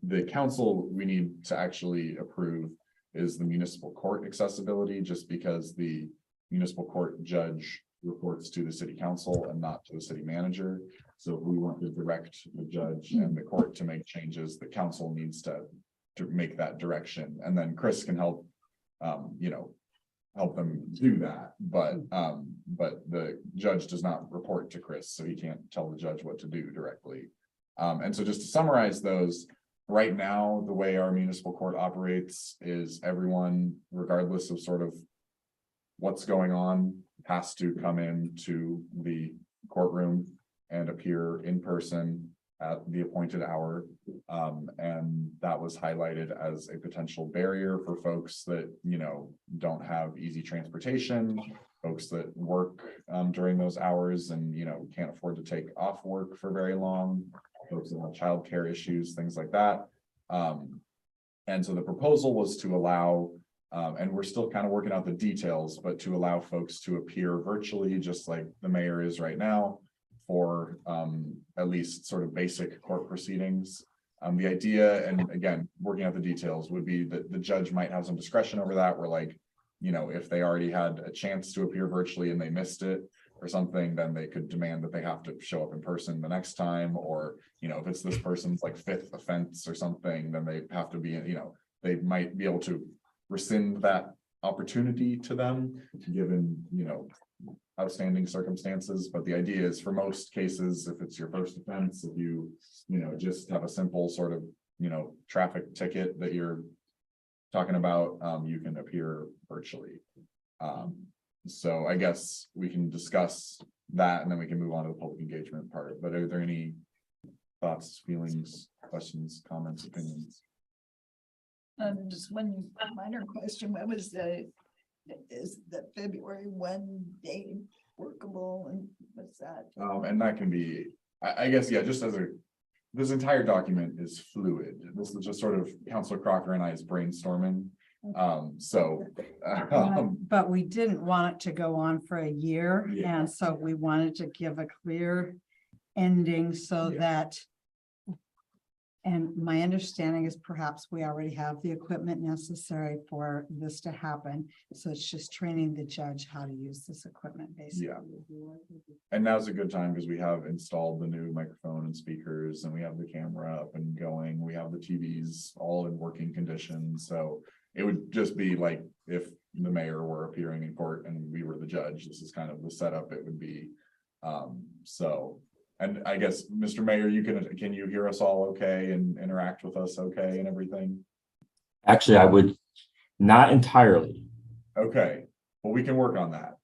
the council we need to actually approve is the municipal court accessibility, just because the municipal court judge reports to the city council and not to the city manager. So if we want to direct the judge and the court to make changes, the council needs to make that direction, and then Chris can help help them do that. But the judge does not report to Chris, so he can't tell the judge what to do directly. And so just to summarize those, right now, the way our municipal court operates is everyone, regardless of sort of what's going on, has to come into the courtroom and appear in person at the appointed hour. And that was highlighted as a potential barrier for folks that, don't have easy transportation, folks that work during those hours and, can't afford to take off work for very long, folks that have childcare issues, things like that. And so the proposal was to allow, and we're still kind of working out the details, but to allow folks to appear virtually, just like the mayor is right now, for at least sort of basic court proceedings. The idea, and again, working out the details, would be that the judge might have some discretion over that, where like, if they already had a chance to appear virtually and they missed it or something, then they could demand that they have to show up in person the next time. Or, if it's this person's like fifth offense or something, then they have to be, they might be able to rescind that opportunity to them, given, outstanding circumstances, but the idea is for most cases, if it's your first offense, if you just have a simple sort of, traffic ticket that you're talking about, you can appear virtually. So I guess we can discuss that and then we can move on to the public engagement part, but are there any thoughts, feelings, questions, comments, opinions? Just one minor question, is the February 1 date workable and what's that? And that can be, I guess, yeah, just this entire document is fluid. This is just sort of Councilor Crocker and I's brainstorming. But we didn't want it to go on for a year, Yeah. and so we wanted to give a clear ending so Yeah. that. And my understanding is perhaps we already have the equipment necessary for this to happen. So it's just training the judge how to use this equipment, basically. Yeah. And now's a good time because we have installed the new microphone and speakers and we have the camera up and going. We have the TVs all in working condition. So it would just be like if the mayor were appearing in court and we were the judge, this is kind of the setup it would be. And I guess, Mr. Mayor, can you hear us all okay and interact with us okay and everything? Actually, I would not entirely. Okay, well, we can work on that.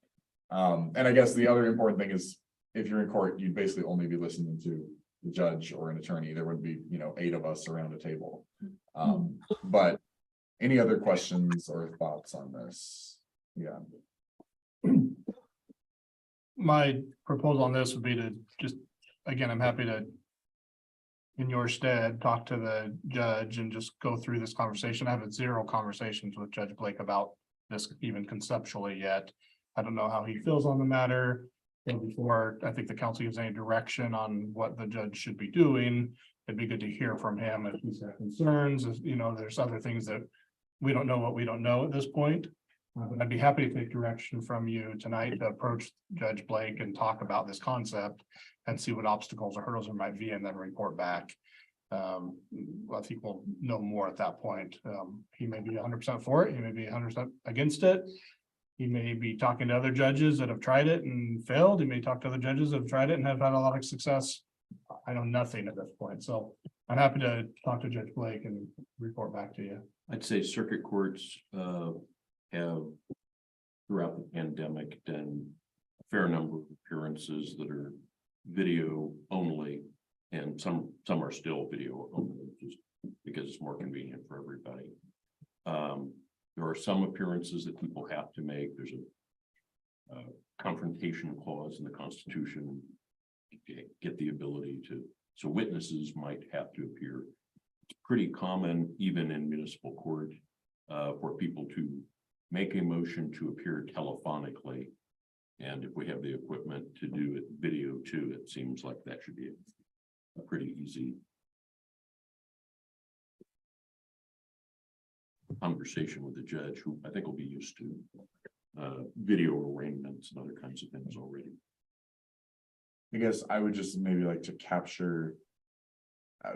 And I guess the other important thing is if you're in court, you'd basically only be listening to the judge or an attorney. There would be, 8 of us around a table. But any other questions or thoughts on this? Yeah. My proposal on this would be to just, again, I'm happy to, in your stead, talk to the judge and just go through this conversation. I have had 0 conversations with Judge Blake about this even conceptually yet. I don't know how he feels on the matter. And before I think the council gives any direction on what the judge should be doing, it'd be good to hear from him if he's got concerns, if, there's other things that we don't know what we don't know at this point. But I'd be happy to take direction from you tonight to approach Judge Blake and talk about this concept and see what obstacles or hurdles there might be and then report back. I think we'll know more at that point. He may be 100% for it. He may be 100% against it. He may be talking to other judges that have tried it and failed. He may talk to other judges that have tried it and have had a lot of success. I know nothing at this point. So I'm happy to talk to Judge Blake and report back to you. I'd say circuit courts have throughout the pandemic done a fair number of appearances that are video only, and some are still video only, just because it's more convenient for everybody. There are some appearances that people have to make. There's a confrontation clause in the Constitution to get the ability to, so witnesses might have to appear. It's pretty common, even in municipal court, for people to make a motion to appear telephonically. And if we have the equipment to do it video too, it seems like that should be a pretty easy conversation with the judge, who I think will be used to video arraignments and other kinds of things already. I guess I would just maybe like to capture,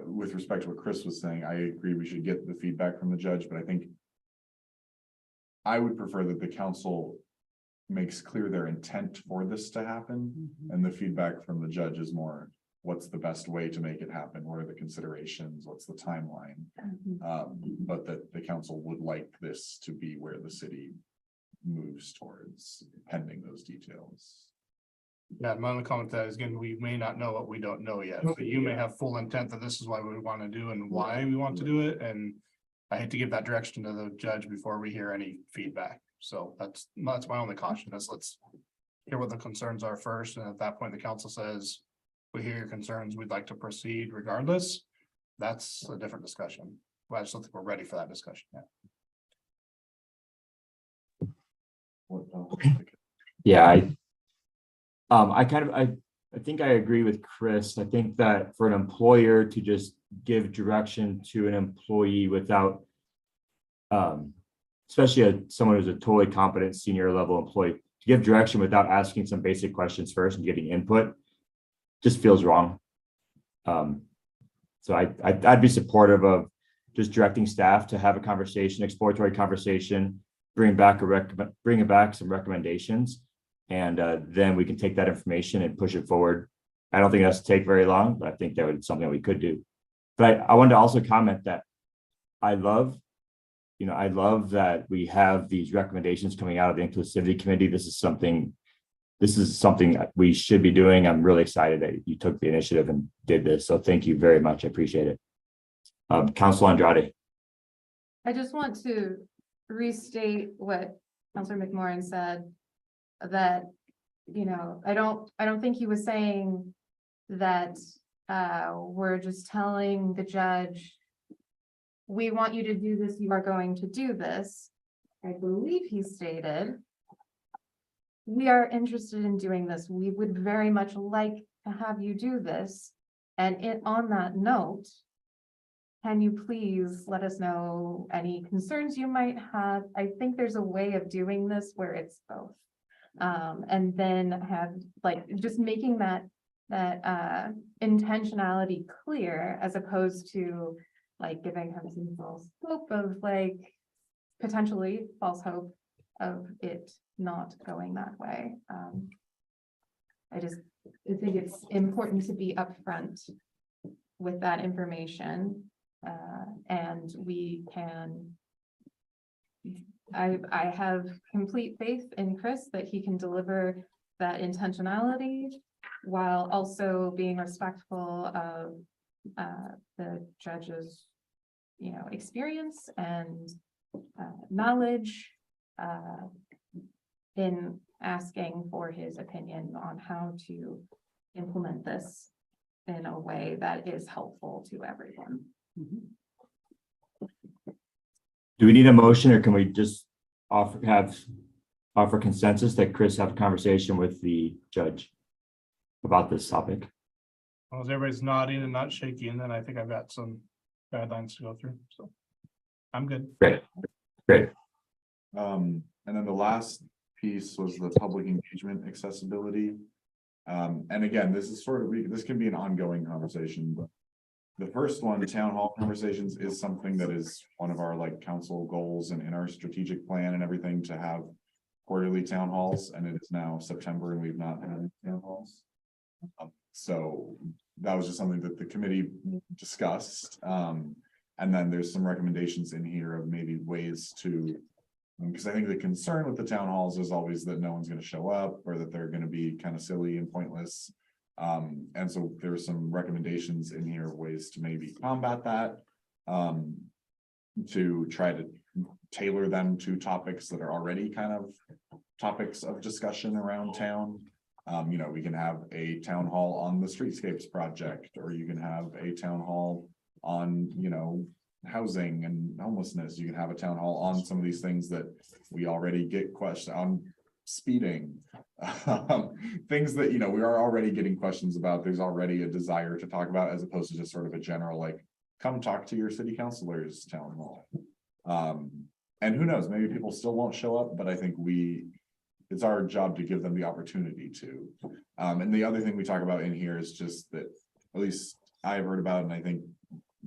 with respect to what Chris was saying, I agree we should get the feedback from the judge, but I think I would prefer that the council makes clear their intent for this to happen, and the feedback from the judge is more, what's the best way to make it happen? What are the considerations? What's the timeline? But that the council would like this to be where the city moves towards, pending those details. Yeah, my only comment to that is, again, we may not know what we don't know yet, but you may have full intent that this is why we want to do and why we want to do it. And I hate to give that direction to the judge before we hear any feedback. So that's my only caution is let's hear what the concerns are first. And at that point, the council says, we hear your concerns, we'd like to proceed regardless. That's a different discussion. Well, I just don't think we're ready for that discussion yet. Yeah, I think I agree with Chris. I think that for an employer to just give direction to an employee without, especially someone who's a totally competent senior level employee, to give direction without asking some basic questions first and getting input just feels wrong. So I'd be supportive of just directing staff to have a conversation, exploratory conversation, bring back some recommendations, And then we can take that information and push it forward. I don't think that's to take very long, but I think that would something we could do. But I wanted to also comment that I love that we have these recommendations coming out of the inclusivity committee. This is something that we should be doing. I'm really excited that you took the initiative and did this. So thank you very much. I appreciate it. Counsel Andrade. I just want to restate what Councilor McMorrin said, that, I don't think he was saying that we're just telling the judge, we want you to do this, you are going to do this. I believe he stated, we are interested in doing this. We would very much like to have you do this. And on that note, can you please let us know any concerns you might have? I think there's a way of doing this where it's both. And then have just making that intentionality clear, as opposed to giving him some false hope of potentially false hope of it not going that way. I think it's important to be upfront with that information. And we can, I have complete faith in Chris that he can deliver that intentionality while also being respectful of the judge's, experience and knowledge in asking for his opinion on how to implement this in a way that is helpful to everyone. Do we need a motion, or can we just offer consensus that Chris have a conversation with the judge about this topic? Well, as everybody's nodding and not shaking, then I think I've got some guidelines to go through, so I'm good. Great. And then the last piece was the public engagement accessibility. And again, this is this can be an ongoing conversation, but the first one, the town hall conversations, is something that is one of our council goals and in our strategic plan and everything, to have quarterly town halls, and it is now September and we've not had town halls. So that was just something that the committee discussed. And then there's some recommendations in here of maybe ways to, because I think the concern with the town halls is always that no one's going to show up, or that they're going to be kind of silly and pointless. And so there's some recommendations in here of ways to maybe combat that, to try to tailor them to topics that are already kind of topics of discussion around town. We can have a town hall on the streetscapes project, or you can have a town hall on, housing and homelessness. You can have a town hall on some of these things that we already get questions on, speeding, things that, we are already getting questions about. There's already a desire to talk about, as opposed to just sort of a general, come talk to your city councilors town hall. And who knows, maybe people still won't show up, but I think it's our job to give them the opportunity to. And the other thing we talk about in here is just that, at least I've heard about, and I think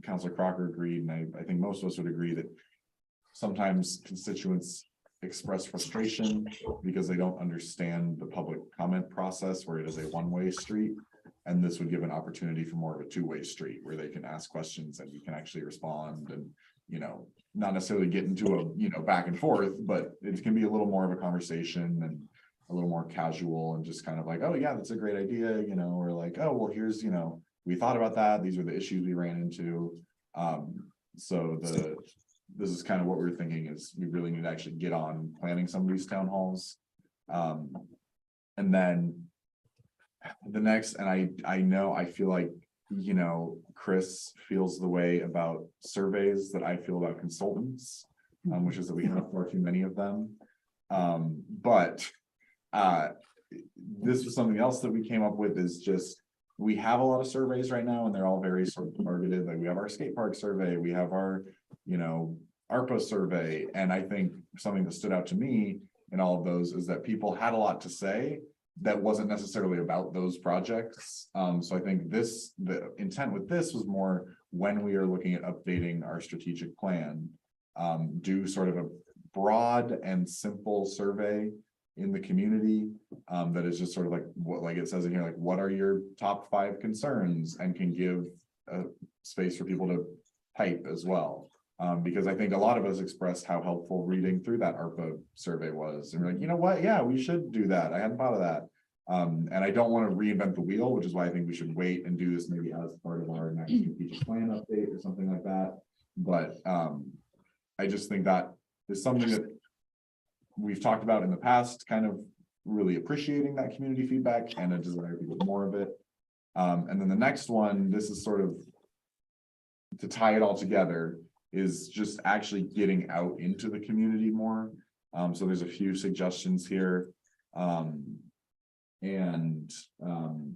Councilor Crocker agreed, and I think most of us would agree, that sometimes constituents express frustration because they don't understand the public comment process, where it is a one-way street. And this would give an opportunity for more of a two-way street, where they can ask questions and you can actually respond, and, not necessarily get into a, back and forth, but it can be a little more of a conversation and a little more casual, and just kind of oh yeah, that's a great idea, or oh, well, here's, we thought about that. These are the issues we ran into. So this is kind of what we're thinking, is we really need to actually get on planning some of these town halls. And then the next, and I feel like, Chris feels the way about surveys that I feel about consultants, which is that we have far too many of them. But this was something else that we came up with, is just, we have a lot of surveys right now, and they're all very sort of targeted. We have our skate park survey, we have our, ARPA survey. And I think something that stood out to me in all of those is that people had a lot to say that wasn't necessarily about those projects. So I think the intent with this was more, when we are looking at updating our strategic plan, do sort of a broad and simple survey in the community. That is just sort of like what, like it says in here, like, what are your top 5 concerns, and can give a space for people to type as well. Because I think a lot of us expressed how helpful reading through that ARPA survey was, and we're like, you know what, yeah, we should do that. I hadn't thought of that. And I don't want to reinvent the wheel, which is why I think we should wait and do this maybe as part of our next strategic plan update or something like that. But I just think that is something that we've talked about in the past, kind of really appreciating that community feedback and a desire to get more of it. And then the next one, this is sort of to tie it all together, is just actually getting out into the community more. So there's a few suggestions here.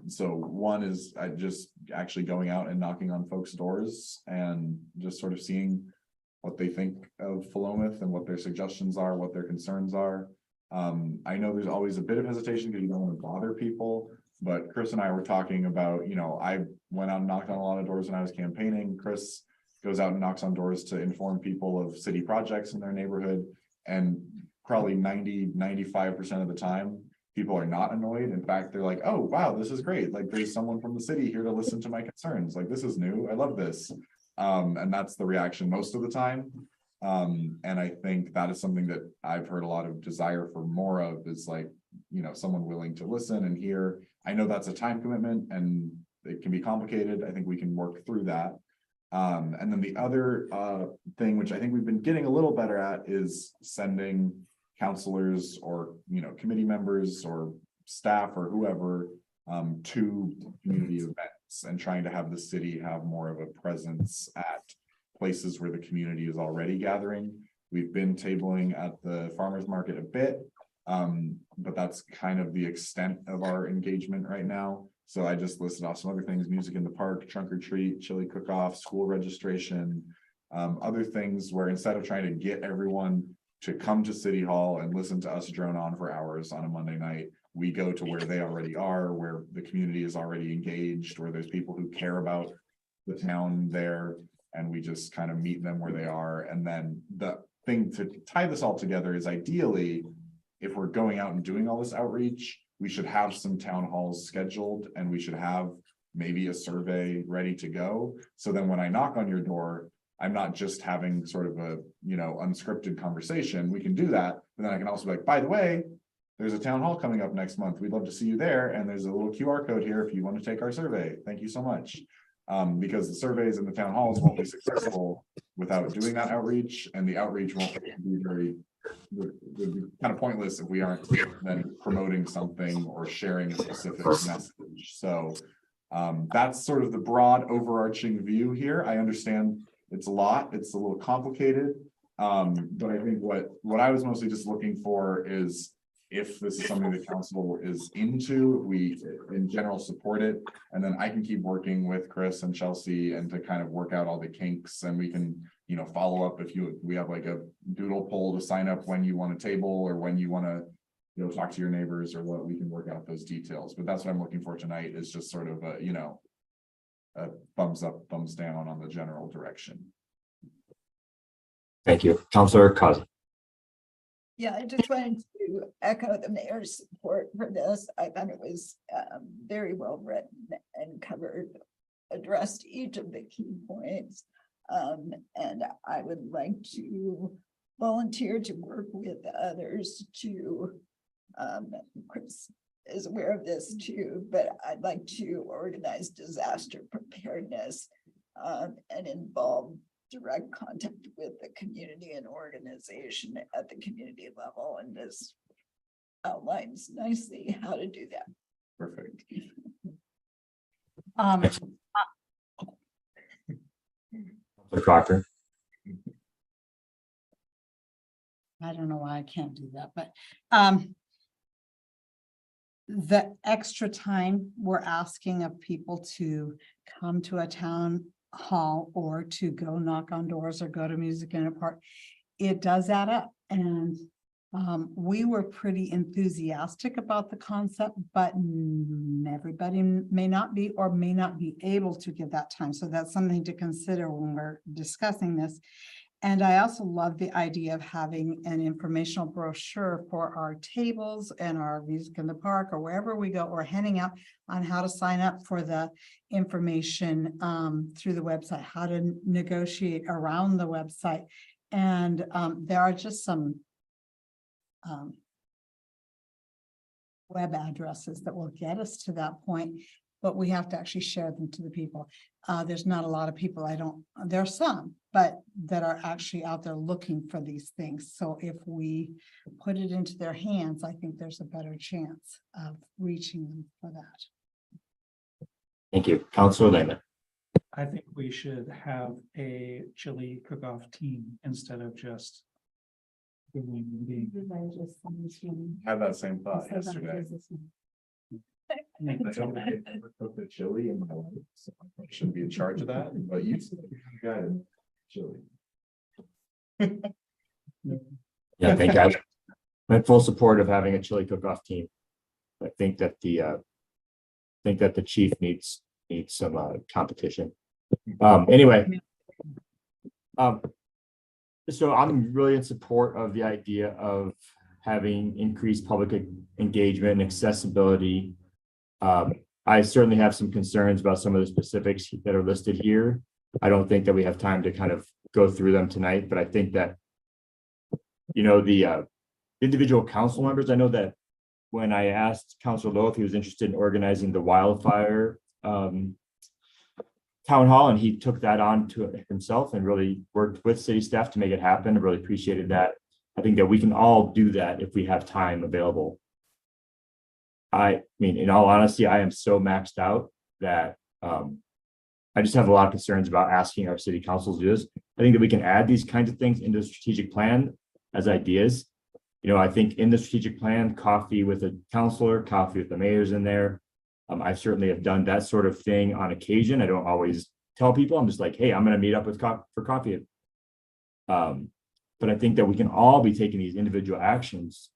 So one is just actually going out and knocking on folks' doors and just sort of seeing what they think of Philomath and what their suggestions are, what their concerns are. I know there's always a bit of hesitation because you don't want to bother people, but Chris and I were talking about, you know, I went out and knocked on a lot of doors when I was campaigning. Chris goes out and knocks on doors to inform people of city projects in their neighborhood, and probably 95% of the time, people are not annoyed. In fact, they're like, oh, wow, this is great. Like, there's someone from the city here to listen to my concerns. Like, this is new. I love this. And that's the reaction most of the time. And I think that is something that I've heard a lot of desire for more of, is like, you know, someone willing to listen and hear. I know that's a time commitment and it can be complicated. I think we can work through that. And then the other thing, which I think we've been getting a little better at, is sending counselors or, you know, committee members or staff or whoever to community events, and trying to have the city have more of a presence at places where the community is already gathering. We've been tabling at the farmers market a bit, but that's kind of the extent of our engagement right now. So I just listed off some other things: music in the park, trunk or treat, chili cook-off, school registration, other things where instead of trying to get everyone to come to City Hall and listen to us drone on for hours on a Monday night, we go to where they already are, where the community is already engaged, where there's people who care about the town there, and we just kind of meet them where they are. And then the thing to tie this all together is, ideally, if we're going out and doing all this outreach, we should have some town halls scheduled, and we should have maybe a survey ready to go. So then when I knock on your door, I'm not just having sort of a, you know, unscripted conversation. We can do that, but then I can also be like, by the way, there's a town hall coming up next month. We'd love to see you there. And there's a little QR code here if you want to take our survey. Thank you so much. Because the surveys and the town halls won't be successful without doing that outreach, and the outreach won't be would be kind of pointless if we aren't then promoting something or sharing a specific message. So that's sort of the broad overarching view here. I understand it's a lot, it's a little complicated. But I think what I was mostly just looking for is, if this is something the council is into, we in general support it, and then I can keep working with Chris and Chelsea and to kind of work out all the kinks, and we can, you know, follow up if we have like a doodle poll to sign up when you want a table or when you want to, you know, talk to your neighbors or what, we can work out those details. But that's what I'm looking for tonight, is just sort of a, you know, a thumbs up, thumbs down on the general direction. Thank you. Councilor Cosner. Yeah, I just wanted to echo the mayor's support for this. I thought it was very well written and addressed each of the key points. And I would like to volunteer to work with others to, Chris is aware of this too, but I'd like to organize disaster preparedness and involve direct contact with the community and organization at the community level. And this outlines nicely how to do that. Perfect. Proctor. I don't know why I can't do that, but the extra time we're asking of people to come to a town hall or to go knock on doors or go to music in a park, it does add up. And we were pretty enthusiastic about the concept, but everybody may not be or may not be able to give that time. So that's something to consider when we're discussing this. And I also love the idea of having an informational brochure for our tables and our music in the park or wherever we go, or handing out on how to sign up for the information through the website, how to negotiate around the website. And there are just some web addresses that will get us to that point, but we have to actually share them to the people. There's not a lot of people, there are some, but that are actually out there looking for these things. So if we put it into their hands, I think there's a better chance of reaching them for that. Thank you. Councilor Lehman. I think we should have a chili cook-off team instead of just doing the Had that same thought yesterday. I don't ever cook the chili in my life, so I shouldn't be in charge of that, but you got it. Chili. Yeah, thank you. I'm in full support of having a chili cook-off team. I think that the chief needs some competition. Anyway. So I'm really in support of the idea of having increased public engagement and accessibility. I certainly have some concerns about some of the specifics that are listed here. I don't think that we have time to kind of go through them tonight, but I think that, you know, the individual council members, I know that when I asked Councilor Lowe if he was interested in organizing the wildfire town hall, and he took that on to himself and really worked with city staff to make it happen. I really appreciated that. I think that we can all do that if we have time available. I mean, in all honesty, I am so maxed out that I just have a lot of concerns about asking our city councils to do this. I think that we can add these kinds of things into the strategic plan as ideas. You know, I think in the strategic plan, coffee with a counselor, coffee with the mayor's in there. I certainly have done that sort of thing on occasion. I don't always tell people. I'm just like, hey, I'm going to meet up with for coffee. But I think that we can all be taking these individual actions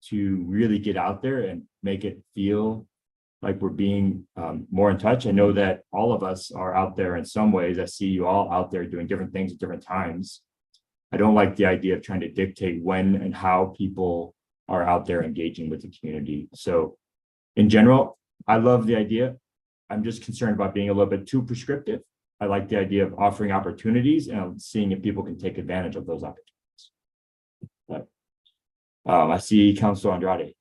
to really get out there and make it feel like we're being more in touch. I know that all of us are out there in some ways. I see you all out there doing different things at different times. I don't like the idea of trying to dictate when and how people are out there engaging with the community. So in general, I love the idea. I'm just concerned about being a little bit too prescriptive. I like the idea of offering opportunities and seeing if people can take advantage of those opportunities. But I see Councilor Andrade.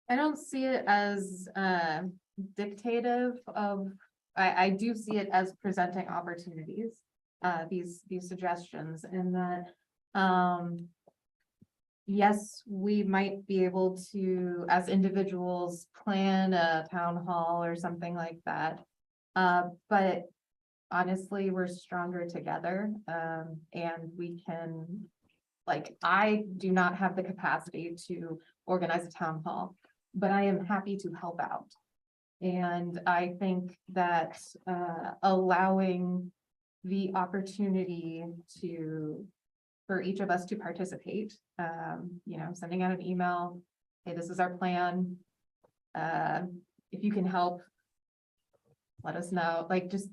I don't see it as dictative of, I do see it as presenting opportunities, these suggestions, and that yes, we might be able to, as individuals, plan a town hall or something like that. But honestly, we're stronger together, and we can, like, I do not have the capacity to organize a town hall, but I am happy to help out. And I think that allowing the opportunity for each of us to participate, you know, sending out an email, hey, this is our plan. If you can help, let us know. Like, just,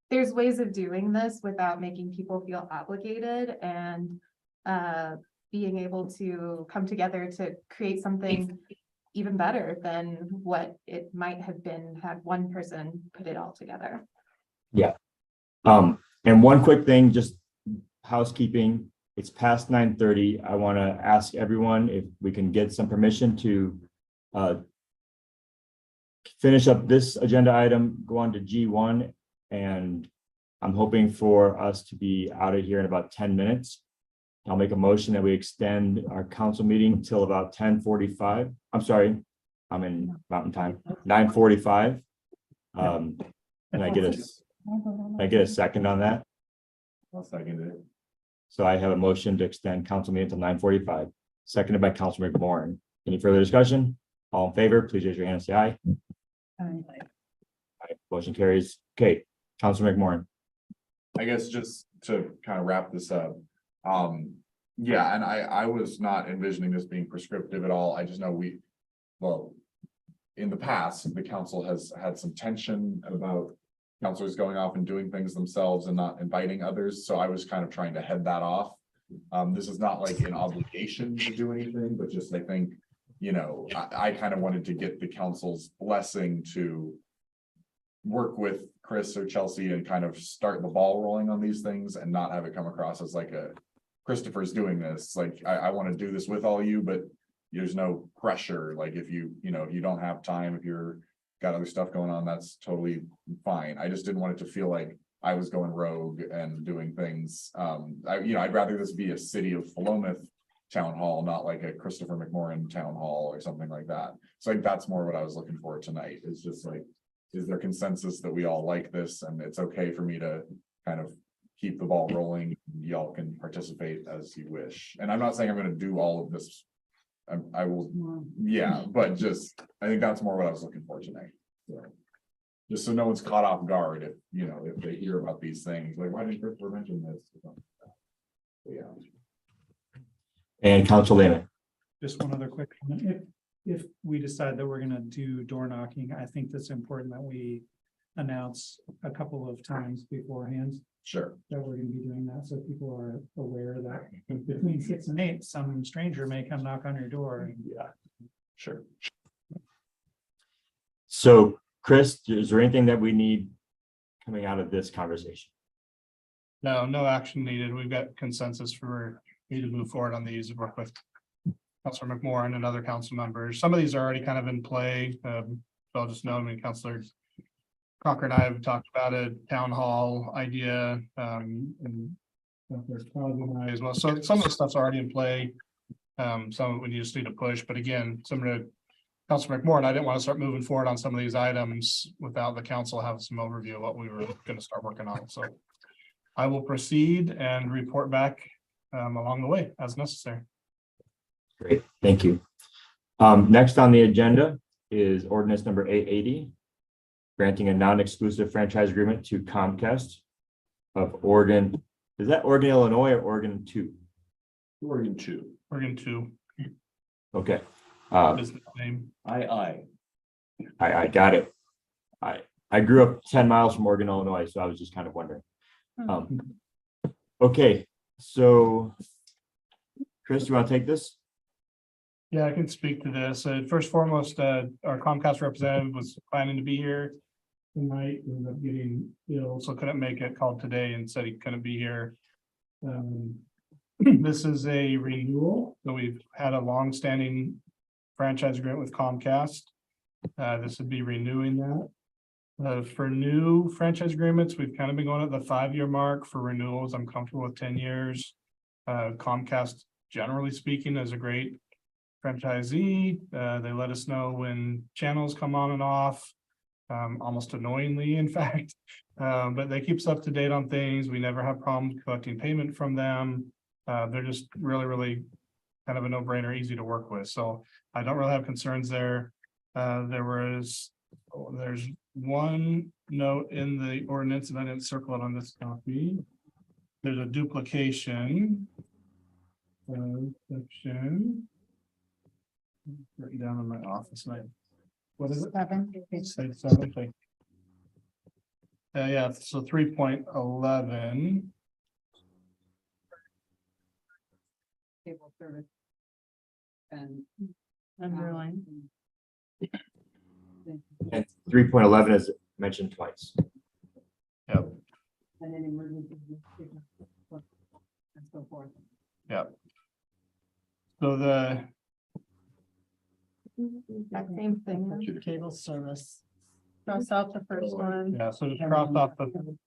there's ways of doing this without making people feel obligated, and being able to come together to create something even better than what it might have been had one person put it all together. Yeah. And one quick thing, just housekeeping. It's past 9:30. I want to ask everyone if we can get some permission to finish up this agenda item, go on to G1, and I'm hoping for us to be out of here in about 10 minutes. I'll make a motion that we extend our council meeting till about 10:45. I'm sorry, I'm in Mountain Time, 9:45. And I get a second on that. I'll second it. So I have a motion to extend council meeting until 9:45, seconded by Councilor McMorrin. Any further discussion? All in favor, please raise your hand and say aye. Aye. Motion carries. Okay, Councilor McMorrin. I guess just to kind of wrap this up. Yeah, and I was not envisioning this being prescriptive at all. I just know well, in the past, the council has had some tension about counselors going off and doing things themselves and not inviting others, so I was kind of trying to head that off. This is not like an obligation to do anything, but just I think, you know, I kind of wanted to get the council's blessing to work with Chris or Chelsea and kind of start the ball rolling on these things and not have it come across as like a Christopher's doing this, like, I want to do this with all you, but there's no pressure. Like if you know, if you don't have time, if you're got other stuff going on, that's totally fine. I just didn't want it to feel like I was going rogue and doing things. I'd rather this be a city of Philomath town hall, not like a Christopher McMorrin town hall or something like that. So I think that's more what I was looking for tonight, is just like, is there consensus that we all like this and it's okay for me to kind of keep the ball rolling? Y'all can participate as you wish. And I'm not saying I'm going to do all of this. I will, yeah, but just, I think that's more what I was looking for tonight. So, just so no one's caught off guard if, you know, if they hear about these things, like, why didn't Christopher mention this? Yeah. And Council Lehman. Just one other quick comment. If we decide that we're gonna do door knocking, I think that's important that we announce a couple of times beforehand Sure. that we're gonna be doing that, so people are aware that between 6 and 8, some stranger may come knock on your door. Yeah. Sure. So Chris, is there anything that we need coming out of this conversation? No action needed. We've got consensus for me to move forward on these, work with Councilor McMorrin and other council members. Some of these are already kind of in play. So I'll just know, I mean, Councilor Crocker and I have talked about a town hall idea, and there's as well. So some of the stuff's already in play. Some we just need to push, but again, similar to Councilor McMorrin, I didn't want to start moving forward on some of these items without the council having some overview of what we were going to start working on. So I will proceed and report back along the way as necessary. Great, thank you. Next on the agenda is ordinance number 880, granting a non-exclusive franchise agreement to Comcast of Oregon. Is that Oregon, Illinois, or Oregon 2? Oregon 2. Oregon 2. Okay. Business name. I. I got it. I grew up 10 miles from Oregon, Illinois, so I was just kind of wondering. Okay, so Chris, you want to take this? Yeah, I can speak to this. First and foremost, our Comcast representative was planning to be here tonight, ended up getting ill, so couldn't make it, called today and said he couldn't be here. This is a renewal, so we've had a long-standing franchise agreement with Comcast. This would be renewing that. For new franchise agreements, we've kind of been going at the 5-year mark. For renewals, I'm comfortable with 10 years. Comcast, generally speaking, is a great franchisee. They let us know when channels come on and off, almost annoyingly, in fact. But they keep us up to date on things. We never have problems collecting payment from them. They're just really kind of a no-brainer, easy to work with. So I don't really have concerns there. There's one note in the ordinance, and I didn't circle it on this copy. There's a duplication. Section. Written down in my office. What is it? 7. Page 7. Yeah, so 3.11. Cable service. And. Underline. And 3.11 is mentioned twice. Yep. And then emergency. And so forth. Yep. So the That same thing. Cable service. Cross out the first one. yeah, so just crossed off the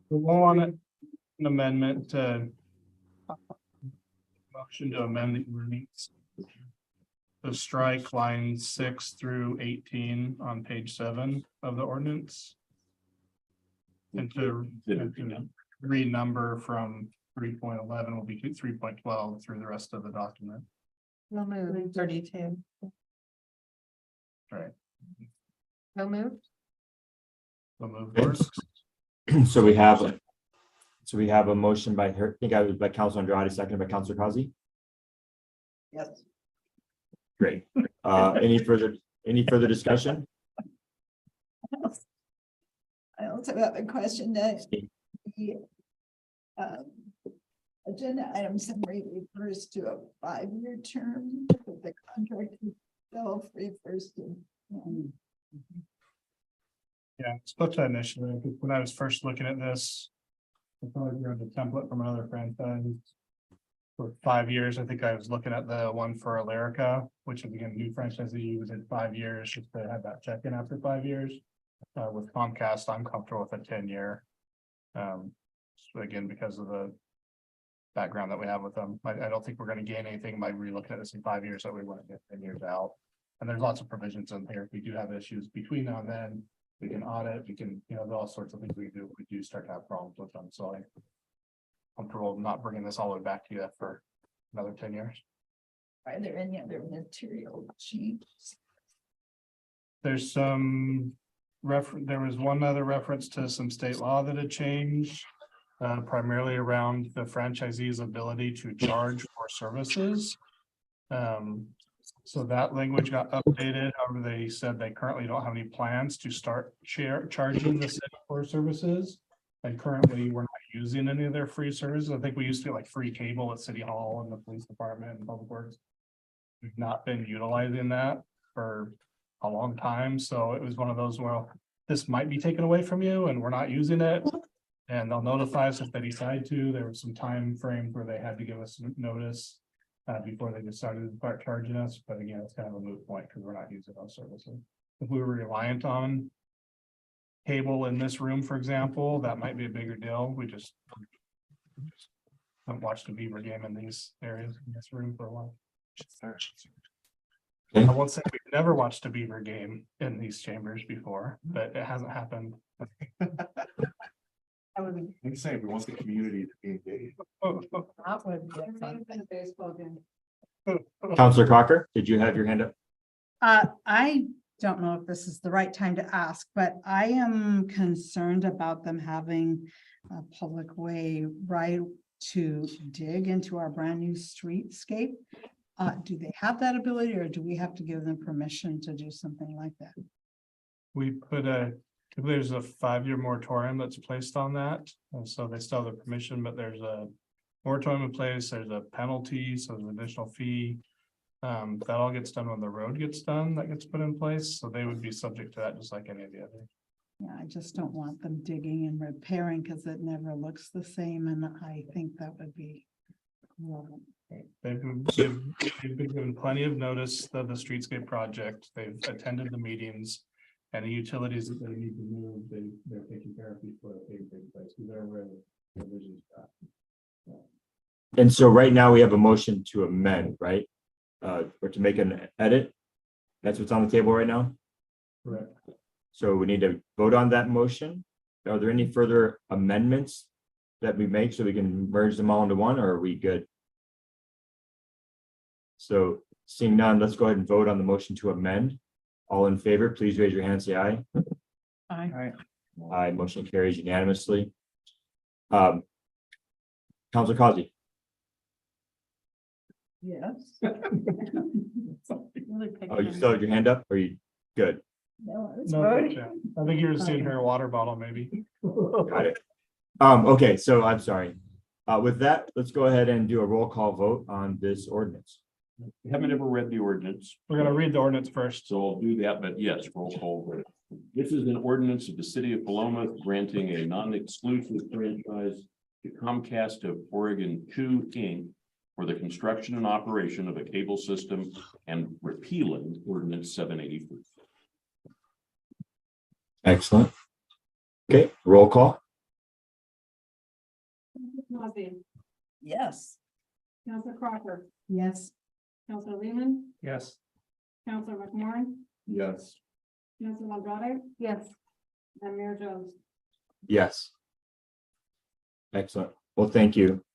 one, an amendment to motion to amend the ordinance. To strike lines 6 through 18 on page 7 of the ordinance. And to renumber from 3.11 will be 3.12 through the rest of the document. No move. 32. Right. No move. So move forward. So we have a motion by her, I think I was by Council Andrade, seconded by Councilor Kazi. Yes. Great. Any further discussion? I also have a question that the agenda item summary refers to a 5-year term, but the contract itself refers to. Yeah, I spoke to that initially, I think when I was first looking at this. I probably grabbed the template from another franchise. For 5 years, I think I was looking at the one for Alerica, which is again, new franchisee within 5 years, just to have that check-in after 5 years. With Comcast, I'm comfortable with a 10-year. So again, because of the background that we have with them, I don't think we're gonna gain anything by relooking at this in 5 years, that we want to get 10 years out. And there's lots of provisions in here. If we do have issues between now and then, we can audit, we can, there's all sorts of things we can do if we do start to have problems with them, so I'm comfortable not bringing this all the way back to you for another 10 years. Are there any other material changes? There's some there was one other reference to some state law that had changed. Primarily around the franchisee's ability to charge for services. So that language got updated. However, they said they currently don't have any plans to start charging the city for services. And currently we're not using any of their free services. I think we used to get like free cable at City Hall and the police department and public works. We've not been utilizing that for a long time. So it was one of those, well, this might be taken away from you and we're not using it. And they'll notify us if they decide to. There was some time frame where they had to give us notice before they decided to start charging us. But again, it's kind of a moot point because we're not using those services. If we were reliant on cable in this room, for example, that might be a bigger deal. We just haven't watched a Beaver game in these areas in this room for a while. I won't say we've never watched a Beaver game in these chambers before, but it hasn't happened. I'm saying we want the community to be engaged. That would be a fun thing. Baseball game. Counselor Crocker, did you have your hand up? I don't know if this is the right time to ask, but I am concerned about them having a public way right to dig into our brand new streetscape. Do they have that ability or do we have to give them permission to do something like that? We put there's a 5-year moratorium that's placed on that. And so they still have the permission, but there's a moratorium in place. There's a penalty, so there's an additional fee. That all gets done when the road gets done, that gets put in place. So they would be subject to that just like any of the others. Yeah, I just don't want them digging and repairing because it never looks the same. And I think that would be wrong. They've been given plenty of notice of the streetscape project. They've attended the meetings. Any utilities that they need to move, they're taking care of before they take place. They're aware of the revisions. And so right now we have a motion to amend, right? Or to make an edit. That's what's on the table right now. Correct. So we need to vote on that motion. Are there any further amendments that we make so we can merge them all into one, or are we good? So seeing none, let's go ahead and vote on the motion to amend. All in favor, please raise your hand, say aye. Aye. Aye, motion carries unanimously. Counselor Causey. Yes. Oh, you still have your hand up? Or are you good? No, I was No, voting. yeah. I think you were seeing her water bottle, maybe. Got it. Okay, so I'm sorry. With that, let's go ahead and do a roll call vote on this ordinance. We haven't ever read the ordinance. We're gonna read the ordinance first. So I'll do that, but yes, roll call. This is an ordinance of the city of Paloma granting a non-exclusive franchise to Comcast of Oregon 2 Inc. for the construction and operation of a cable system and repealing ordinance 783. Excellent. Okay, roll call. Crosby, Yes. Counselor Crocker, Yes. Counselor Lehman, Yes. Counselor McMorrin, Yes. Counselor Andrade. Yes. And Mayor Jones. Yes. Excellent. Well, thank you.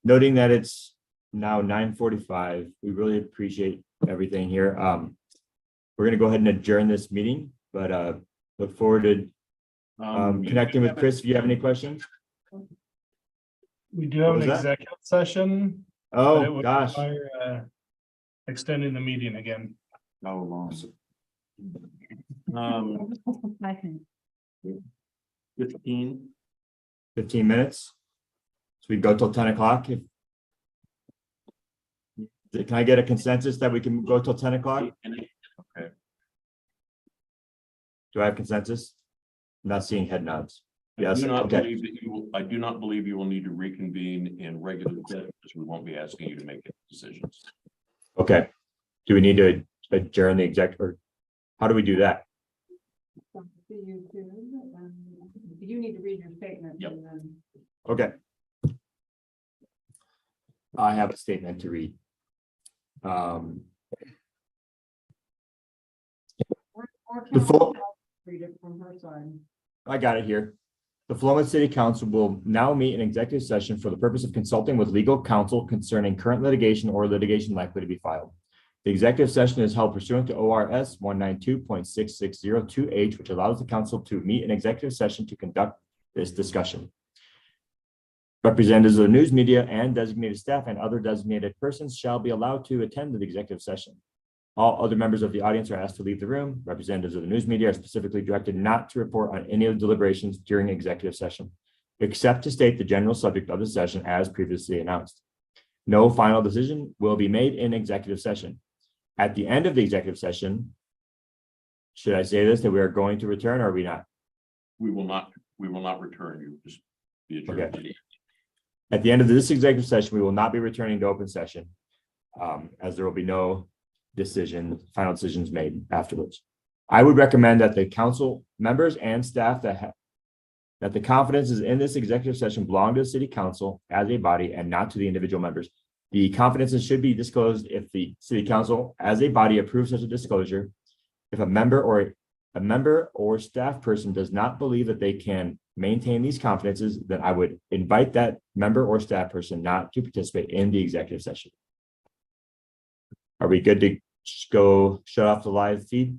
Noting that it's now 9:45, we really appreciate everything here. We're gonna go ahead and adjourn this meeting, but look forward to connecting with Chris. If you have any questions. We do have What an was that? executive session. but it Oh, would gosh. require, extending the meeting again. How long? I think. 15. 15 minutes. So we go till 10 o'clock. Can I get a consensus that we can go till 10 o'clock? Okay. Do I have consensus? I'm not seeing head nods. Yes, I do not okay. believe that you will, I do not believe you will need to reconvene in regular session, because we won't be asking you to make decisions. Okay. Do we need to adjourn the exec, or how do we do that? You need to read your statement. Yep. And then Okay. I have a statement to read. or The full- counsel read it from her side. I got it here. The Philomath City Council will now meet in executive session for the purpose of consulting with legal counsel concerning current litigation or litigation likely to be filed. The executive session is held pursuant to ORS 192.6602H, which allows the council to meet in executive session to conduct this discussion. Representatives of the news media and designated staff and other designated persons shall be allowed to attend the executive session. All other members of the audience are asked to leave the room. Representatives of the news media are specifically directed not to report on any of the deliberations during executive session, except to state the general subject of the session as previously announced. No final decision will be made in executive session. At the end of the executive session, should I say this, that we are going to return, or are we not? We will not return you. Just be adjourned. Okay. At the end of this executive session, we will not be returning to open session, as there will be no final decisions made afterwards. I would recommend that the council members and staff that the confidences in this executive session belong to the city council as a body and not to the individual members. The confidences should be disclosed if the city council as a body approves such a disclosure. If a member or staff person does not believe that they can maintain these confidences, then I would invite that member or staff person not to participate in the executive session. Are we good to go shut off the live feed?